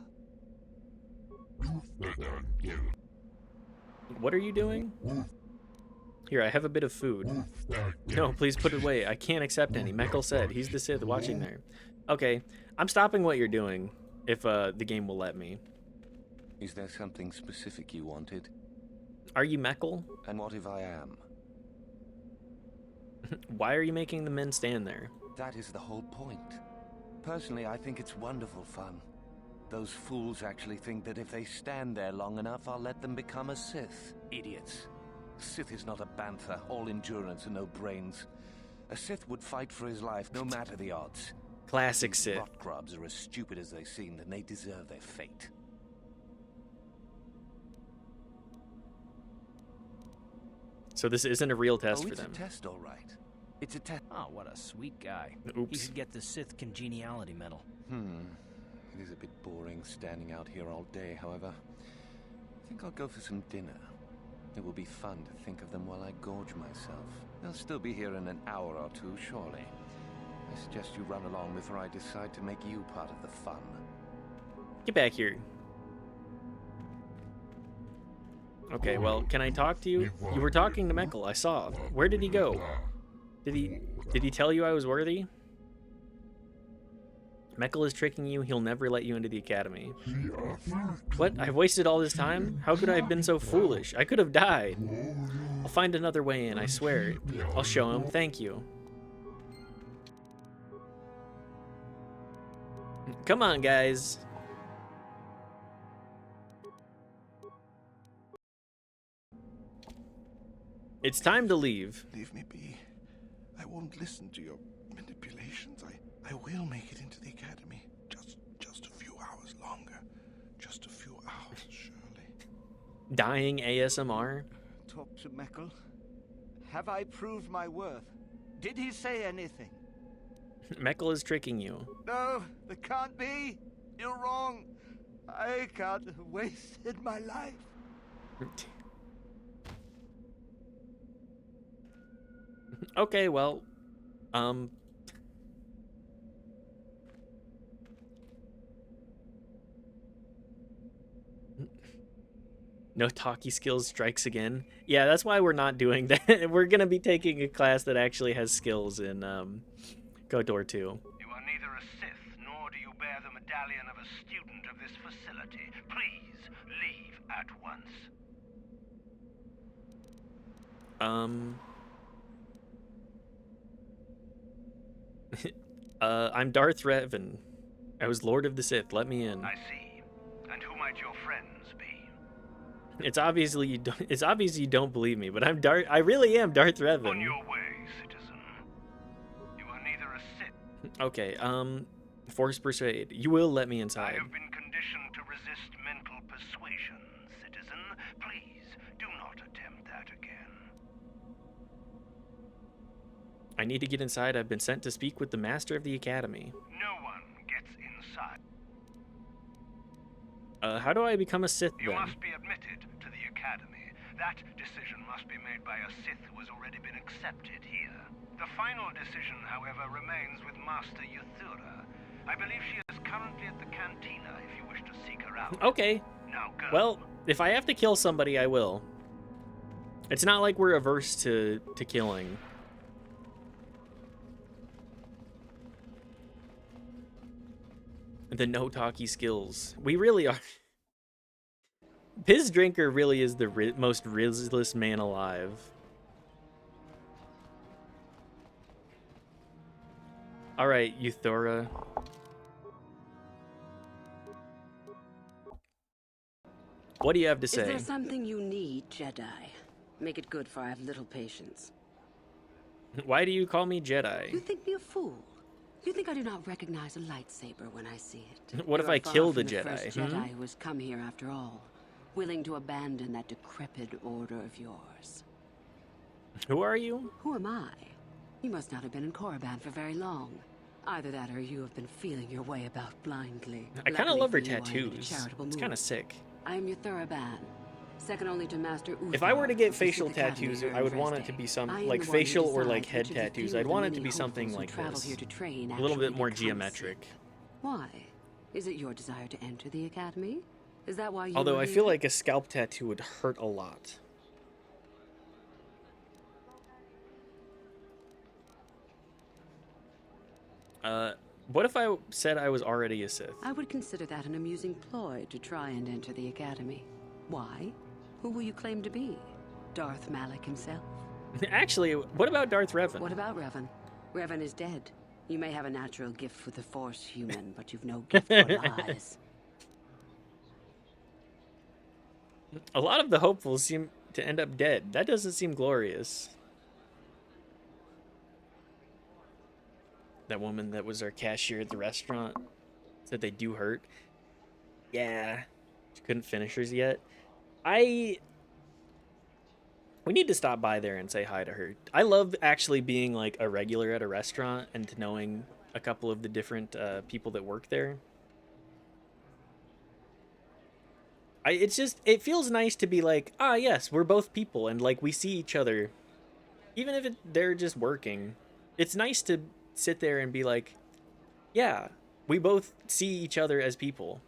What are you doing? Here, I have a bit of food. No, please put it away. I can't accept any. Meckel said. He's the Sith watching there. Okay, I'm stopping what you're doing, if the game will let me. Is there something specific you wanted? Are you Meckel? And what if I am? Why are you making the men stand there? That is the whole point. Personally, I think it's wonderful fun. Those fools actually think that if they stand there long enough, I'll let them become a Sith. Idiots. Sith is not a bantha, all endurance and no brains. A Sith would fight for his life, no matter the odds. Classic These Sith. rot grubs are as stupid as they seem, and they deserve their fate. So this isn't a real test for It's them. a test, all right. It's a test. Oh, what a sweet guy. Oops. He should get the Sith Congeniality Medal. It is a bit boring standing out here all day, however. I think I'll go for some dinner. It will be fun to think of them while I gorge myself. They'll still be here in an hour or two, surely. I suggest you run along before I decide to make you part of the fun. Get back here. Okay, well, can I talk to you? You were talking to Meckel, I saw. Where did he go? Did he tell you I was worthy? Meckel is tricking you. He'll never let you into the academy. What? I've wasted all this time? How could I have been so foolish? I could have died. I'll find another way in, I swear. I'll show him. Thank you. Come on, guys. It's time to leave. Leave me be. I won't listen to your manipulations. I will make it into the academy. Just a few hours longer. Just a few hours, surely. Dying ASMR. Talk to Meckel. Have I proved my worth? Did he say anything? Meckel is tricking you. No, that can't be. You're wrong. I can't have wasted my life. Okay, well, no talkie skills strikes again. Yeah, that's why we're not doing that. We're gonna be taking a class that actually has skills in KOTOR 2. You are neither a Sith, nor do you bear the medallion of a student of this facility. Please, leave at once. I'm Darth Revan. I was Lord of the Sith. Let me in. I see. And who might your friends be? It's obvious you don't believe me, but I really am Darth Revan. On your way, citizen. You are neither a Sith. Okay, Force Persuade. You will let me inside. I have been conditioned I need to get inside. I've been sent to speak with the master of the academy. No one gets inside. How do I become a Sith You then? must be admitted to the academy. That decision must be made by a Sith who has already been accepted here. The final decision, however, remains with Master Yuthura. I believe she is currently at the cantina if you wish to seek her out. Okay. Now go. Well, if I have to kill somebody, I will. It's not like we're averse to killing. The no-talkie skills. We really are. Piz Drinker really is the most rizless man alive. Alright, Euthora. What do you have to say? Is there something you need, Jedi? Make it good, for I have little patience. Why do you call me Jedi? You think me a fool? You think I do not recognize a lightsaber when I see it? What if You are I far killed from a the Jedi? first Jedi who has come here after all, willing to abandon that decrepit order of yours. Who are you? Who am I? You must not have been in Korriban for very long. Either that or you have been feeling your way about blindly. I kind of Luckily love her for you, I am in a tattoos. charitable It's mood. kind of sick. I am Yuthura Ban, second only to Master Uthar. If I were to get of the facial Sith Academy tattoos, here in I would want it Dresde. to be some I am like the one who facial or like decides head which of the tattoos. few I'd of want the it to many be something hopefuls who like travel this. here to train A little actually bit more become geometric. Sith. Why? Is it your desire to enter the academy? Is that why you Although are I here? feel like a scalp tattoo would hurt a lot. What if I said I was already a Sith? I would consider that an amusing ploy to try and enter the academy. Why? Who will you claim to be? Darth Malak himself? Actually, what about Darth Revan? What about Revan? Revan is dead. You may have a natural gift for the Force, human, but you've no gift for lies. A lot of the hopefuls seem to end up dead. That doesn't seem glorious. That woman that was our cashier at the restaurant said they do hurt. Yeah. She couldn't finish hers yet. We need to stop by there and say hi to her. I love actually being like a regular at a restaurant and to knowing a couple of the different people that work there. It feels nice to be like, ah, yes, we're both people and like we see each other. Even if they're just working. It's nice to sit there and be like, yeah, we both see each other as people.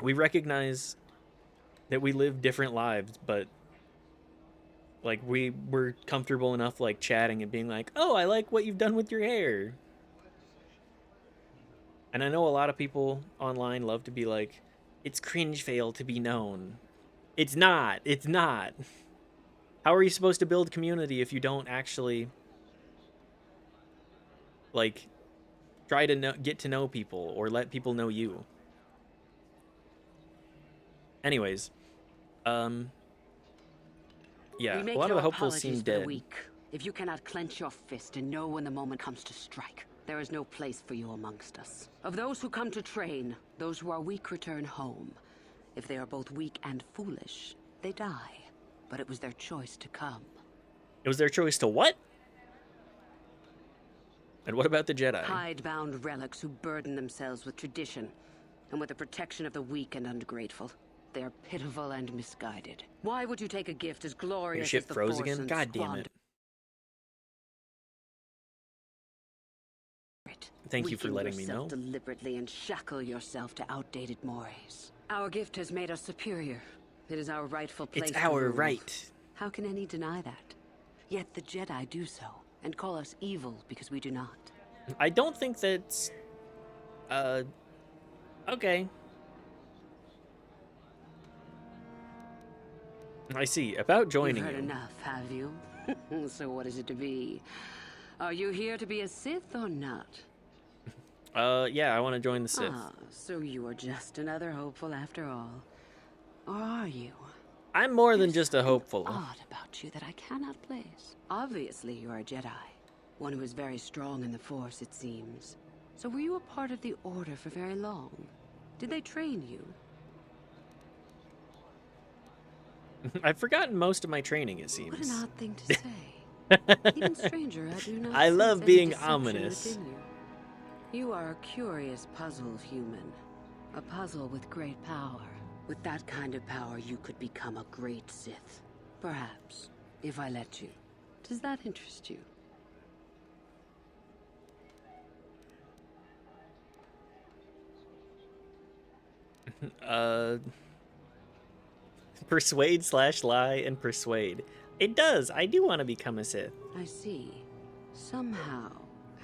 We recognize that we live different lives, but like we're comfortable enough like chatting and being like, oh, I like what you've done with your hair. And I know a lot of people online love to be like, it's cringe fail to be known. It's not. It's not. How are you supposed to build community if you don't actually like try to get to know people or let people know you? Anyways, yeah, We a make lot of no the hopefuls apologies seem for the dead. weak. If you cannot clench your fist and know when the moment comes to strike, there is no place for you amongst us. Of those who come to train, those who are weak return home. If they are both weak and foolish, they die. But it was their choice to come. It was their choice to what? And what about the Jedi? Hidebound relics who burden themselves with tradition and with the protection of the weak and ungrateful. They are pitiful and misguided. Why would you take a gift as Your glorious ship as the froze Force again? and God damn squander it. Thank you for Weaken letting me yourself know. Deliberately and shackle yourself to outdated mores. Our gift has made us superior. It is our rightful place. It's to our rule. right. How can any deny that? Yet the Jedi do so, and call us evil because we do not. I don't think that's... okay. I see. About joining You've heard you. enough, have you? So what is it to be? Are you here to be a Sith or not? Yeah, I want to join the Sith. Ah, so you are just another hopeful after all. Or are you? I'm more than just a hopeful. Odd about you that I cannot place. Obviously, you are a Jedi. One who is very strong in the Force, it seems. So were you a part of the Order for very long? Did they train you? I've forgotten most of my training, it seems. What an odd thing to say. Even stranger, I do not I sense love any being deception ominous. within you. You are a curious puzzle human. A puzzle with great power. With that kind of power, you could become a great Sith. Perhaps, if I let you. Does that interest you? Persuade / lie and persuade. It does. I do want to become a Sith. I see. Somehow,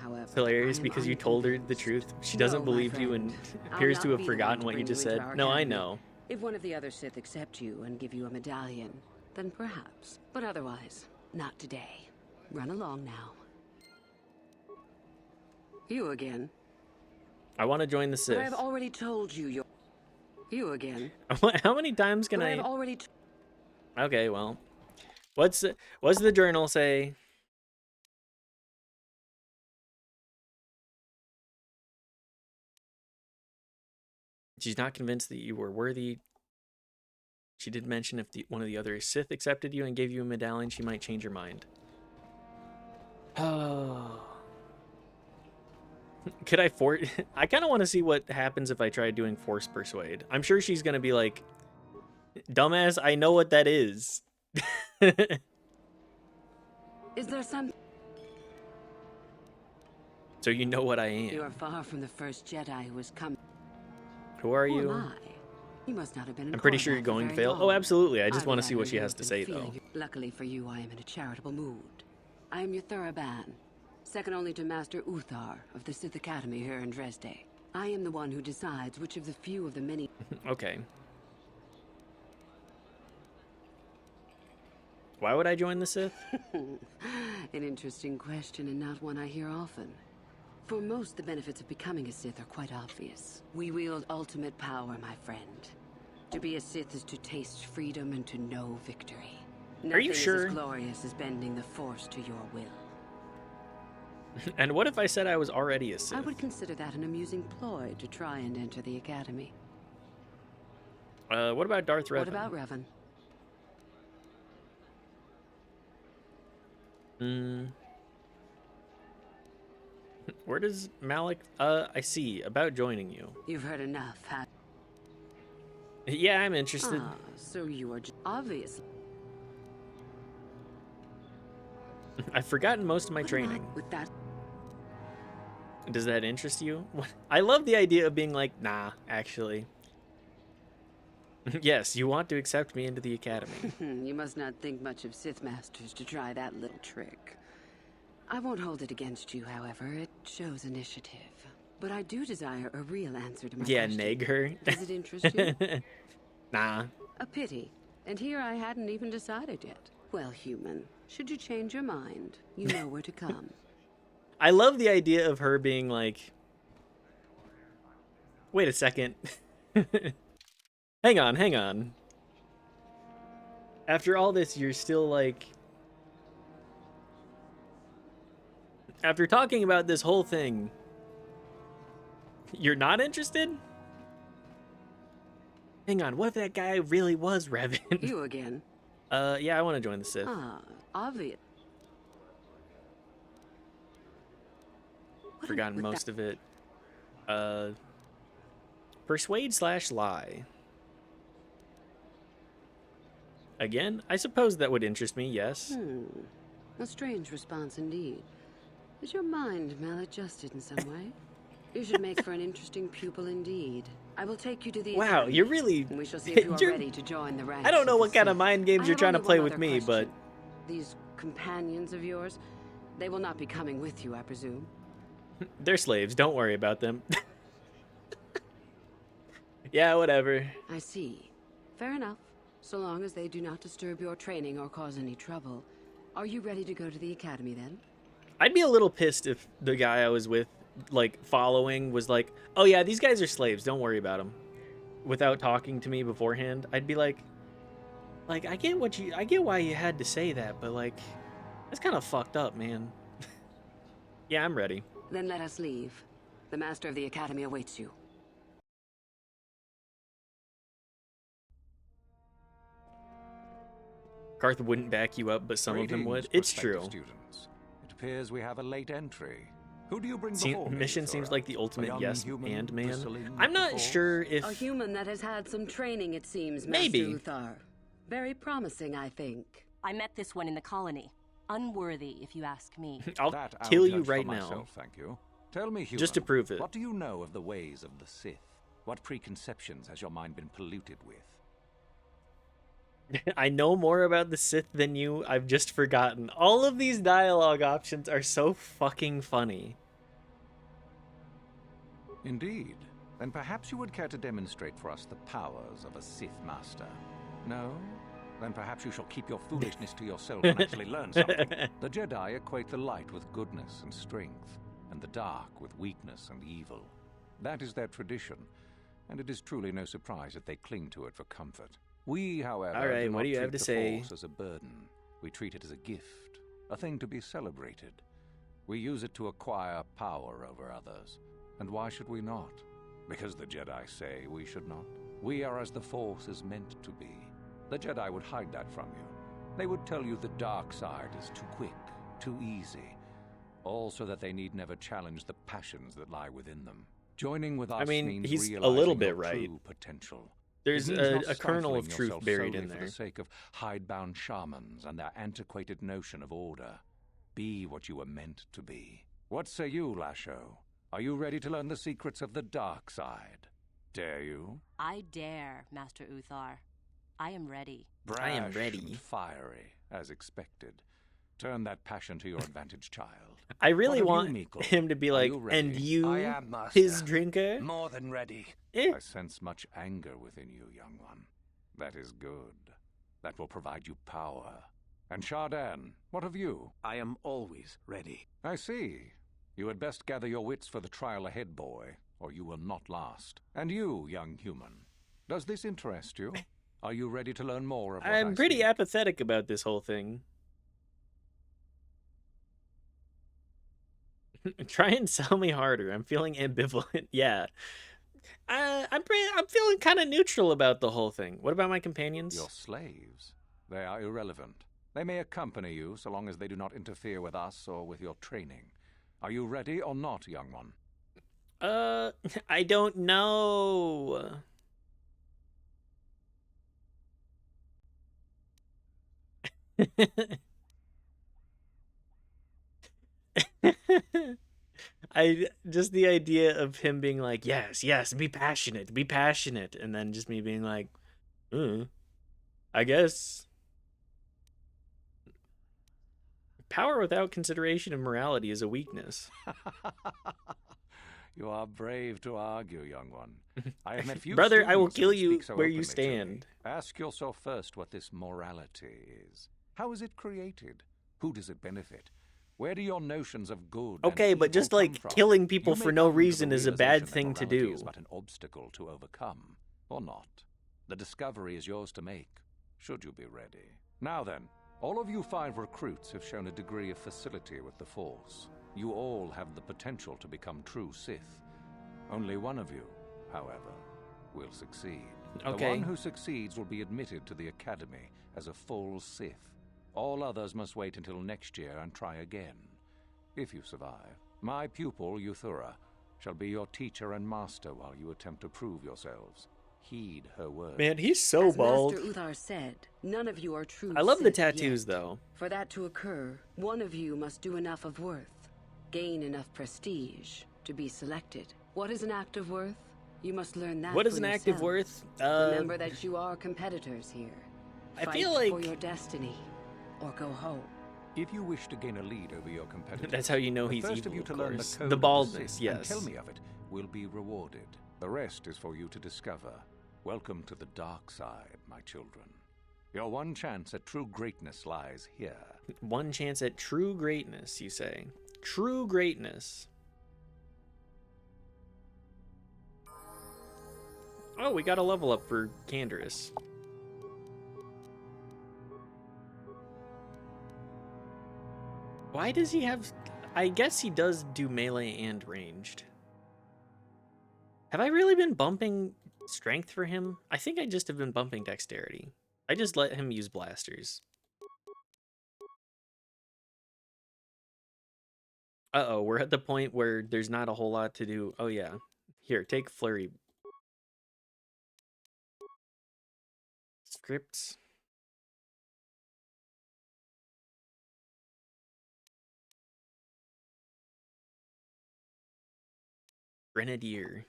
however, It's hilarious I am because you told her the unconvinced. truth. She No, doesn't my believe you and friend. I'll appears not to have be the one forgotten to what you bring just into said. our No, I academy. know. If one of the other Sith accept you and give you a medallion, then perhaps. But otherwise, not today. Run along now. You again. I want to join the But I Sith. have already told you you're... You again. How many times can But I I... have already... Okay, well. What's the journal say? She's not convinced that you were worthy. She did mention if one of the other Sith accepted you and gave you a medallion, she might change her mind. Oh. Could I force... I kind of want to see what happens if I try doing Force Persuade. I'm sure she's going to be like, dumbass, I know what that is. Is there some... So you know what I am. You are far from the first Jedi who has come... Who are Who you? am I? You must not have been in I'm pretty sure you're Korvac for going to very fail. long. Oh, absolutely. I just want to would see what imagine she you has have to been say, feeling though. Luckily for you, I am in a charitable mood. I am your Thuraban, second only to Master Uthar of the Sith Academy here in Dresde. I am the one who decides which of the few of the many... Okay. Why would I join the Sith? An interesting question and not one I hear often. For most, the benefits of becoming a Sith are quite obvious. We wield ultimate power, my friend. To be a Sith is to taste freedom and to know victory. Are you Nothing sure? is as glorious as bending the Force to your will. And what if I said I was already a Sith? I would consider that an amusing ploy to try and enter the Academy. What about Darth Revan? What about Revan? Where does Malak... I see. About joining you. You've heard enough, have... Yeah, I'm interested. Ah, so you are obviously... I've forgotten most of my training. With that... Does that interest you? I love the idea of being like, nah, actually. Yes, you want to accept me into the Academy. You must not think much of Sith Masters to try that little trick. I won't hold it against you, however. It shows initiative. But I do desire a real answer to my question. Neg her. Does it interest you? Nah. A pity. And here I hadn't even decided yet. Well, human, should you change your mind, you know where to come. I love the idea of her being like, wait a second. Hang on. After all this, you're still like... After talking about this whole thing, you're not interested? Hang on, what if that guy really was Revan? You again? Yeah, I want to join the Sith. Ah, obvious. Forgotten most of it. Persuade / lie. Again, I suppose that would interest me, yes. A strange response indeed. Is your mind maladjusted in some way? You should make for an interesting pupil indeed. I will take you to the Wow, academy. you're really... We shall see if you are ready to join the ranks. I don't know of what the kind of Sith. mind games I you're have trying to only play one with other me, but... question. These companions of yours, they will not be coming with you, I presume. They're slaves, don't worry about them. Yeah, whatever. I see. Fair enough. So long as they do not disturb your training or cause any trouble. Are you ready to go to the academy then? I'd be a little pissed if the guy I was with, like, following was like, oh yeah, these guys are slaves, don't worry about them. Without talking to me beforehand, I'd be like, I get why you had to say that, but like, that's kind of fucked up, man. Yeah, I'm ready. Then let us leave. The master of the academy awaits you. Garth wouldn't back you up, but some of them would. It's true. Students. It appears we have a late entry. Who do you bring before me, Mission seems Thora? like the A ultimate young yes human and man. bristling I'm with the not Force? sure if... A human that has had some training, it seems, Maybe. Master Uthar. Very promising, I think. I met this one in the colony. Unworthy, if you ask me. I'll That kill I'll you judge for right now. myself, thank you. Tell me, human, Just to prove it. What do you know of the ways of the Sith? What preconceptions has your mind been polluted with? I know more about the Sith than you. I've just forgotten. All of these dialogue options are so fucking funny. Indeed. Then perhaps you would care to demonstrate for us the powers of a Sith Master. No? Then perhaps you shall keep your foolishness to yourself and actually learn something. The Jedi equate the light with goodness and strength, and the dark with weakness and evil. That is their tradition, and it is truly no surprise that they cling to it for comfort. We, however, All right, do what not do you treat have to the say? Force as a burden. We treat it as a gift, a thing to be celebrated. We use it to acquire power over others. And why should we not? Because the Jedi say we should not. We are as the Force is meant to be. The Jedi would hide that from you. They would tell you the dark side is too quick, too easy. All so that they need never challenge the passions that lie within them. Joining with us means he's a realizing little bit your right. true potential. There's It means a not kernel of stifling truth yourself buried solely in for there. the sake of hidebound shamans and their antiquated notion of order. Be what you were meant to be. What say you, Lasho? Are you ready to learn the secrets of the dark side? Dare you? I dare, Master Uthar. I am ready. Brash I am ready. and fiery, as expected. Turn that passion to your advantage, child. I really What of want you, Meekle? him to be Are like, you ready? and you, I am, Master. his drinker? More than ready. Eh. I sense much anger within you, young one. That is good. That will provide you power. And Shardan, what of you? I am always ready. I see. You had best gather your wits for the trial ahead, boy, or you will not last. And you, young human, does this interest you? Are you ready to learn more of what I'm I pretty speak? apathetic about this whole thing. Try and sell me harder. I'm feeling ambivalent. Yeah. I'm feeling kind of neutral about the whole thing. What about my companions? Your slaves. They are irrelevant. They may accompany you so long as they do not interfere with us or with your training. Are you ready or not, young one? I don't know. I just the idea of him being like, yes, be passionate, and then just me being like, I guess. Power without consideration of morality is a weakness. You are brave to argue, young one. I have met few Brother, I will students who kill would you speak so where you openly to stand. me. Ask yourself first what this morality is. How is it created? Who does it benefit? Where do your notions of good Okay, and but evil just come like from? killing people You may for no come to the reason is a bad realization that thing to morality do. is but an obstacle to overcome, or not. The discovery is yours to make, should you be ready. Now then, all of you 5 recruits have shown a degree of facility with the Force. You all have the potential to become true Sith. Only one of you, however, will succeed. The Okay. one who succeeds will be admitted to the Academy as a full Sith. All others must wait until next year and try again. If you survive, my pupil, Euthura, shall be your teacher and master while you attempt to prove yourselves. Heed her words. Man, he's so As bald. Master Uthar said, none of you are true I love the Sith tattoos, yet. though. For that to occur, one of you must do enough of worth, gain enough prestige to be selected. What is an act of worth? You must learn that. What is for an act of yourself. worth? Remember that you are competitors here. I Fight feel like- for your destiny, or go home. If you wish to gain a lead over your competitors, That's how you know the he's first evil, of you of to learn the course. code The of baldness, Sith yes. and tell me of it will be rewarded. The rest is for you to discover. Welcome to the dark side, my children. Your one chance at true greatness lies here. One chance at true greatness, you say. True greatness. Oh, we got a level up for Canderous. Why does he have... I guess he does do melee and ranged. Have I really been bumping strength for him? I think I just have been bumping dexterity. I just let him use blasters. Uh-oh, we're at the point where there's not a whole lot to do. Oh, yeah. Here, take Flurry. Scripts. Grenadier.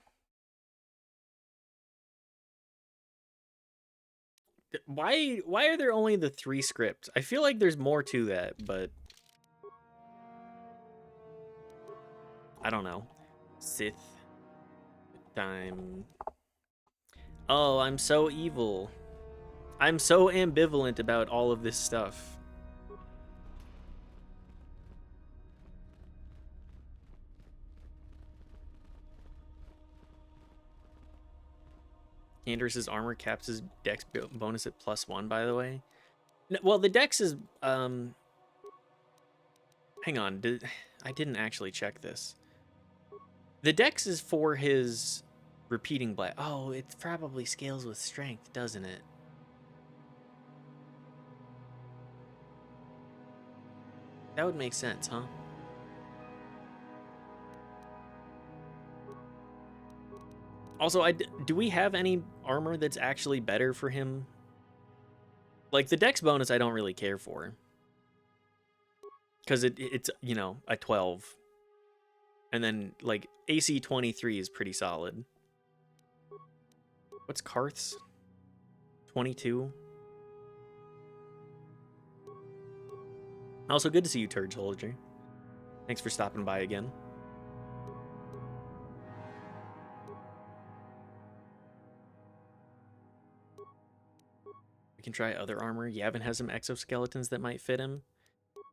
Why are there only the 3 scripts? I feel like there's more to that, but I don't know. Sith time. Oh, I'm so evil. I'm so ambivalent about all of this stuff. Canderous' armor caps his dex bonus at +1, by the way. No, well, the dex is hang on, I didn't actually check this. The dex is for his repeating blast. Oh, it probably scales with strength, doesn't it? That would make sense, huh? Also, do we have any armor that's actually better for him? Like, the dex bonus I don't really care for. Because it's, you know, a 12. And then, like, AC 23 is pretty solid. What's Karth's? 22? Also, good to see you, Turd Soldier. Thanks for stopping by again. We can try other armor. Yavin has some exoskeletons that might fit him.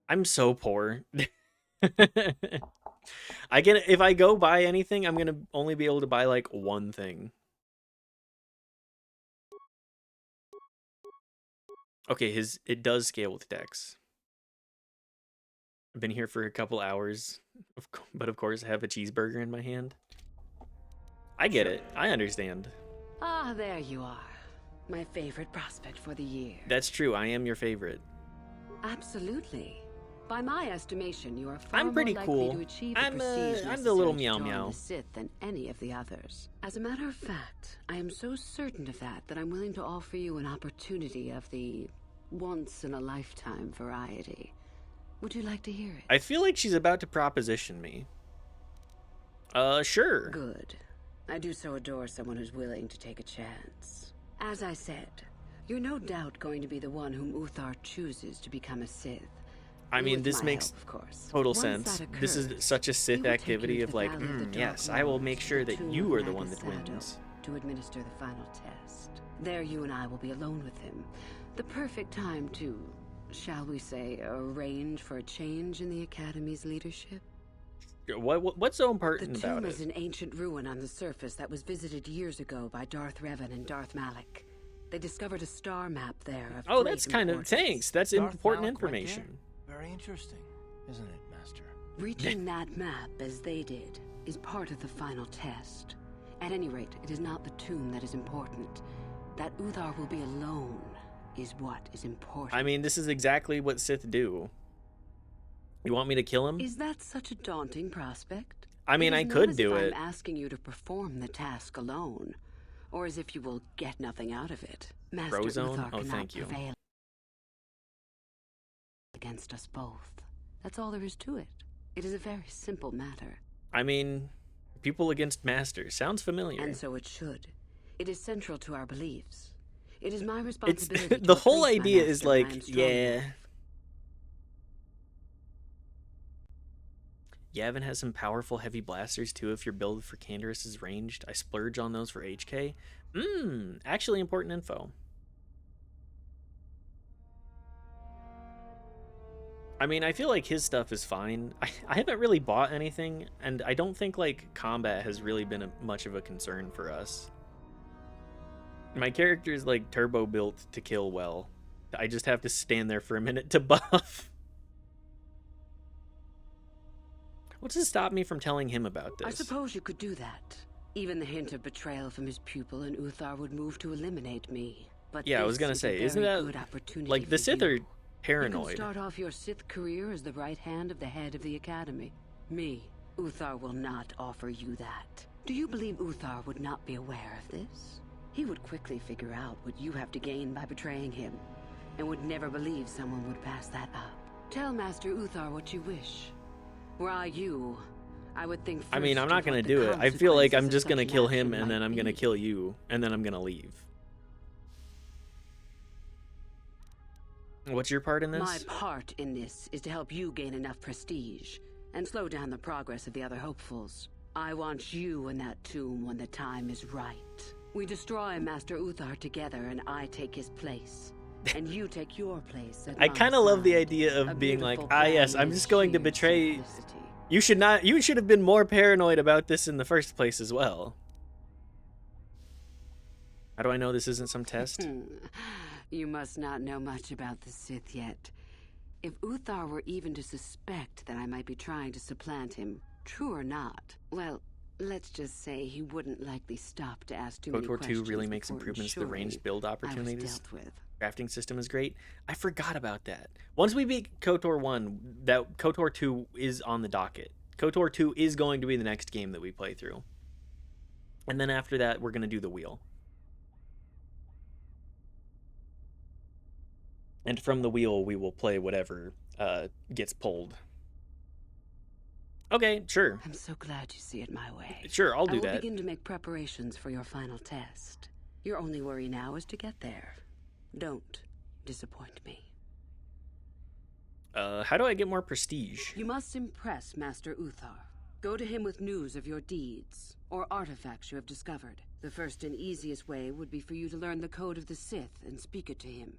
I'm so poor. If I go buy anything, I'm gonna only be able to buy like one thing. Okay, it does scale with dex. I've been here for a couple hours, but of course I have a cheeseburger in my hand. I get it. I understand. Ah, there you are. My favorite prospect for the year. That's true. I am your favorite. Absolutely. By my estimation, you are far I'm pretty more cool. likely to achieve the I'm prestige the little necessary to meow join meow. the Sith than any of the others. As a matter of fact, I am so certain of that I'm willing to offer you an opportunity of the once-in-a-lifetime variety. Would you like to hear it? I feel like she's about to proposition me. Sure. Good. I do so adore someone who's willing to take a chance. As I said, you're no doubt going to be the one whom Uthar chooses to become a Sith. I mean, With this my makes help, of course. total Once sense. that This is occurs, such a Sith we will take activity you to of the like, Valley of the yes, Dark I will Lords, make to sure the that tomb you of are the one that Nagasado, wins. to administer the final test. There you and I will be alone with him. The perfect time to, shall we say, arrange for a change in the Academy's leadership. What's so important The tomb about is it? an ancient ruin on the surface that was visited years ago by Darth Revan and Darth Malak. They discovered a star map there of Oh, great that's kind of importance. thanks. That's Darth important Malak went information. there? Very interesting, isn't it, Master? Reaching that map, as they did, is part of the final test. At any rate, it is not the tomb that is important. That Uthar will be alone is what is important. I mean, this is exactly what Sith do. You want me to kill him? Is that such a daunting prospect? I mean, I It is could not as do if it. I'm asking you to perform the task alone, or as if you will get nothing out of it. Master Frozone? Uthar Oh, cannot thank you. prevail against us both. That's all there is to it. It is a very simple matter. I mean, people against masters. Sounds familiar. And so it should. It is central to our beliefs. It is my responsibility to The whole replace my idea is master when I like, am strong yeah. enough. Yavin has some powerful heavy blasters too if your build for Canderous is ranged. I splurge on those for HK. Actually important info. I mean, I feel like his stuff is fine. I haven't really bought anything, and I don't think like combat has really been much of a concern for us. My character is like turbo built to kill well. I just have to stand there for a minute to buff. What does stop me from telling him about this? I suppose you could do that. Even the hint of betrayal from his pupil and Uthar would move to eliminate me. But Yeah, I was this gonna is a say, isn't very that good opportunity like the for Sith you. are You can paranoid? start off your Sith career as the right hand of the head of the Academy. Me, Uthar will not offer you that. Do you believe Uthar would not be aware of this? He would quickly figure out what you have to gain by betraying him, and would never believe someone would pass that up. Tell Master Uthar what you wish. Were I you, I would think first. I mean, I'm not gonna do it. I feel like I'm just gonna kill him, and then I'm gonna kill you, and then I'm gonna leave. What's your part in this? My part in this is to help you gain enough prestige, and slow down the progress of the other hopefuls. I want you in that tomb when the time is right. We destroy Master Uthar together, and I take his place. And you take your place at I my kind of love the side. idea A of being like, beautiful ah, yes, plan I'm in just going to sheer betray. simplicity. You should have been more paranoid about this in the first place as well. How do I know this isn't some test? You must not know much about the Sith yet. If Uthar were even to suspect that I might be trying to supplant him, true or not, well, let's just say he wouldn't likely stop to ask too many KOTOR 2 questions really makes before improvements to the ensuring ranged build I was opportunities. dealt with. Crafting system is great. I forgot about that. Once we beat KOTOR 1, that KOTOR 2 is on the docket. KOTOR 2 is going to be the next game that we play through. And then after that, we're going to do the wheel. And from the wheel, we will play whatever gets pulled. Okay, sure. I'm so glad you see it my way. Sure, I'll do I will that. begin to make preparations for your final test. Your only worry now is to get there. Don't disappoint me. How do I get more prestige? You must impress Master Uthar. Go to him with news of your deeds, or artifacts you have discovered. The first and easiest way would be for you to learn the code of the Sith and speak it to him.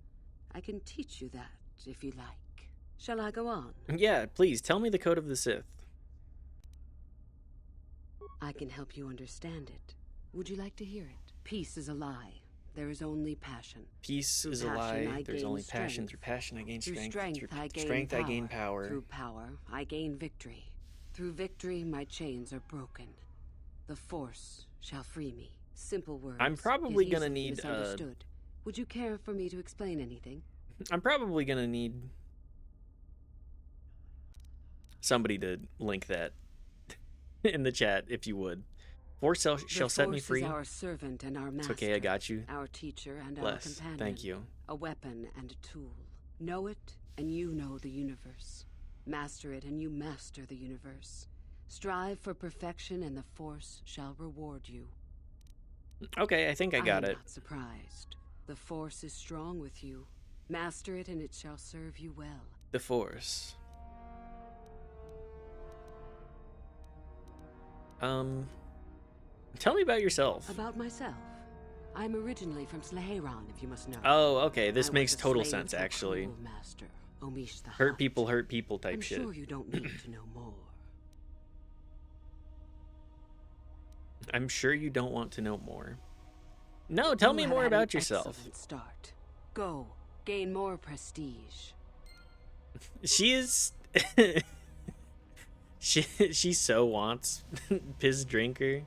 I can teach you that, if you like. Shall I go on? Yeah, please, tell me the code of the Sith. I can help you understand it. Would you like to hear it? Peace is a lie. There is only passion. Peace Through is a passion, lie. I There's gain only passion. strength. Through passion, I gain Through strength. strength, Through I gain strength, power. I gain power. Through power, I gain victory. Through victory, my chains are broken. The Force shall free me. Simple words. I'm probably yet gonna easily need, misunderstood. Would you care for me to explain anything? I'm probably gonna need somebody to link that in the chat, if you would. Force shall set me free. The Force is our servant and our master. It's okay, I got you. Our teacher and our Bless. companion. Thank you. A weapon and a tool. Know it, and you know the universe. Master it, and you master the universe. Strive for perfection, and the Force shall reward you. Okay, I think I got am it. Not surprised. The Force is strong with you. Master it, and it shall serve you well. The Force. Tell me about yourself. About myself. I'm originally from Sleheyron, if you must know. Oh, okay. This I makes was a total slave sense, to a actually. cruel master, Omish the Hurt people type I'm shit. sure you don't need to know more. I'm sure you don't want to know more. No, tell me You more have had about an yourself. excellent start. Go, gain more prestige. She is... she so wants piss drinker.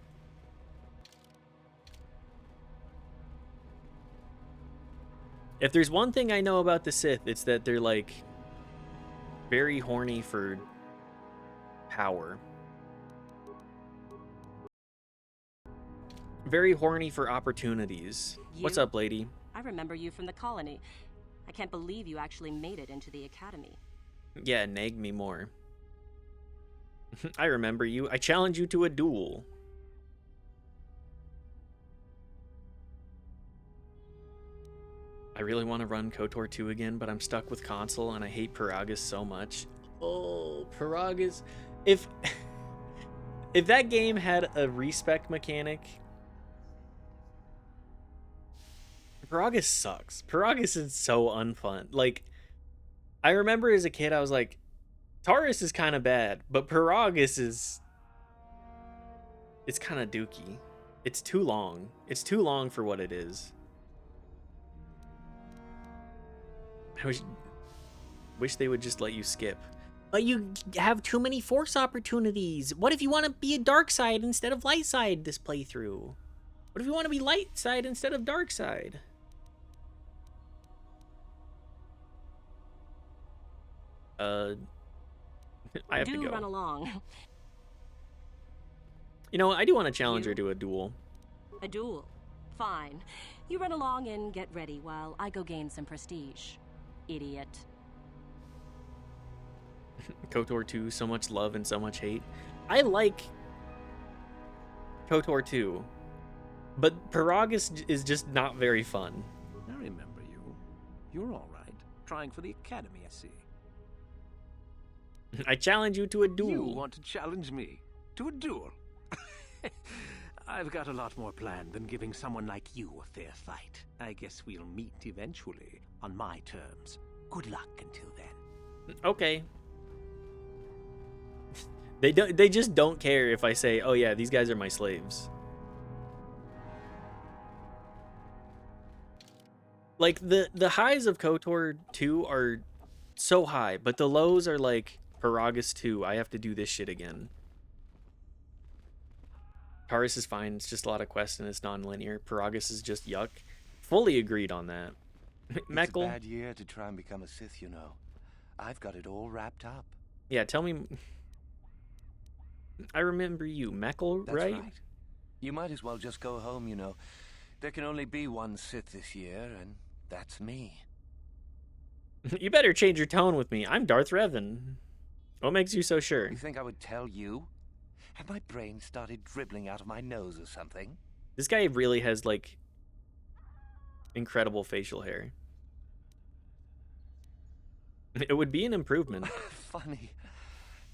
If there's one thing I know about the Sith, it's that they're like very horny for power. Very horny for opportunities. What's You? up, lady? I remember you from the colony. I can't believe you actually made it into the academy. Yeah, nag me more. I remember you. I challenge you to a duel. I really want to run KOTOR 2 again, but I'm stuck with console and I hate Paragas so much. Oh, Paragas. If that game had a respec mechanic, Paragas sucks. Paragas is so unfun. Like, I remember as a kid, I was like, Taurus is kind of bad, but Paragas is... It's kind of dookie. It's too long. It's too long for what it is. I wish they would just let you skip. But you have too many force opportunities. What if you want to be a dark side instead of light side this playthrough? What if you want to be light side instead of dark side? I have to Do go. run along. You know, I do want to challenge her to a duel. A duel? Fine. You run along and get ready while I go gain some prestige. Idiot. KOTOR 2, so much love and so much hate. I like KOTOR 2, but Peragus is just not very fun. I remember you. You're all right. Trying for the academy, I see. I challenge you to a duel. You want to challenge me to a duel? I've got a lot more planned than giving someone like you a fair fight. I guess we'll meet eventually, on my terms. Good luck until then. Okay. They just don't care if I say, oh yeah, these guys are my slaves. Like, the highs of KOTOR 2 are so high, but the lows are like, Peragus 2, I have to do this shit again. Taurus is fine, it's just a lot of quests and it's non-linear. Peragus is just yuck. Fully agreed on that. Meckel. It's a bad year to try and become a Sith, you know. I've got it all wrapped up. Yeah, tell me. I remember you, Meckel, That's right? You might as well just go home, you know. There can only be one Sith this year, and that's me. You better change your tone with me. I'm Darth Revan. What makes you so sure? You think I would tell you? Have my brain started dribbling out of my nose or something? This guy really has, like, incredible facial hair. It would be an improvement. Funny.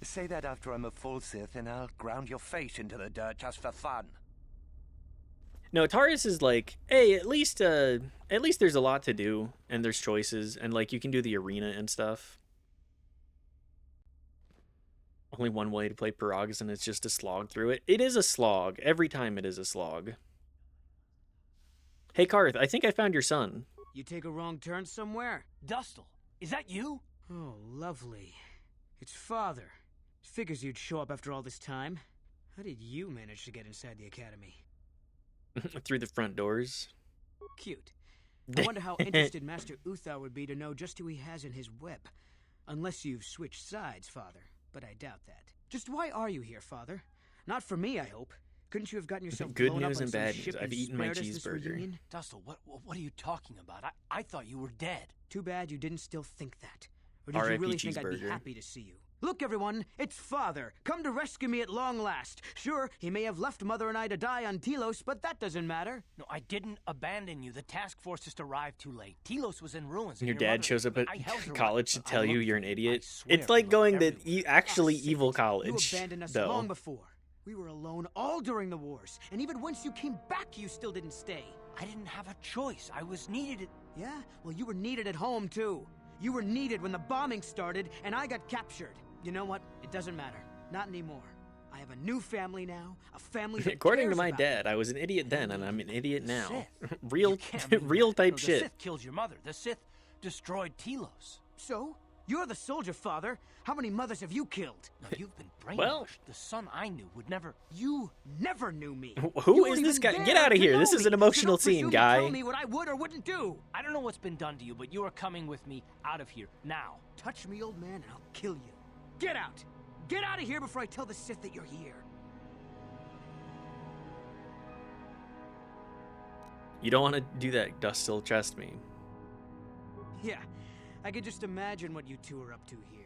Say that after I'm a full Sith and I'll ground your face into the dirt just for fun. No, Taurus is like, hey, at least there's a lot to do and there's choices and like you can do the arena and stuff. Only one way to play Peragus and it's just to slog through it. It is a slog. Every time it is a slog. Hey, Karth, I think I found your son. You take a wrong turn somewhere? Dustle, is that you? Oh, lovely. It's Father. Figures you'd show up after all this time. How did you manage to get inside the academy? Through the front doors. Cute. I wonder how interested Master Uthar would be to know just who he has in his web. Unless you've switched sides, Father. But I doubt that. Just why are you here, Father? Not for me, I hope. Couldn't you have gotten yourself Good blown news up on and some bad ship news. I've and eaten my spared us this cheeseburger. reunion? Dustle, what are you talking about? I thought you were dead. Too bad you didn't still think that. Or did R.I.P. you really think I'd be cheeseburger. happy to see you? Look, everyone, it's Father, come to rescue me at long last. Sure, he may have left Mother and I to die on Telos, but that doesn't matter. No, I didn't abandon you. The task force just arrived too late. Telos was in ruins. And and your dad mother- shows up at I held her college to up. tell I you looked you're an for you. idiot. I swear It's we like looked going to everywhere. actually evil You college, abandoned us though. long before. We were alone all during the wars, and even once you came back, you still didn't stay. I didn't have a choice. I was needed. Yeah? Well, you were needed at home, too. You were needed when the bombing started, and I got captured. You know what? It doesn't matter. Not anymore. I have a new family now, a family that According to cares my about dad, I was an idiot then, and I'm an idiot now. Sith. Real, You can't mean real that. type No, the shit. Sith killed your mother. The Sith destroyed Telos. So? You're the soldier, Father. How many mothers have you killed? No, you've been brainwashed. Well- The son I knew would never. You never knew me. Who You is weren't this even guy? there Get out of to here. know This is me, an emotional so don't scene, presume to guy. Tell me what I would or wouldn't do. I don't know what's been done to you, but you are coming with me out of here now. Touch me, old man, and I'll kill you. Get out! Get out of here before I tell the Sith that you're here. You don't want to do that, Dustil. Trust me. Yeah, I could just imagine what you two are up to here.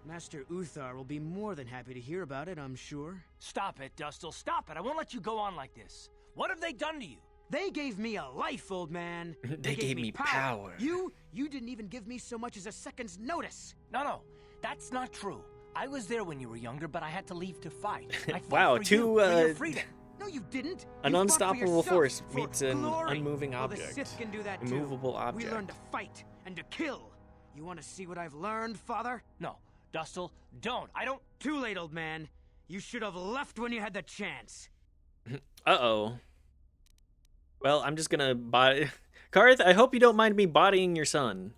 Master Uthar will be more than happy to hear about it, I'm sure. Stop it, Dustil. Stop it. I won't let you go on like this. What have they done to you? They gave me a life, old man. They gave me power. You didn't even give me so much as a second's notice. No, that's not true. I was there when you were younger, but I had to leave to fight. I fought Wow, for two, you, for your freedom. No, you didn't. An You fought for unstoppable yourself, force for meets an glory. unmoving Well, the object. Sith can do that too. Immovable We object. learned to fight and to kill. You want to see what I've learned, Father? No, Dustil, don't. I don't. Too late, old man. You should have left when you had the chance. Uh-oh. Well, I'm just gonna body... Karth, I hope you don't mind me bodying your son.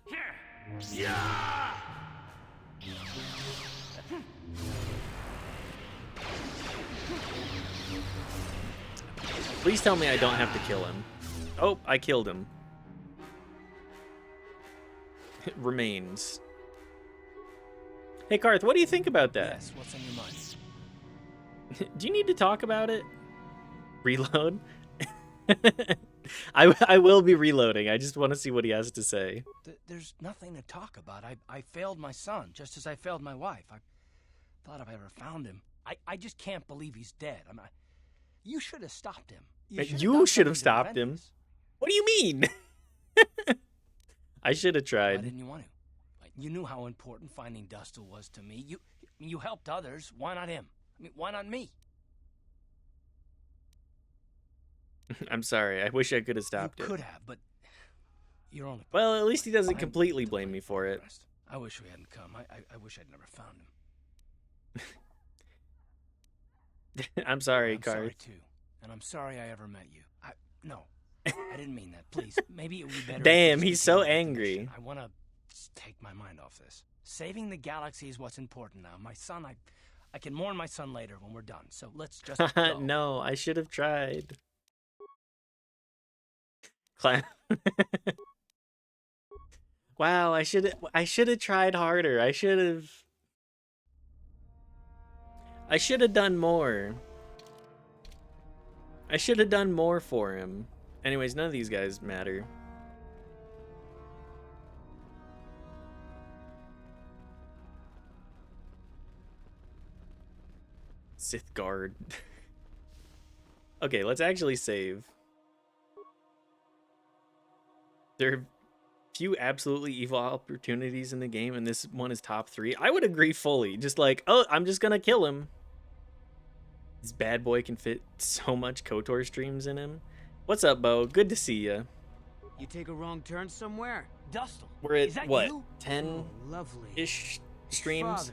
Yeah! Please tell me I don't have to kill him. Oh, I killed him. Remains. Hey, Karth, what do you think about that? Yes, what's on your mind? Do you need to talk about it? Reload? I will be reloading. I just want to see what he has to say. There's nothing to talk about. I failed my son, just as I failed my wife. I thought if I ever found him. I just can't believe he's dead. You should have stopped him. You should have stopped him. What do you mean? I should have tried. Why didn't you want to? You knew how important finding Dustil was to me. You helped others. Why not him? Why not me? I'm sorry. I wish I could have stopped it. You could have, but you're only... Well, at least he doesn't completely blame me for it. I wish we hadn't come. I wish I'd never found him. I'm sorry, I'm Card. sorry, too. And I'm sorry I ever met you. No, I didn't mean that. Please, maybe it would be better... Damn, he's so angry. I want to take my mind off this. Saving the galaxy is what's important now. My son, I can mourn my son later when we're done. So let's just go. No, I should have tried. Clown. Wow, I should have tried harder. I should have done more. I should have done more for him. Anyways, none of these guys matter. Sith Guard. Okay, let's actually save. There are few absolutely evil opportunities in the game, and this one is top 3. I would agree fully. Just like, oh, I'm just gonna kill him. This bad boy can fit so much KOTOR streams in him. What's up, Bo? Good to see ya. You take a wrong turn somewhere? Dustil. We're at what, 10-ish streams?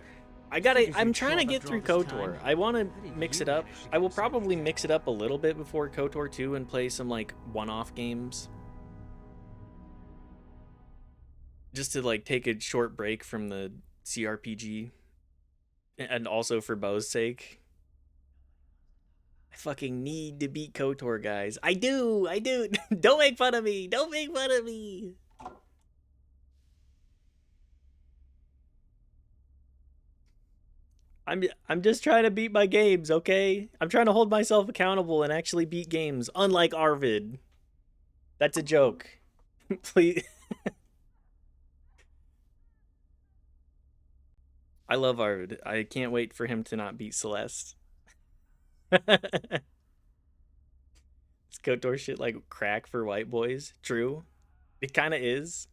I'm trying to get through KOTOR. I want to mix it up. I will probably mix it up a little bit before KOTOR 2 and play some like one-off games. Just to like take a short break from the CRPG. And also for Bo's sake. I fucking need to beat KOTOR, guys. I do. Don't make fun of me. Don't make fun of me. I'm just trying to beat my games, okay? I'm trying to hold myself accountable and actually beat games, unlike Arvid. That's a joke. Please. I love Arvid. I can't wait for him to not beat Celeste. This KOTOR shit like crack for white boys. True. It kind of is.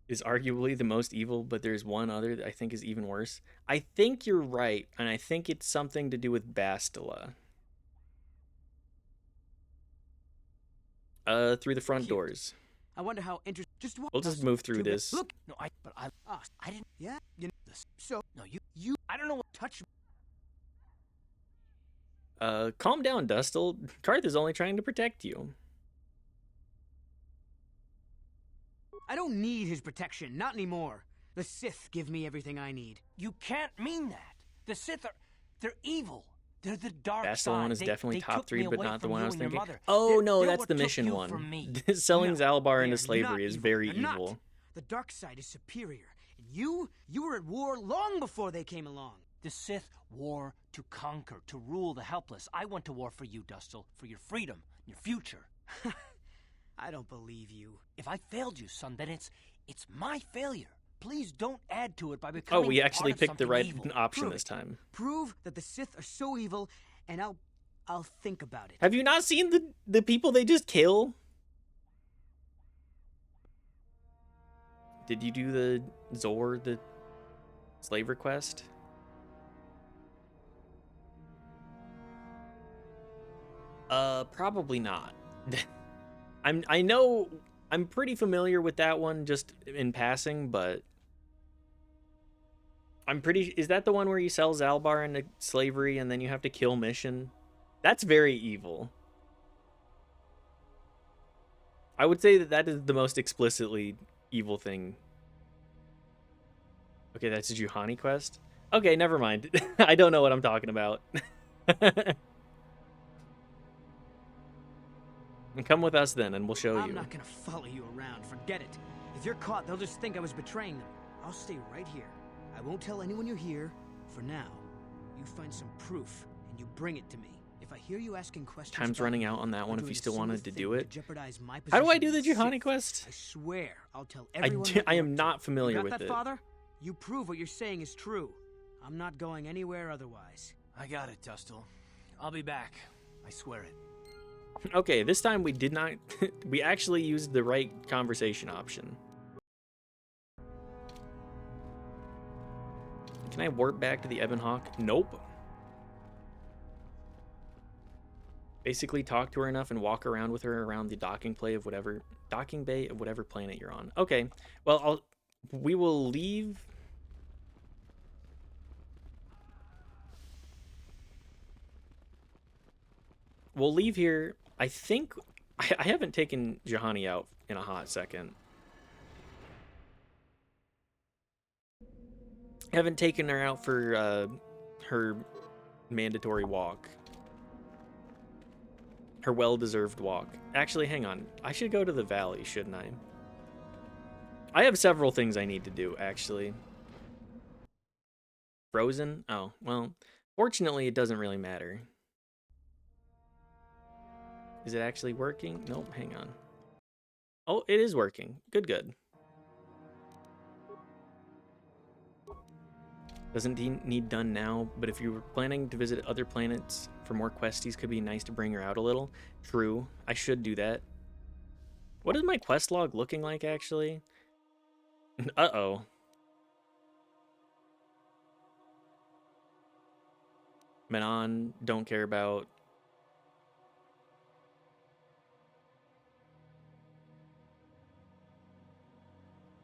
Is arguably the most evil, but there's one other that I think is even worse. I think you're right, and I think it's something to do with Bastila. Through the front doors. I wonder how interesting. We'll just move through this. Look, no, I didn't. Yeah, you know this. So no, you. I don't know what touch. Calm down, Dustil. Karth is only trying to protect you. I don't need his protection, not anymore. The Sith give me everything I need. You can't mean that. The Sith they're evil. They're the dark Bastila side. one is definitely top 3, but not the one I was thinking. Mother. Oh, no, they're that's the mission one. Selling No, Zalbar into they're slavery not is evil. very They're not. evil. The dark side is superior. And you were at war long before they came along. The Sith war to conquer, to rule the helpless. I went to war for you, Dustil, for your freedom, your future. I don't believe you. If I failed you, son, then it's my failure. Please don't add to it by becoming Oh, we actually part of picked the right something evil. option Prove this it. time. Prove that the Sith are so evil, and I'll think about it. Have you not seen the people they just kill? Did you do the Zor, the slave request? Probably not. I know I'm pretty familiar with that one just in passing, but is that the one where you sell Zalbar into slavery and then you have to kill Mission? That's very evil. I would say that is the most explicitly evil thing. Okay, that's a Juhani quest? Okay, never mind. I don't know what I'm talking about. Come with us then, and we'll show you. I'm not gonna follow you around. Forget it. If you're caught, they'll just think I was betraying them. I'll stay right here. I won't tell anyone you're here. For now, you find some proof, and you bring it to me. If I hear you asking questions, Time's about running me out on that or one if doing you a still single wanted to thing do to it. jeopardize my How do I position do the as Juhani Sith, quest? I swear I'll tell everyone. I am not familiar you got with that, it. Father? You prove what you're saying is true. I'm not going anywhere otherwise. I got it, Tustle. I'll be back. I swear it. Okay, this time we did not... we actually used the right conversation option. Can I warp back to the Ebon Hawk? Nope. Basically talk to her enough and walk around with her around the docking bay of whatever planet you're on. Okay, well, we will leave... We'll leave here. I think I haven't taken Juhani out in a hot second. I haven't taken her out for her mandatory walk. Her well-deserved walk. Actually, hang on. I should go to the valley, shouldn't I? I have several things I need to do, actually. Frozen? Oh, well, fortunately, it doesn't really matter. Is it actually working? Nope, hang on. Oh, it is working. Good, good. Doesn't need done now, but if you were planning to visit other planets for more questies, could be nice to bring her out a little. True, I should do that. What is my quest log looking like, actually? Uh-oh. Menon, don't care about.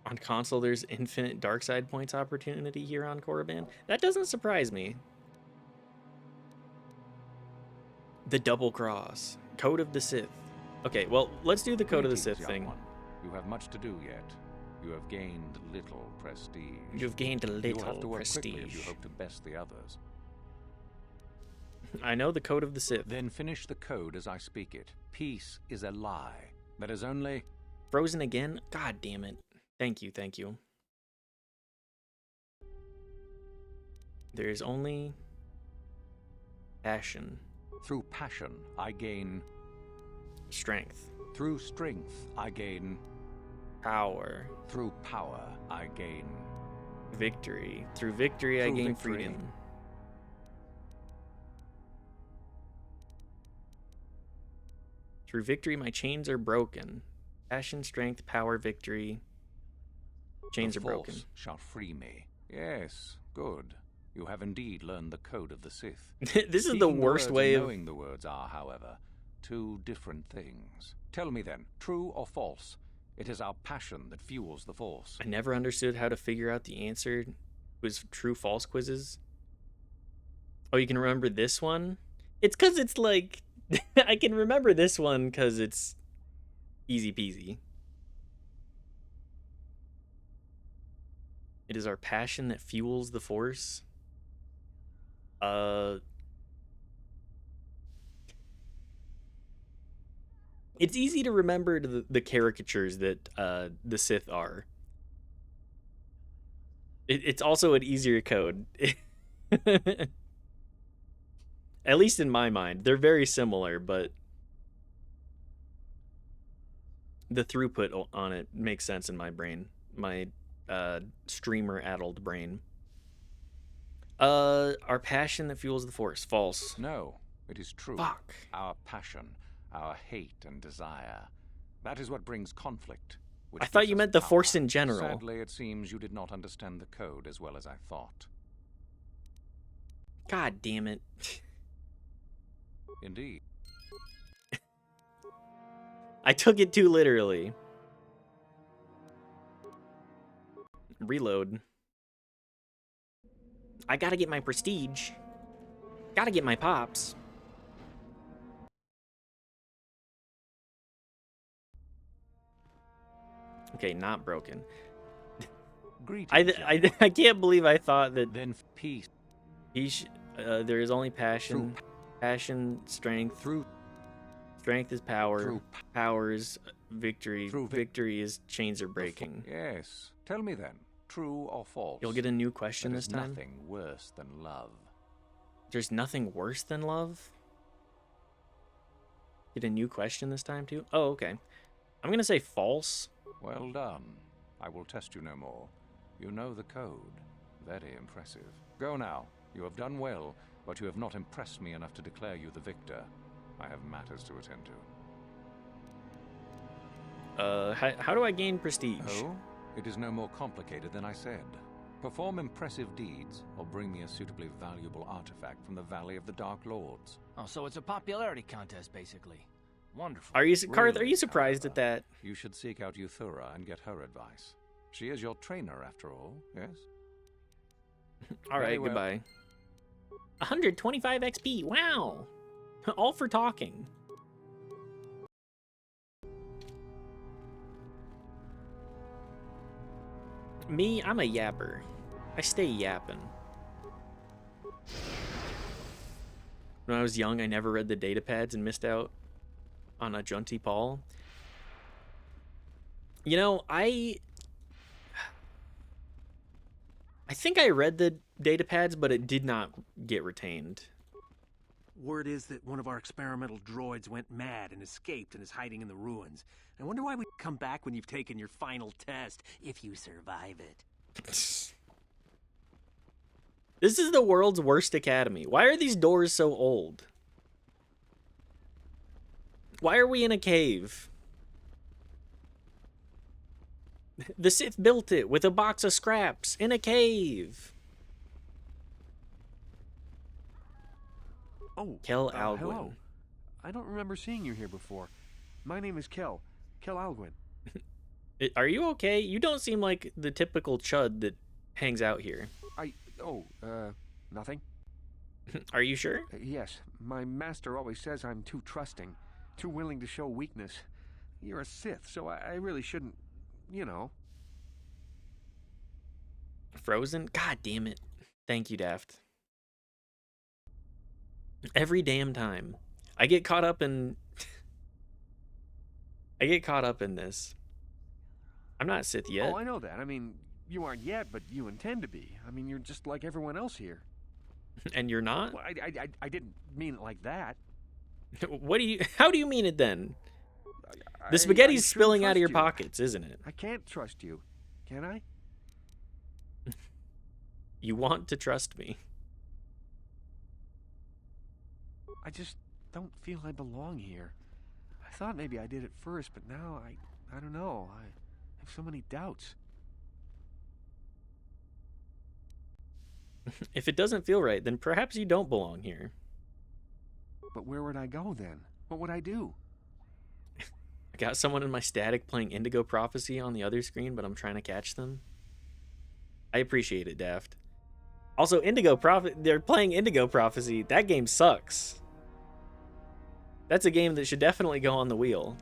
On console, there's infinite dark side points opportunity here on Korriban. That doesn't surprise me. The double cross. Code of the Sith. Okay, well, let's do the Code of the Sith thing. One. You have much to do yet. You have gained little prestige. You've gained a little You'll have to work prestige. quickly if you hope to best the others. I know the Code of the Sith. Then finish the code as I speak it. Peace is a lie. That is only... Frozen again? God damn it. Thank you, thank you. There is only passion. Through passion, I gain... strength. Through strength, I gain... power. Through power, I gain... victory. Through victory, I gain freedom. Through victory, my chains are broken. Passion, strength, power, victory. Chains are broken. The Force shall free me. Yes, good. You have indeed learned the code of the Sith. This is the worst way of... knowing the words are, however, two different things. Tell me then, true or false? It is our passion that fuels the Force. I never understood how to figure out the answer. It was true-false quizzes. Oh, you can remember this one? It's because it's like... I can remember this one because it's easy peasy. It is our passion that fuels the Force. It's easy to remember the caricatures that the Sith are. It's also an easier code. At least in my mind. They're very similar, but the throughput on it makes sense in my brain. My streamer-addled brain. Our passion that fuels the Force. False. No, it is true. Fuck. Our passion, our hate and desire. That is what brings conflict. I thought you meant the Force in general. Sadly, it seems you did not understand the code as well as I thought. God damn it. Indeed. I took it too literally. Reload. I gotta get my prestige. Gotta get my pops. Okay, not broken. I can't believe I thought that. Then peace. There is only passion. Passion, strength. Strength is power. Power is victory. Victory is chains are breaking. Yes. Tell me then, true or false? You'll get a new question this time. Nothing worse than love. There's nothing worse than love? Get a new question this time too? Oh, okay. I'm gonna say false. Well done. I will test you no more. You know the code. Very impressive. Go now. You have done well, but you have not impressed me enough to declare you the victor. I have matters to attend to. How do I gain prestige? Oh? It is no more complicated than I said. Perform impressive deeds, or bring me a suitably valuable artifact from the Valley of the Dark Lords. Oh, so it's a popularity contest, basically. Wonderful. Are you, Karth, are Really, you surprised however, at that? You should seek out Euthura and get her advice. She is your trainer, after all, yes? All right, Very well. goodbye. 125 XP, wow! All for talking. Me, I'm a yapper. I stay yapping. When I was young, I never read the data pads and missed out on a Junty Paul. You know, I think I read the data pads, but it did not get retained. Word is that one of our experimental droids went mad and escaped and is hiding in the ruins. I wonder why we come back when you've taken your final test, if you survive it. This is the world's worst academy. Why are these doors so old? Why are we in a cave? The Sith built it with a box of scraps in a cave. Oh, Kel Alguin. hello. I don't remember seeing you here before. My name is Kel Alguin. Are you okay? You don't seem like the typical chud that hangs out here. Nothing. Are you sure? Yes, my master always says I'm too trusting, too willing to show weakness. You're a Sith, so I really shouldn't, you know. Frozen? God damn it. Thank you, Daft. Every damn time. I get caught up in... I get caught up in this. I'm not Sith yet. Oh, I know that. I mean, you aren't yet, but you intend to be. I mean, you're just like everyone else here. And you're not? Well, I didn't mean it like that. What do you... How do you mean it then? The spaghetti's spilling out of your pockets, isn't it? I can't trust you. Can I? You want to trust me. I just don't feel I belong here. I thought maybe I did at first, but now I don't know. I have so many doubts. If it doesn't feel right, then perhaps you don't belong here. But where would I go then? What would I do? I got someone in my static playing Indigo Prophecy on the other screen, but I'm trying to catch them. I appreciate it, Daft. Also, they're playing Indigo Prophecy. That game sucks. That's a game that should definitely go on the wheel.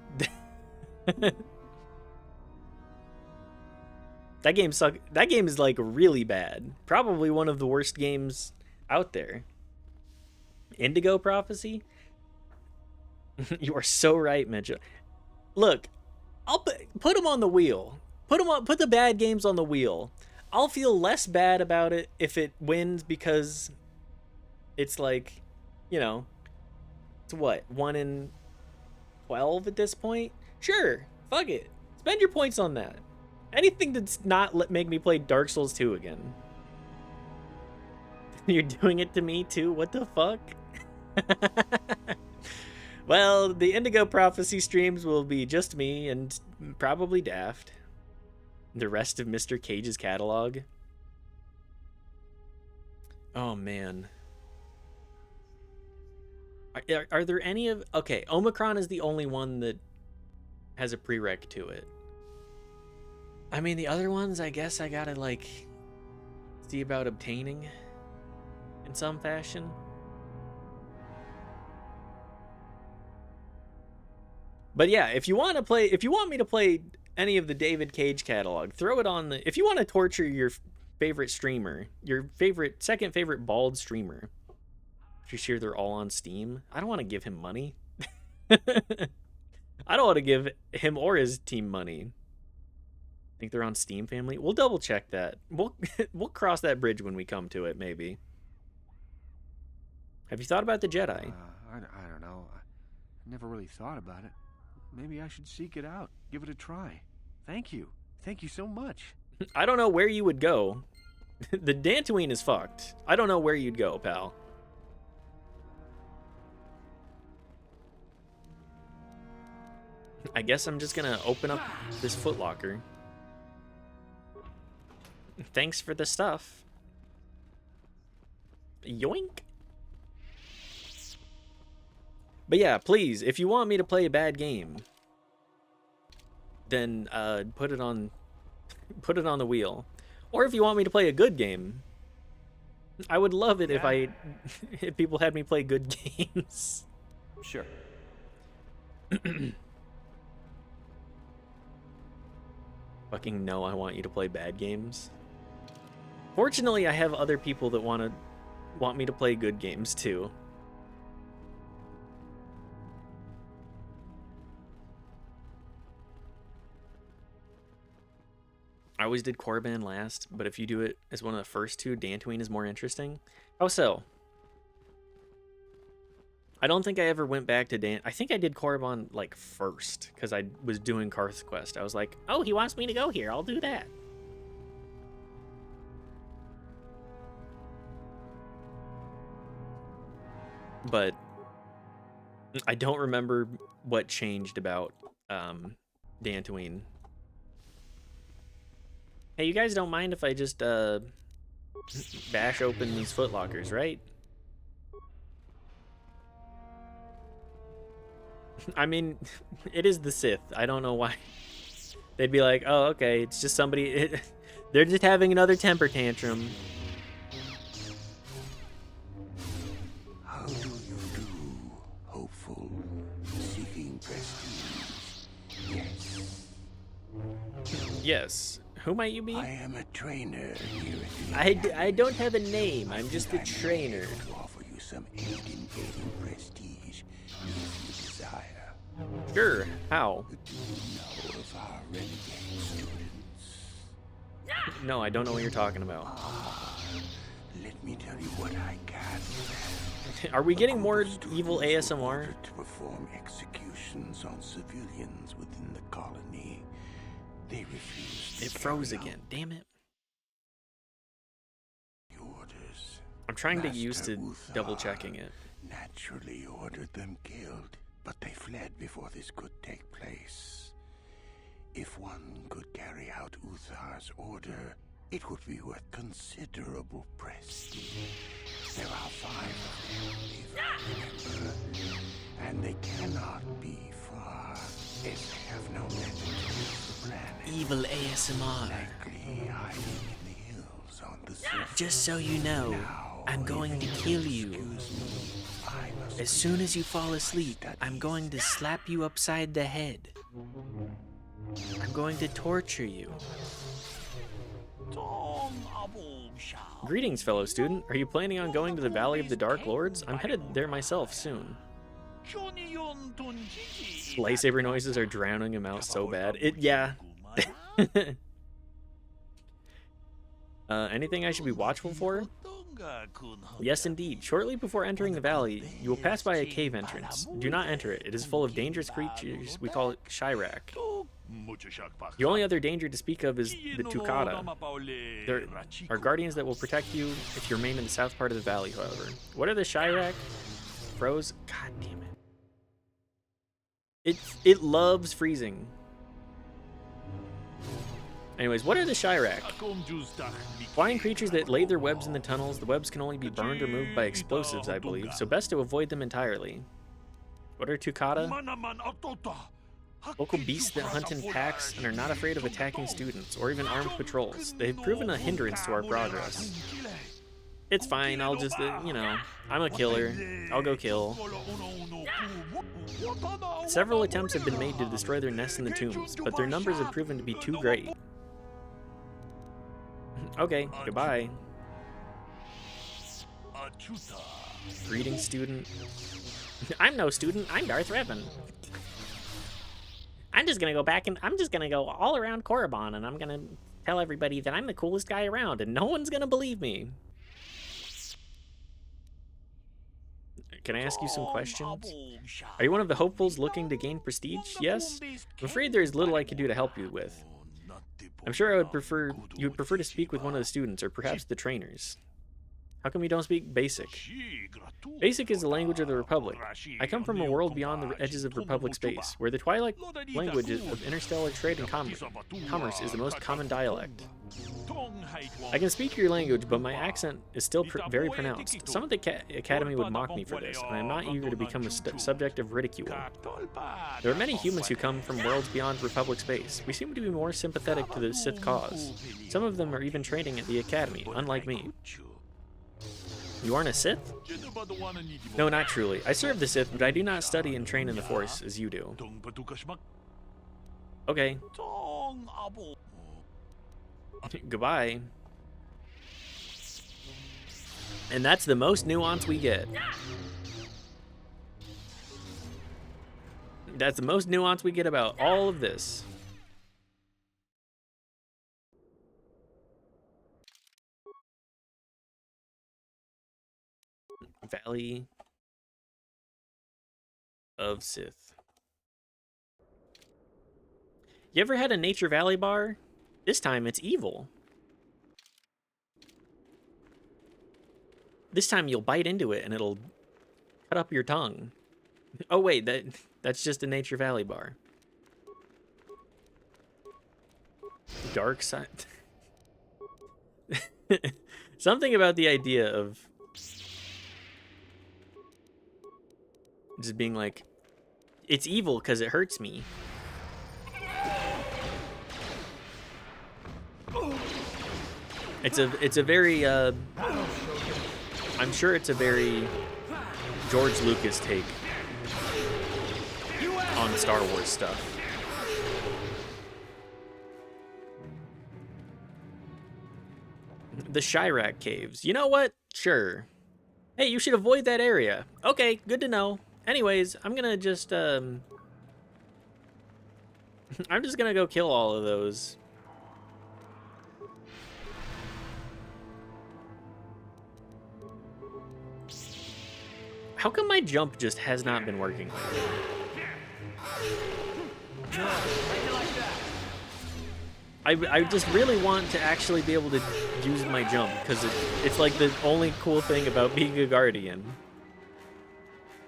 That game That game is like really bad. Probably one of the worst games out there. Indigo Prophecy? You are so right, Mitchell. Look, I'll put them on the wheel. Put the bad games on the wheel. I'll feel less bad about it if it wins because it's like, you know, it's what, 1 in 12 at this point? Sure, fuck it. Spend your points on that. Anything that's not make me play Dark Souls 2 again. You're doing it to me too? What the fuck? Well, the Indigo Prophecy streams will be just me and probably Daft. The rest of Mr. Cage's catalog. Oh, man. Are there any of... Okay, Omicron is the only one that has a prereq to it. I mean, the other ones, I guess I gotta, like, see about obtaining in some fashion. But yeah, if you want me to play any of the David Cage catalog, throw it on the... If you want to torture your favorite streamer, your second favorite bald streamer, if you're sure they're all on Steam, I don't want to give him money. I don't want to give him or his team money. Think they're on Steam, family? We'll double check that. We'll cross that bridge when we come to it, maybe. Have you thought about the Jedi? I don't know. never really thought about it. Maybe I should seek it out, give it a try. Thank you. Thank you so much. I don't know where you would go. The Dantooine is fucked. I don't know where you'd go, pal. I guess I'm just gonna open up this footlocker. Thanks for the stuff. Yoink. But yeah, please, if you want me to play a bad game, then put it on the wheel. Or if you want me to play a good game, I would love it if people had me play good games. Sure. Fucking no, I want you to play bad games. Fortunately, I have other people that want me to play good games too. I always did Korriban last, but if you do it as one of the first two, Dantooine is more interesting. How so? I don't think I ever went back to I think I did Korriban like first, because I was doing Karth's Quest. I was like, oh, he wants me to go here, I'll do that. But I don't remember what changed about Dantooine. Hey, you guys don't mind if I just bash open these footlockers, right? I mean, it is the Sith. I don't know why. They'd be like, oh, okay, it's just somebody... they're just having another temper tantrum. How do you do, hopeful, seeking prestige? Yes. Yes. Who might you be? I am a trainer here at the I don't have a name. I'm just a trainer. to offer you some aid in gaining prestige if you desire. Sure. How? Do you know of our renegade students? No, I don't know what you're talking about. Let me tell you what I can. Are we getting more evil ASMR? To perform executions on civilians within the colony. They refused. It froze again. Damn it. Orders. I'm trying to get Master used to Uthar double checking it. Naturally ordered them killed, but they fled before this could take place. If one could carry out Uthar's order, it would be worth considerable prestige. There are 5 of them, if I remember, and they cannot be far, if they have no method to reach the planet. Evil ASMR. Likely hiding in the hills on the surface. Just so you know, I'm going to kill you. As soon as you fall asleep, I'm going to slap you upside the head. I'm going to torture you. Greetings, fellow student. Are you planning on going to the Valley of the Dark Lords? I'm headed there myself soon. Lightsaber noises are drowning him out so bad. Yeah. Anything I should be watchful for? Yes, indeed. Shortly before entering the valley, you will pass by a cave entrance. Do not enter it. It is full of dangerous creatures. We call it Chirac. The only other danger to speak of is the Tukata. There are guardians that will protect you if you remain in the south part of the valley, however. What are the Chirac? Froze? God damn it. It loves freezing. Anyways, what are the Chirac? Flying creatures that lay their webs in the tunnels. The webs can only be burned or moved by explosives, I believe, so best to avoid them entirely. What are Tukata? Local beasts that hunt in packs and are not afraid of attacking students or even armed patrols. They've proven a hindrance to our progress. It's fine, I'll just, you know, I'm a killer. I'll go kill. Several attempts have been made to destroy their nests in the tombs, but their numbers have proven to be too great. Okay, goodbye. Greetings, student. I'm no student, I'm Darth Revan. I'm just gonna go back and I'm just gonna go all around Korriban and I'm gonna tell everybody that I'm the coolest guy around and no one's gonna believe me. Can I ask you some questions? Are you one of the hopefuls looking to gain prestige? Yes? I'm afraid there is little I can do to help you with. I'm sure you would prefer to speak with one of the students, or perhaps the trainers. How come you don't speak Basic? Basic is the language of the Republic. I come from a world beyond the edges of Republic space, where the Twilight language of interstellar trade and commerce is the most common dialect. I can speak your language, but my accent is still very pronounced. Some of the Academy would mock me for this, and I am not eager to become a subject of ridicule. There are many humans who come from worlds beyond Republic space. We seem to be more sympathetic to the Sith cause. Some of them are even training at the Academy, unlike me. You aren't a Sith? No, not truly. I serve the Sith, but I do not study and train in the Force as you do. Okay. Goodbye. And that's the most nuance we get. That's the most nuance we get about all of this. Valley of Sith. You ever had a Nature Valley bar? This time it's evil. This time you'll bite into it and it'll cut up your tongue. Oh wait, that's just a Nature Valley bar. Dark side. Something about the idea of just being like, it's evil because it hurts me. It's a very I'm sure it's a very George Lucas take on Star Wars stuff. The Chirac Caves. You know what? Sure. Hey, you should avoid that area. Okay, good to know. Anyways, I'm gonna just I'm just gonna go kill all of those. How come my jump just has not been working lately? I just really want to actually be able to use my jump, because it's like the only cool thing about being a Guardian.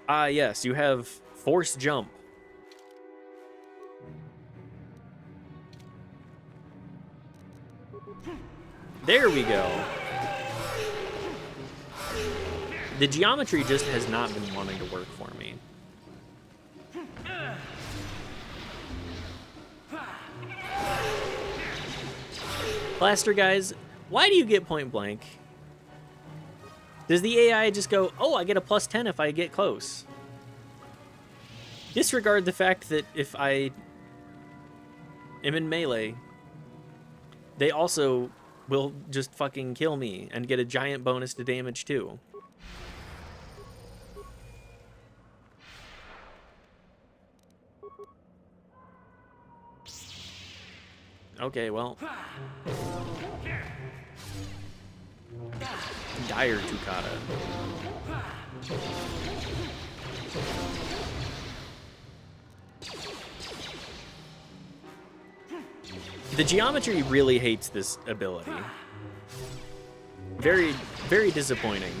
Ah, yes, you have Force Jump. There we go. The geometry just has not been wanting to work for me. Blaster guys, why do you get point blank? Does the AI just go, oh, I get a +10 if I get close? Disregard the fact that if I am in melee, they also will just fucking kill me and get a giant bonus to damage too. Okay, well. Dire Tukata. The geometry really hates this ability. Very, very disappointing.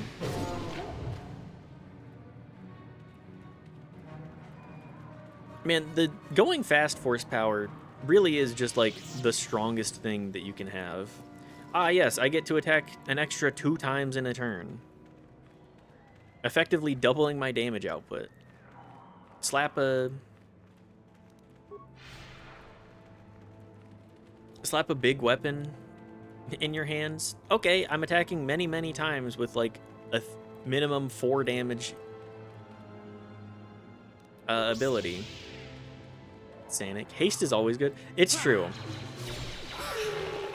Man, the going fast force power really is just like the strongest thing that you can have. Ah, yes, I get to attack an extra 2 times in a turn, effectively doubling my damage output. Slap a big weapon in your hands. Okay, I'm attacking many, many times with like a minimum 4 damage ability. Sanic. Haste is always good. It's true.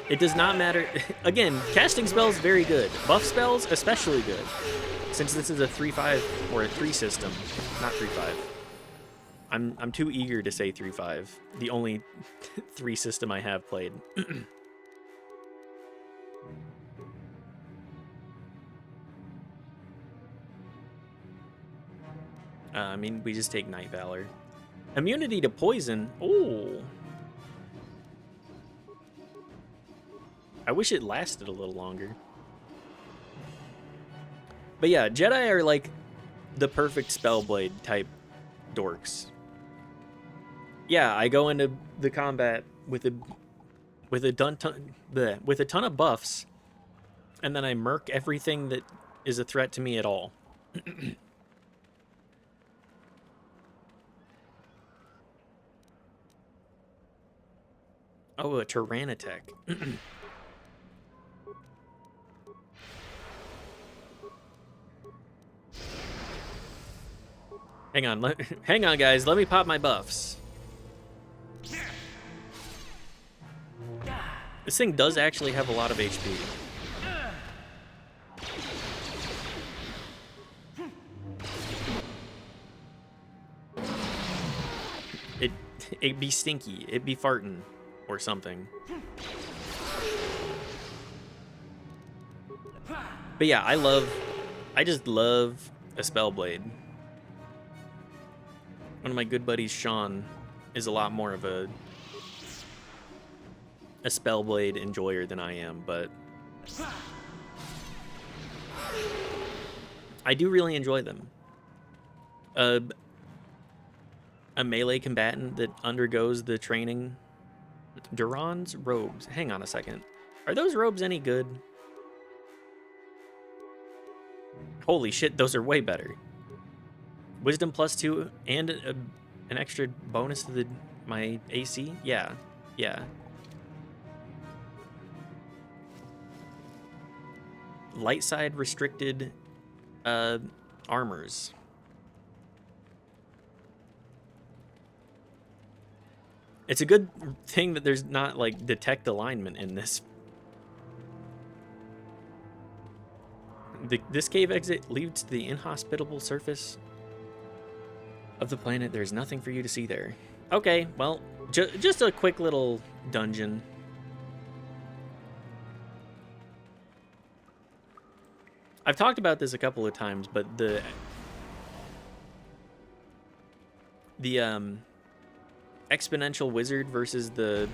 It does not matter. Again, casting spells, very good. Buff spells, especially good. Since this is a 3-5 or a 3 system, not 3-5. I'm too eager to say 3-5. The only 3 system I have played. I mean, we just take Night Valor. Immunity to poison. Oh. I wish it lasted a little longer. But yeah, Jedi are like the perfect Spellblade type dorks. Yeah, I go into the combat with a ton of buffs, and then I murk everything that is a threat to me at all. Oh, a Tyranitek. Hang on, hang on, guys. Let me pop my buffs. This thing does actually have a lot of HP. It'd be stinky. It'd be farting or something. But yeah, I just love a Spellblade. One of my good buddies, Sean, is a lot more of a Spellblade enjoyer than I am, but I do really enjoy them. A melee combatant that undergoes the training. Duran's robes. Hang on a second. Are those robes any good? Holy shit, those are way better. Wisdom +2 and an extra bonus to my AC? Yeah. Yeah. Light side restricted armors. It's a good thing that there's not, like, detect alignment in this. This cave exit leads to the inhospitable surface of the planet. There's nothing for you to see there. Okay, well, just a quick little dungeon. I've talked about this a couple of times, but the exponential wizard versus the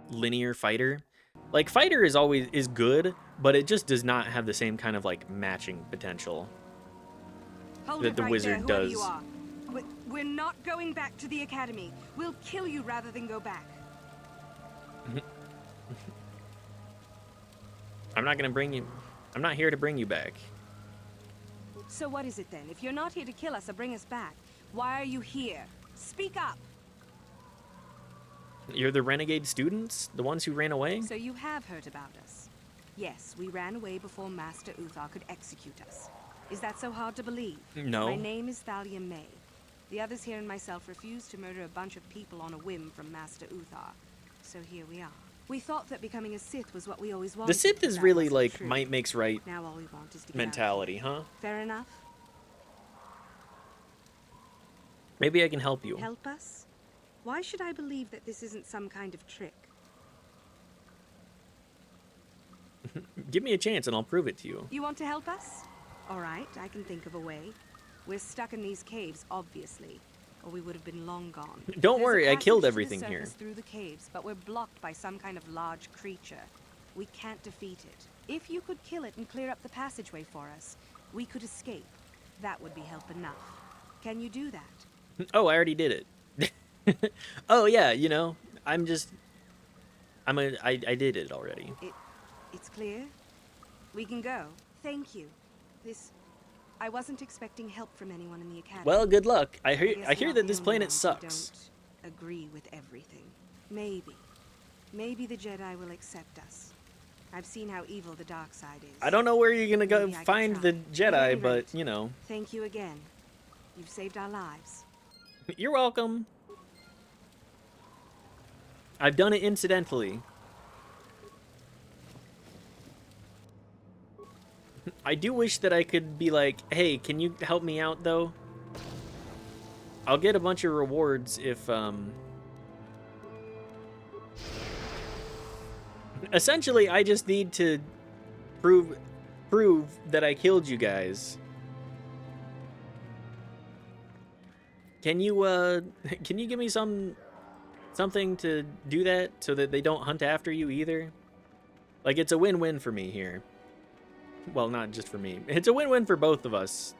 linear fighter. Like, fighter is good, but it just does not have the same kind of, like, matching potential that the wizard does. You are. We're not going back to the academy. We'll kill you rather than go back. I'm not here to bring you back. So what is it then? If you're not here to kill us or bring us back, why are you here? Speak up! You're the renegade students? The ones who ran away? So you have heard about us. Yes, we ran away before Master Uthar could execute us. Is that so hard to believe? No. My name is Thalia May. The others here and myself refused to murder a bunch of people on a whim from Master Uthar. So here we are. We thought that becoming a Sith was what we always wanted. The Sith is really like true. Might makes right now all we want is to mentality, huh? Fair enough. Maybe I can help you. Help us? Why should I believe that this isn't some kind of trick? Give me a chance and I'll prove it to you. You want to help us? All right, I can think of a way. We're stuck in these caves, obviously, or we would have been long gone. Don't worry, I killed everything here. Through the caves, but we're blocked by some kind of large creature. We can't defeat it. If you could kill it and clear up the passageway for us, we could escape. That would be help enough. Can you do that? Oh, I already did it. Oh yeah, you know, I did it already. It's clear. We can go. Thank you. I wasn't expecting help from anyone in the academy. Well, good luck. I hear that this planet sucks. Don't agree with everything. Maybe the Jedi will accept us. I've seen how evil the dark side is. I don't know where you're gonna go find the Jedi, but you know. Thank you again. You've saved our lives. You're welcome. I've done it incidentally. I do wish that I could be like, hey, can you help me out, though? I'll get a bunch of rewards Essentially, I just need to prove that I killed you guys. Can you can you give me something to do that so that they don't hunt after you either? Like, it's a win-win for me here. Well, not just for me. It's a win-win for both of us.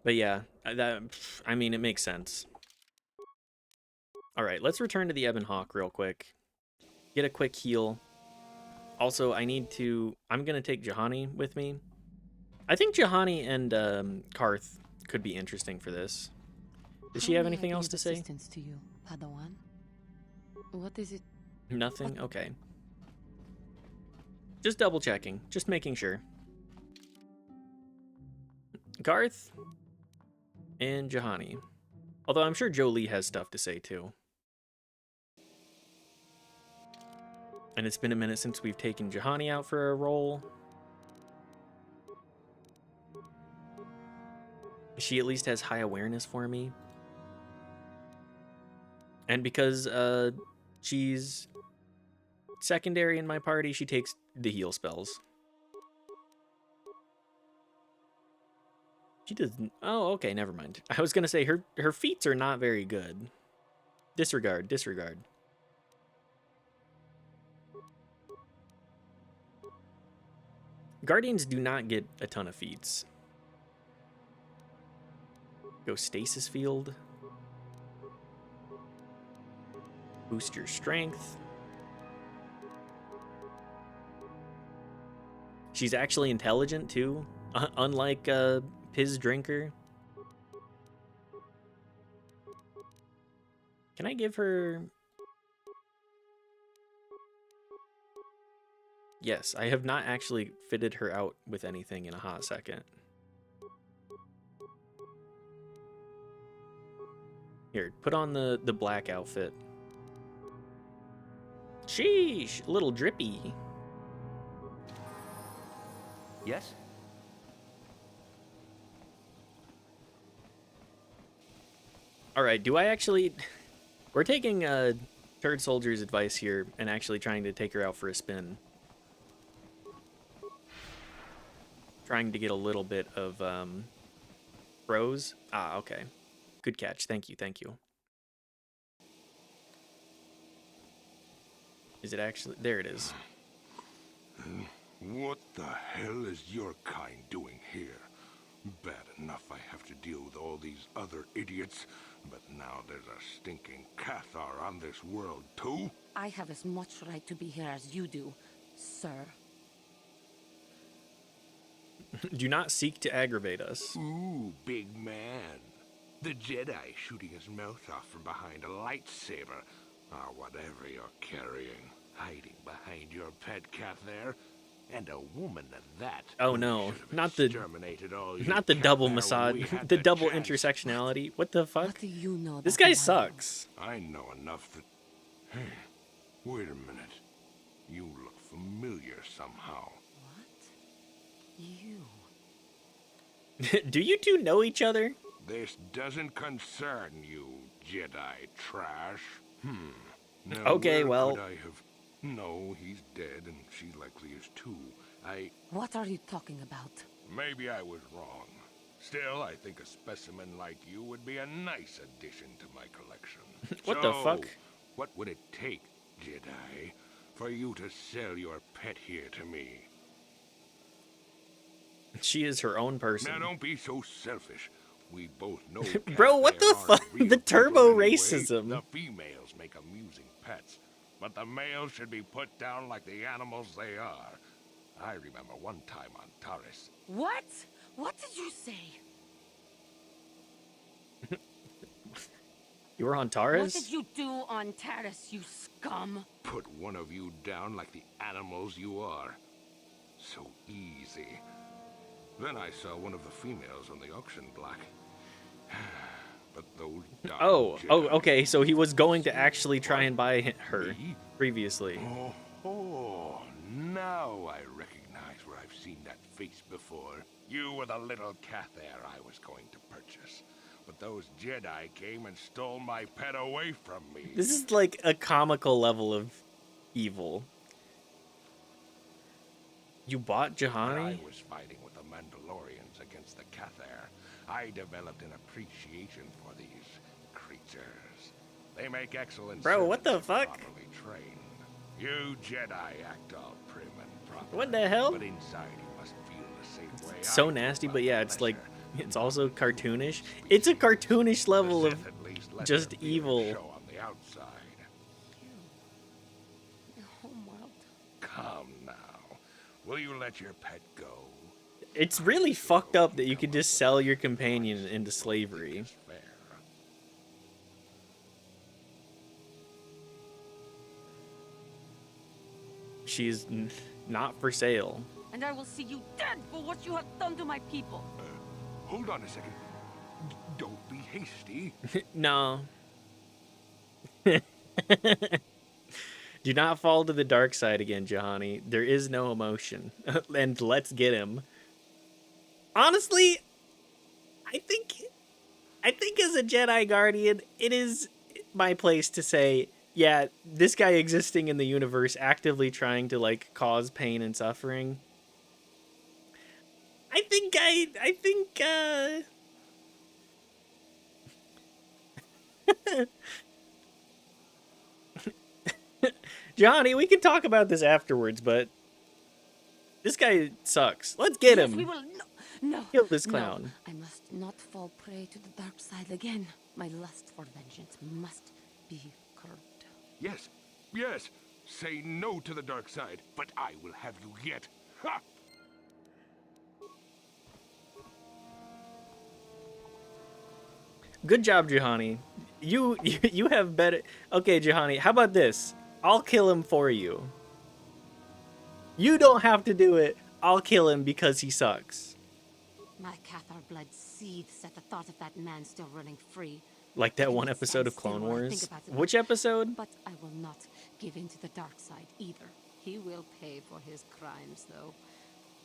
But yeah, I mean, it makes sense. All right, let's return to the Ebon Hawk real quick. Get a quick heal. Also, I'm going to take Juhani with me. I think Juhani and Karth could be interesting for this. Does she have anything else to say? Assistance to you, Padawan? What is it? Nothing? Okay. Just double checking. Just making sure. Karth and Juhani. Although I'm sure Jolie has stuff to say too. And it's been a minute since we've taken Juhani out for a roll. She at least has high awareness for me. And because she's secondary in my party, she takes the heal spells. She doesn't. Oh, okay, never mind. I was gonna say her feats are not very good. Disregard, disregard. Guardians do not get a ton of feats. Go stasis field. Boost your strength. She's actually intelligent too, unlike Piz Drinker. Can I give her... Yes, I have not actually fitted her out with anything in a hot second. Here, put on the black outfit. Sheesh, a little drippy. Yes? All right, do I actually... We're taking Turd Soldier's advice here and actually trying to take her out for a spin. Trying to get a little bit of pros. Ah, okay. Good catch. Thank you, thank you. Is it actually... There it is. What the hell is your kind doing here? Bad enough I have to deal with all these other idiots, but now there's a stinking Cathar on this world too? I have as much right to be here as you do, sir. Do not seek to aggravate us. Ooh, big man. The Jedi shooting his mouth off from behind a lightsaber. Or whatever you're carrying. Hiding behind your pet cat there. And a woman at that. Oh no, not the double massage, the double intersectionality. What the fuck? What do you know? This guy sucks. I know enough that... Hey, wait a minute. You look familiar somehow. You. Do you two know each other? This doesn't concern you, Jedi trash. Now, okay, well... Could I have... No, he's dead, and she likely is too. What are you talking about? Maybe I was wrong. Still, I think a specimen like you would be a nice addition to my collection. What the fuck? What would it take, Jedi, for you to sell your pet here to me? She is her own person. Now, don't be so selfish. We both know... Bro, what the fuck? The turbo anyway. racism. The females make amusing pets, but the males should be put down like the animals they are. I remember one time on Taris. What? What did you say? You were on Taris? What did you do on Taris, you scum? Put one of you down like the animals you are. So easy. Then I saw one of the females on the auction block. But those okay, so he was going to actually try and buy her previously. Oh, now I recognize where I've seen that face before. You were the little Cathair I was going to purchase. But those Jedi came and stole my pet away from me. This is like a comical level of evil. You bought When Juhani? I was fighting with the Mandalorians against the Cathair, I developed an appreciation for these creatures. They make excellent Bro, what the servants if fuck? properly trained. You Jedi act all prim and proper. What the hell? But inside you must feel the same way. It's so nasty, but yeah, it's like, it's also cartoonish. It's a cartoonish level of just evil. Show on the outside. Come now. Will you let your pet go? It's really fucked up that you could just sell your companion into slavery. She's not for sale. And I will see you dead for what you have done to my people. Hold on a second. Don't be hasty. No. Do not fall to the dark side again, Juhani. There is no emotion. And let's get him. Honestly, I think as a Jedi Guardian, it is my place to say, yeah, this guy existing in the universe, actively trying to like cause pain and suffering. I think Johnny, we can talk about this afterwards, but this guy sucks. Let's get him. Yes, we will. No. Kill this clown. No, I must not fall prey to the dark side again. My lust for vengeance must be curbed. Yes, yes. Say no to the dark side, but I will have you yet. Ha! Good job, Juhani. You have better. Okay, Juhani, how about this? I'll kill him for you. You don't have to do it. I'll kill him because he sucks. My Cathar blood seethes at the thought of that man still running free. Like that one episode of Clone Wars. Which episode? But I will not give in to the dark side either. He will pay for his crimes, though.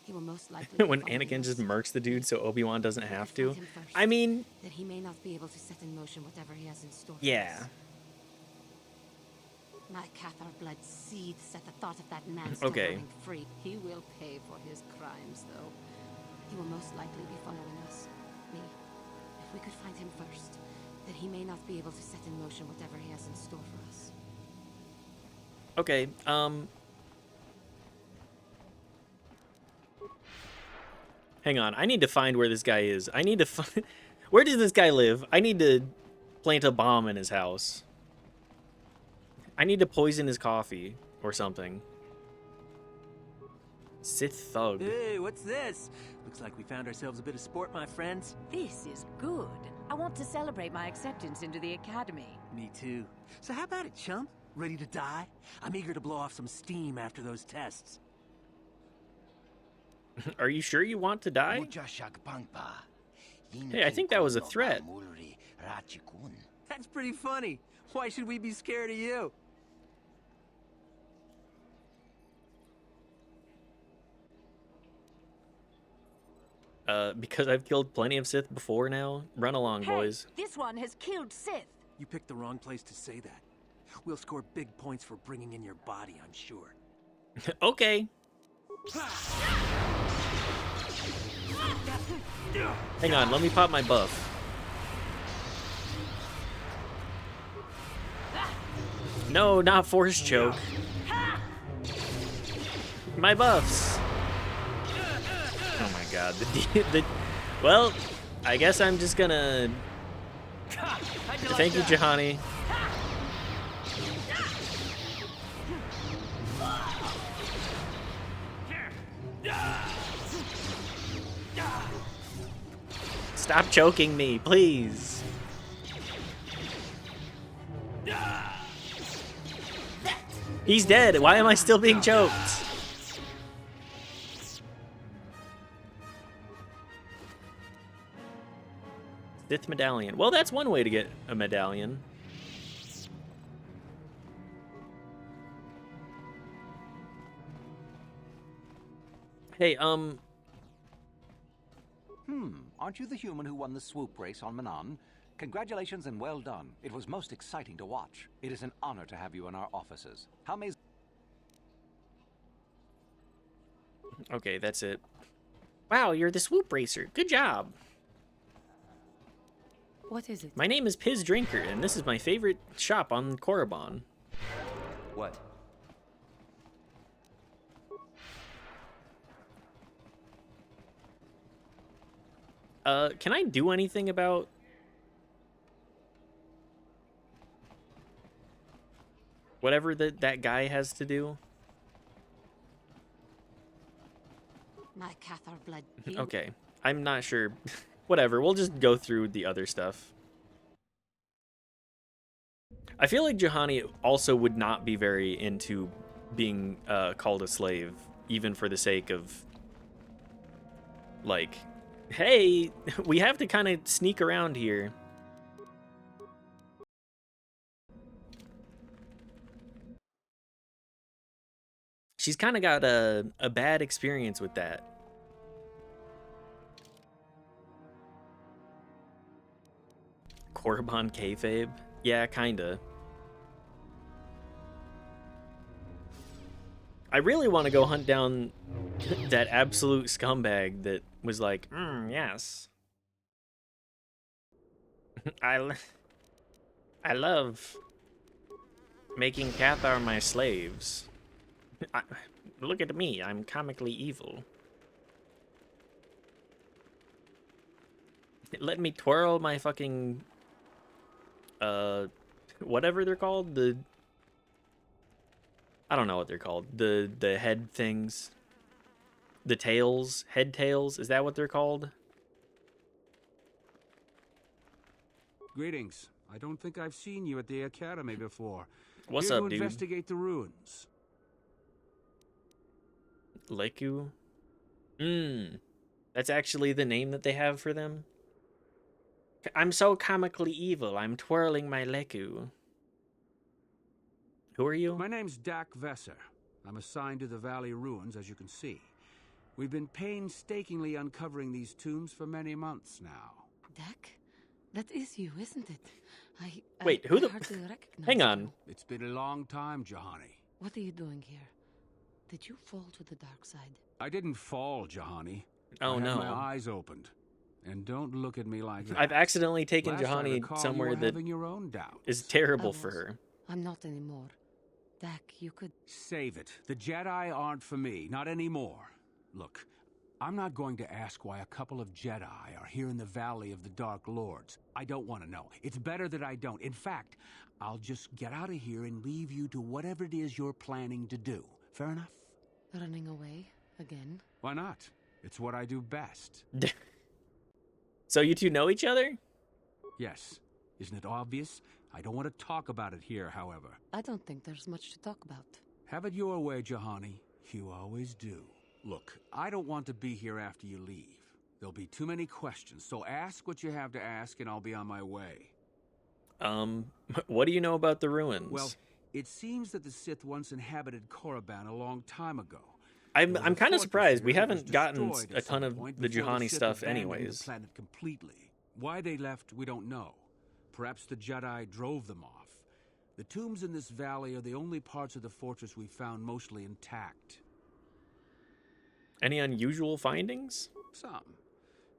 He will most likely When Anakin just murks the dude so Obi-Wan doesn't have to. I mean, that he may not be able to set in motion whatever he has in store for yeah. us. My Cathar blood seethes at the thought of that man still running free. He will pay for his crimes, though. He will most likely be following us. Me. If we could find him first, that he may not be able to set in motion whatever he has in store for us. Okay, hang on. I need to find where this guy is. I need to find... Where does this guy live? I need to plant a bomb in his house. I need to poison his coffee or something. Sith thug. Hey, what's this? Looks like we found ourselves a bit of sport, my friends. This is good. I want to celebrate my acceptance into the Academy. Me too. So how about it, chump? Ready to die? I'm eager to blow off some steam after those tests. Are you sure you want to die? Hey, I think that was a threat. That's pretty funny. Why should we be scared of you? Because I've killed plenty of Sith before now. Run along, Hey, boys. this one has killed Sith. You picked the wrong place to say that. We'll score big points for bringing in your body, I'm sure. Okay. Hang on, let me pop my buff. No, not force choke. My buffs. Oh my god. Well, I guess I'm just gonna... Thank you, Juhani. Stop choking me, please. He's dead. Why am I still being choked? Sith medallion. Well, that's one way to get a medallion. Hey, Aren't you the human who won the swoop race on Manan? Congratulations and well done. It was most exciting to watch. It is an honor to have you in our offices. How may... Okay, that's it. Wow, you're the swoop racer. Good job. What is it? My name is Piz Drinker, and this is my favorite shop on Korriban. What? Can I do anything about... whatever that guy has to do? My Cathar blood. Okay, I'm not sure. Whatever, we'll just go through the other stuff. I feel like Juhani also would not be very into being called a slave, even for the sake of, like, hey, we have to kind of sneak around here. She's kind of got a bad experience with that. Korriban kayfabe? Yeah, kinda. I really want to go hunt down that absolute scumbag that was like, yes. I love making Cathar my slaves. Look at me, I'm comically evil. Let me twirl my fucking whatever they're called, I don't know what they're called. The head things. The tails, head tails, is that what they're called? Greetings. I don't think I've seen you at the academy before. What's Here up, to dude? investigate the ruins. Leku? That's actually the name that they have for them? I'm so comically evil, I'm twirling my Leku. Who are you? My name's Dak Vesser. I'm assigned to the Valley Ruins, as you can see. We've been painstakingly uncovering these tombs for many months now. Dak? That is you, isn't it? Wait, who the... hardly recognize Hang on. you. It's been a long time, Juhani. What are you doing here? Did you fall to the dark side? I didn't fall, Juhani. Oh, I had no. my eyes opened. And don't look at me like that. I've accidentally taken Last I Juhani recall, somewhere you were that having your own doubts. is terrible for her. I'm not anymore. Dak, you could... Save it. The Jedi aren't for me. Not anymore. Look, I'm not going to ask why a couple of Jedi are here in the Valley of the Dark Lords. I don't want to know. It's better that I don't. In fact, I'll just get out of here and leave you to whatever it is you're planning to do. Fair enough? Running away again? Why not? It's what I do best. So you two know each other? Yes. Isn't it obvious? I don't want to talk about it here, however. I don't think there's much to talk about. Have it your way, Juhani. You always do. Look, I don't want to be here after you leave. There'll be too many questions, so ask what you have to ask and I'll be on my way. What do you know about the ruins? Well, it seems that the Sith once inhabited Korriban a long time ago. I'm kind of surprised. We here that was haven't gotten destroyed a at ton some of point the before Juhani Sith stuff abandoned anyways. the planet completely. Why they left, we don't know. Perhaps the Jedi drove them off. The tombs in this valley are the only parts of the fortress we found mostly intact. Any unusual findings? Some.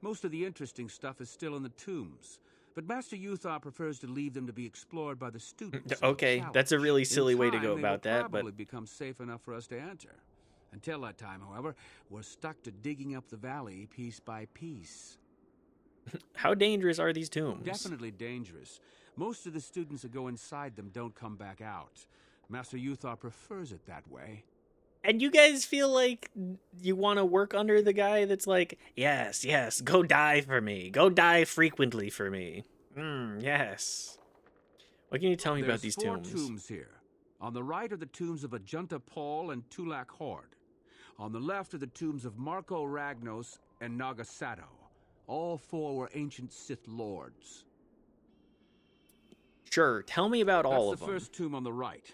Most of the interesting stuff is still in the tombs. But Master Uthar prefers to leave them to be explored by the students. Okay, that's a really silly way to go about that, but... they will probably become safe enough for us to enter. Until that time, however, we're stuck to digging up the valley piece by piece. How dangerous are these tombs? Definitely dangerous. Most of the students that go inside them don't come back out. Master Uthar prefers it that way. And you guys feel like you want to work under the guy that's like, yes, yes, go die for me. Go die frequently for me. Yes. What can you tell me about these tombs? There's 4 tombs here. On the right are the tombs of Ajunta Paul and Tulak Hord. On the left are the tombs of Marco Ragnos and Nagasato. All 4 were ancient Sith lords. Sure, tell me about all of them. That's the first tomb on the right.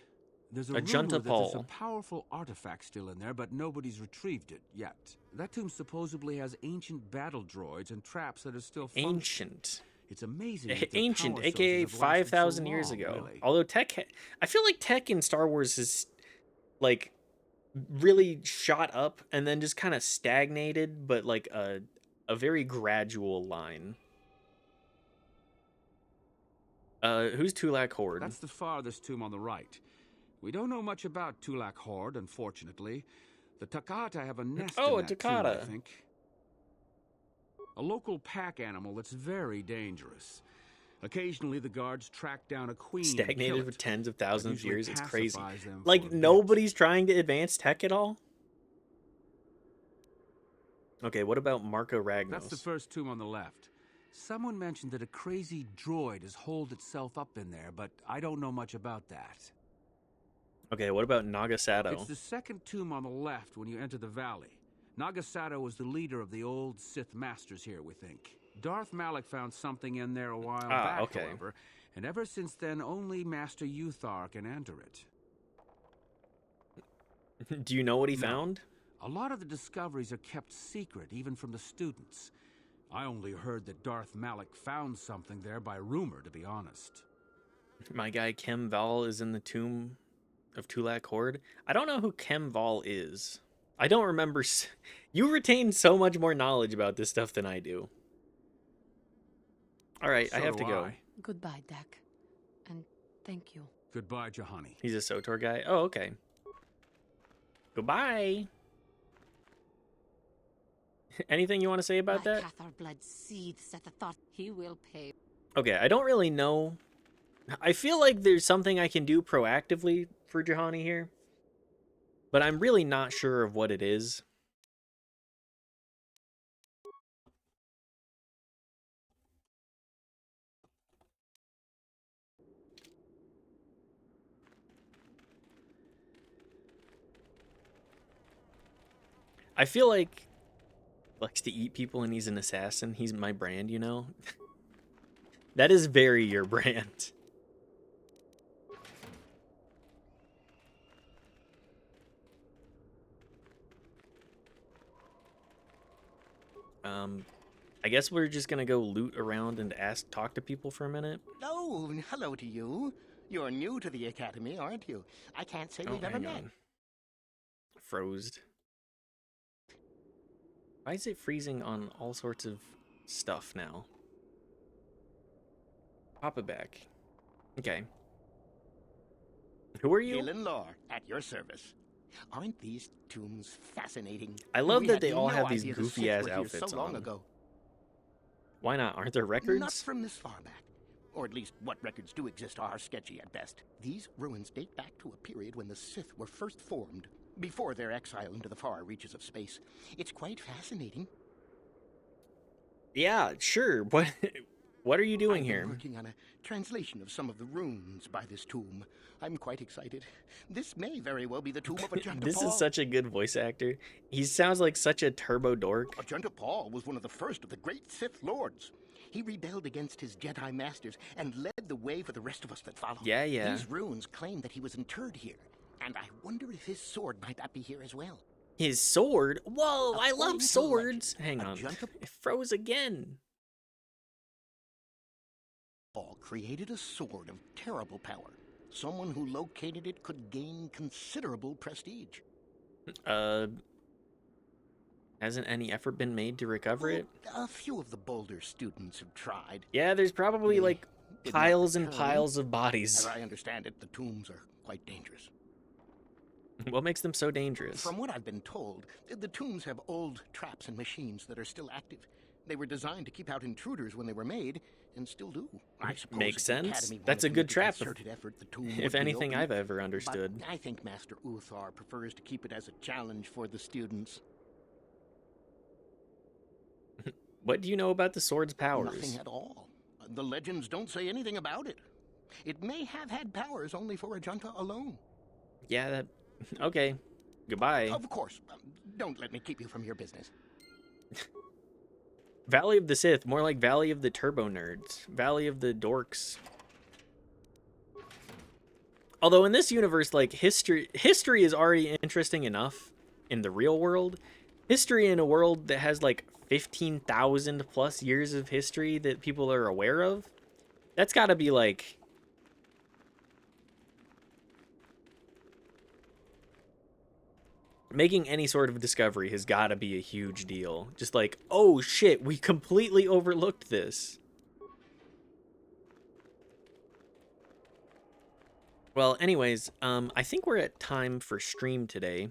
There's a A rumor Junta that there's a Paul. powerful artifact still in there, but nobody's retrieved it yet. That tomb supposedly has ancient battle droids and traps that are still functional. Ancient. It's amazing. That their Ancient, power aka sources have lasted 5,000 so years long, ago. really. Although I feel like tech in Star Wars is like really shot up and then just kind of stagnated, but like a very gradual line. Who's Tulak Horde? That's the farthest tomb on the right. We don't know much about Tulak Horde, unfortunately. The Takata have a nest in that tomb, I think. A local pack animal that's very dangerous. Occasionally, the guards track down a queen. Stagnated for tens of thousands of years. It's crazy. Them like nobody's trying to advance tech at all. Okay, what about Marco Ragnos? That's the first tomb on the left. Someone mentioned that a crazy droid has holed itself up in there, but I don't know much about that. Okay, what about Nagasato? It's the second tomb on the left when you enter the valley. Nagasato was the leader of the old Sith Masters here, we think. Darth Malak found something in there a while back, however, and ever since then, only Master Uthar can enter it. Do you know what he found? A lot of the discoveries are kept secret, even from the students. I only heard that Darth Malak found something there by rumor, to be honest. My guy Kem Val is in the tomb of Tulak Horde. I don't know who Kem Val is. I don't remember. You retain so much more knowledge about this stuff than I do. All right, I have to go. Goodbye, Dak. And thank you. Goodbye, Juhani. He's a SOTOR guy? Oh, okay. Goodbye. Anything you want to say about that? Cathar blood seethes at the thought he will pay. Okay, I don't really know. I feel like there's something I can do proactively for Juhani here, but I'm really not sure of what it is. I feel like he likes to eat people and he's an assassin. He's my brand, you know? That is very your brand. I guess we're just gonna go loot around and talk to people for a minute. Oh, hello to you. You're new to the Academy, aren't you? I can't say we've ever met. Froze. Why is it freezing on all sorts of stuff now? Pop it back. Okay. Who are you? Galen Lore, at your service. Aren't these tombs fascinating? I love We that had they all no have these idea the goofy Sith ass were here outfits so long on. ago. Why not? Aren't there records? Not from this far back. Or at least what records do exist are sketchy at best. These ruins date back to a period when the Sith were first formed, before their exile into the far reaches of space. It's quite fascinating. Yeah, sure. What are you doing I'm here? working on a translation of some of the runes by this tomb. I'm quite excited. This may very well be the tomb of Ajunta This Paul. is such a good voice actor. He sounds like such a turbo dork. Ajunta Paul was one of the first of the great Sith Lords. He rebelled against his Jedi Masters and led the way for the rest of us that followed. Yeah, yeah. These runes claim that he was interred here, and I wonder if his sword might not be here as well. His sword? Whoa, I According love to swords. legend, Hang on. Ajunta It froze again. Paul created a sword of terrible power. Someone who located it could gain considerable prestige. Hasn't any effort been made to recover it? A few of the Boulder students have tried. Yeah, there's probably like did not piles and return. piles of bodies. As I understand it, the tombs are quite dangerous. What makes them so dangerous? From what I've been told, the tombs have old traps and machines that are still active. They were designed to keep out intruders when they were made, and still do. I suppose Makes if the sense. Academy That's a wanted to good make trap. concerted effort, the tomb would If be anything open. I've ever understood. But I think Master Uthar prefers to keep it as a challenge for the students. What do you know about the sword's powers? Nothing at all. The legends don't say anything about it. It may have had powers only for Ajunta alone. Yeah, that... Okay. Goodbye. Of course. Don't let me keep you from your business. Valley of the Sith. More like Valley of the Turbo Nerds. Valley of the Dorks. Although in this universe, like, history is already interesting enough in the real world. History in a world that has, like, 15,000 plus years of history that people are aware of, that's gotta be, like... Making any sort of discovery has gotta be a huge deal. Just like, oh shit, we completely overlooked this. Well, anyways, I think we're at time for stream today.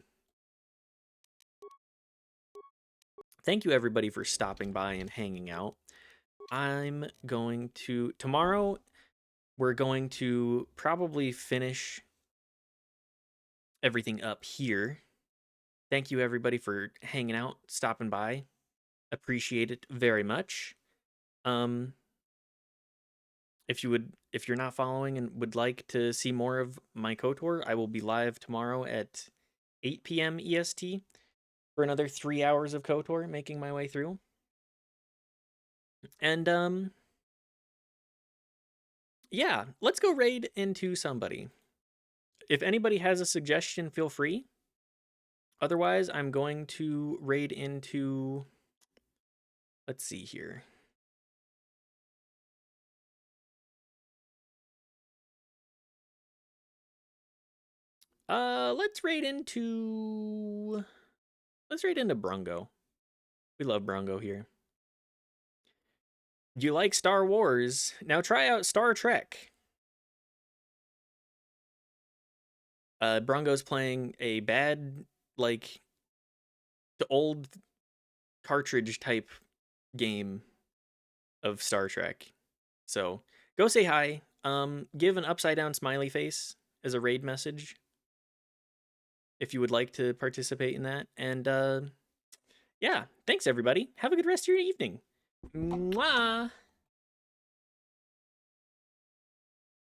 Thank you everybody for stopping by and hanging out. I'm going to... Tomorrow, we're going to probably finish everything up here. Thank you everybody for hanging out, stopping by. Appreciate it very much. If you're not following and would like to see more of my KOTOR, I will be live tomorrow at 8 p.m. EST for another 3 hours of KOTOR, making my way through. And yeah, let's go raid into somebody. If anybody has a suggestion, feel free. Otherwise, I'm going to raid into... Let's see here. Let's raid into Brungo. We love Brungo here. You like Star Wars? Now try out Star Trek. Brungo's playing a bad, like, the old cartridge type game of Star Trek. So go say hi. Give an upside down smiley face as a raid message if you would like to participate in that. And yeah, thanks everybody. Have a good rest of your evening. Mwah!